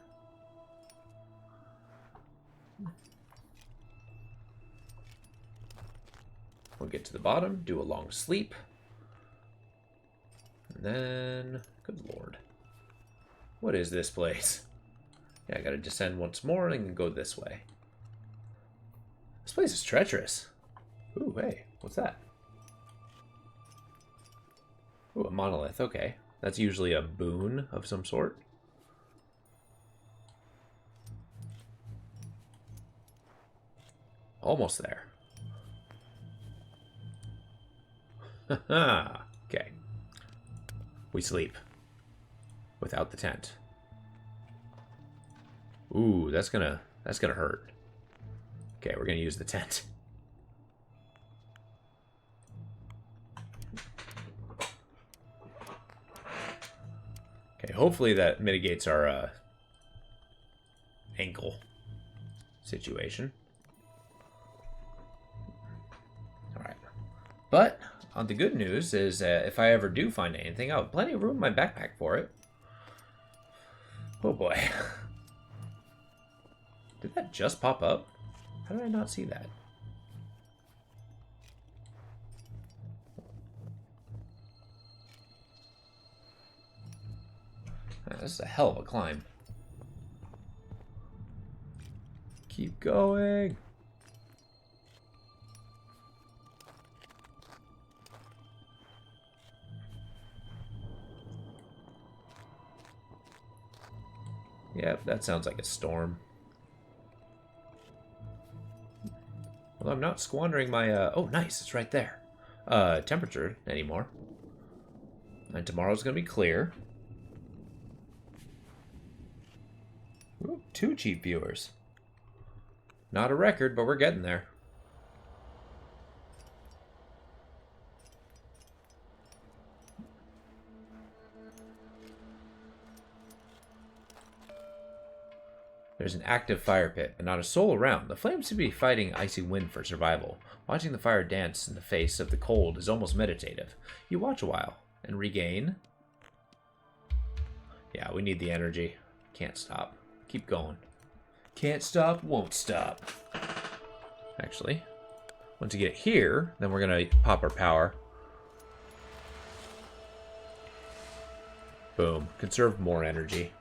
We'll get to the bottom, do a long sleep. And then, good lord. What is this place? Yeah, I gotta descend once more and then go this way. This place is treacherous. Ooh, hey, what's that? Ooh, a monolith, okay. That's usually a boon of some sort. Almost there. Haha. Okay. We sleep. Without the tent. Ooh, that's gonna hurt. Okay, we're gonna use the tent. Okay, hopefully that mitigates our ankle situation. Alright. But, on the good news is if I ever do find anything, I'll have plenty of room in my backpack for it. Oh boy. Did that just pop up? How did I not see that? This is a hell of a climb. Keep going. Yep, that sounds like a storm. Well, I'm not squandering my, oh, nice, it's right there. Temperature anymore. And tomorrow's gonna be clear. Ooh, 2 cheap viewers. Not a record, but we're getting there. There's an active fire pit, but not a soul around. The flames seem to be fighting icy wind for survival. Watching the fire dance in the face of the cold is almost meditative. You watch a while and regain. Yeah, we need the energy. Can't stop. Keep going. Can't stop, won't stop. Actually, once you get here, then we're going to pop our power. Boom. Conserve more energy.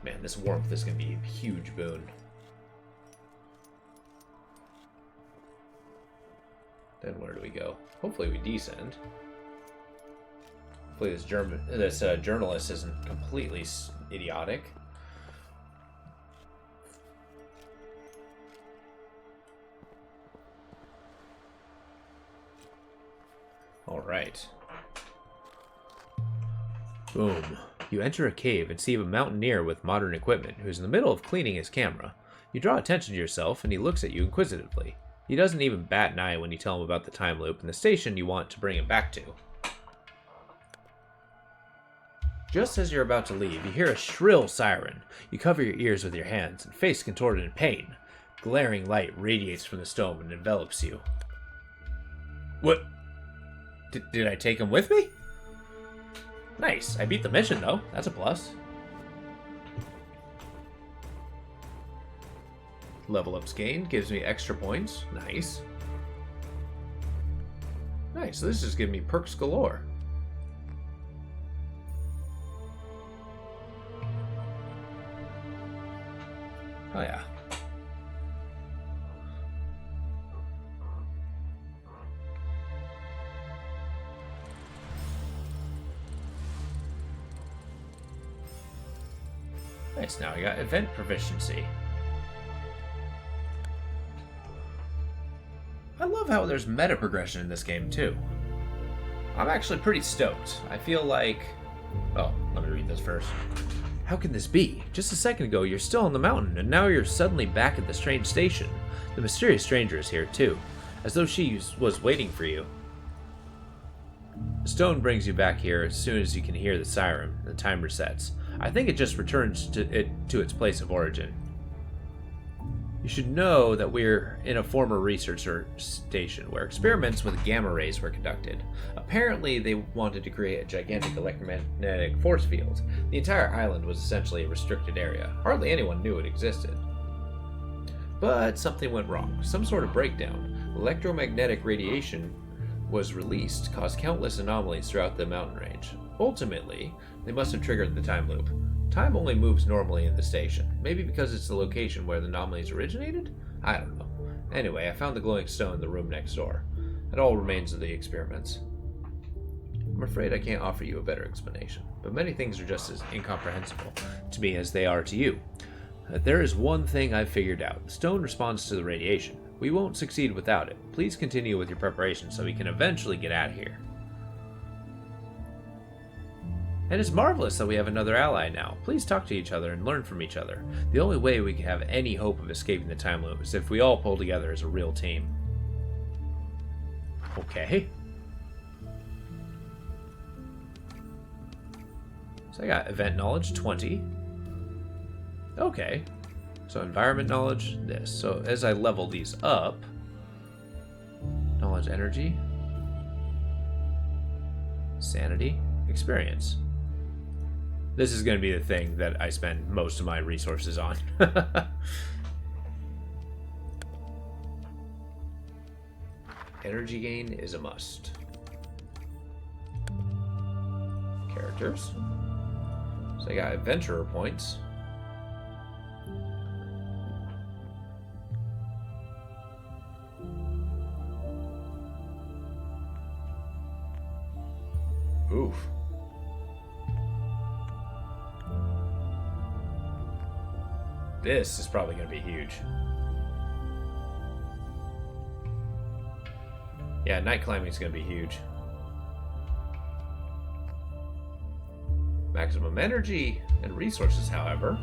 Man, this warmth is going to be a huge boon. Then where do we go? Hopefully we descend. Hopefully this journalist isn't completely idiotic. All right. Boom. You enter a cave and see a mountaineer with modern equipment who's in the middle of cleaning his camera. You draw attention to yourself and he looks at you inquisitively. He doesn't even bat an eye when you tell him about the time loop and the station you want to bring him back to. Just as you're about to leave, you hear a shrill siren. You cover your ears with your hands and face contorted in pain. Glaring light radiates from the stone and envelops you. What? Did I take him with me? Nice. I beat the mission, though. That's a plus. Level ups gained gives me extra points. Nice. Nice. So this is giving me perks galore. Oh, yeah. Nice, now I got event proficiency. I love how there's meta progression in this game, too. I'm actually pretty stoked. I feel like... Oh, let me read this first. How can this be? Just a second ago, you're still on the mountain, and now you're suddenly back at the strange station. The mysterious stranger is here, too, as though she was waiting for you. The stone brings you back here as soon as you can hear the siren. The time resets. I think it just returns to its place of origin. You should know that we're in a former research station where experiments with gamma rays were conducted. Apparently, they wanted to create a gigantic electromagnetic force field. The entire island was essentially a restricted area. Hardly anyone knew it existed. But something went wrong. Some sort of breakdown. Electromagnetic radiation was released, caused countless anomalies throughout the mountain range. Ultimately, they must have triggered the time loop. Time only moves normally in the station. Maybe because it's the location where the anomalies originated? I don't know. Anyway, I found the glowing stone in the room next door. It all remains of the experiments. I'm afraid I can't offer you a better explanation, but many things are just as incomprehensible to me as they are to you. There is one thing I've figured out. The stone responds to the radiation. We won't succeed without it. Please continue with your preparations so we can eventually get out of here. And it's marvelous that we have another ally now. Please talk to each other and learn from each other. The only way we can have any hope of escaping the time loop is if we all pull together as a real team. Okay. So I got event knowledge, 20. Okay. So environment knowledge, this. So as I level these up, knowledge, energy, sanity, experience. This is going to be the thing that I spend most of my resources on. Energy gain is a must. Characters. So I got adventurer points. Oof. This is probably going to be huge. Yeah, night climbing is going to be huge. Maximum energy and resources, however.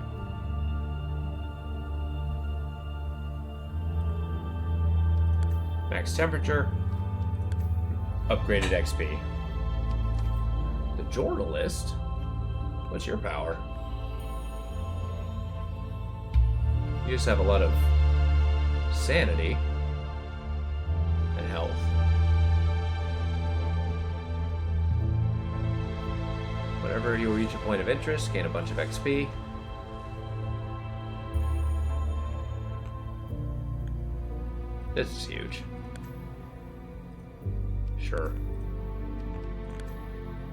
Max temperature. Upgraded XP. The journalist? What's your power? You just have a lot of sanity and health. Whenever you reach a point of interest, gain a bunch of XP. This is huge. Sure.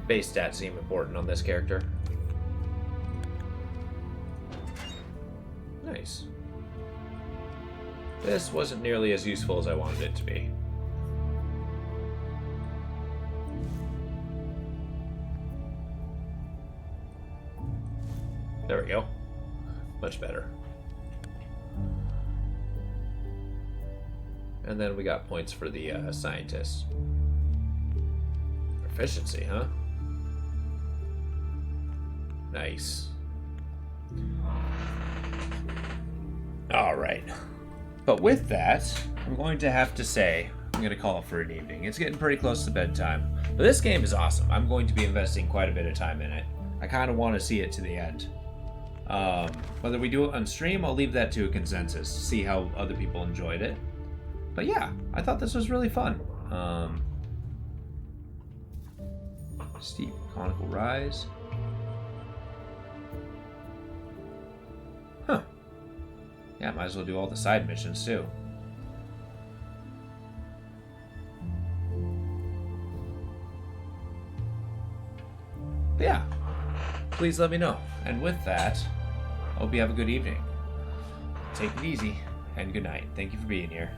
Base stats seem important on this character. Nice. This wasn't nearly as useful as I wanted it to be. There we go. Much better. And then we got points for the scientists. Proficiency, huh? Nice. Alright. But with that, I'm going to have to say, I'm going to call it for an evening. It's getting pretty close to bedtime. But this game is awesome. I'm going to be investing quite a bit of time in it. I kind of want to see it to the end. Whether we do it on stream, I'll leave that to a consensus. See how other people enjoyed it. But yeah, I thought this was really fun. Steep conical rise. Huh. Yeah, might as well do all the side missions too. But yeah, please let me know. And with that, I hope you have a good evening. Take it easy, and good night. Thank you for being here.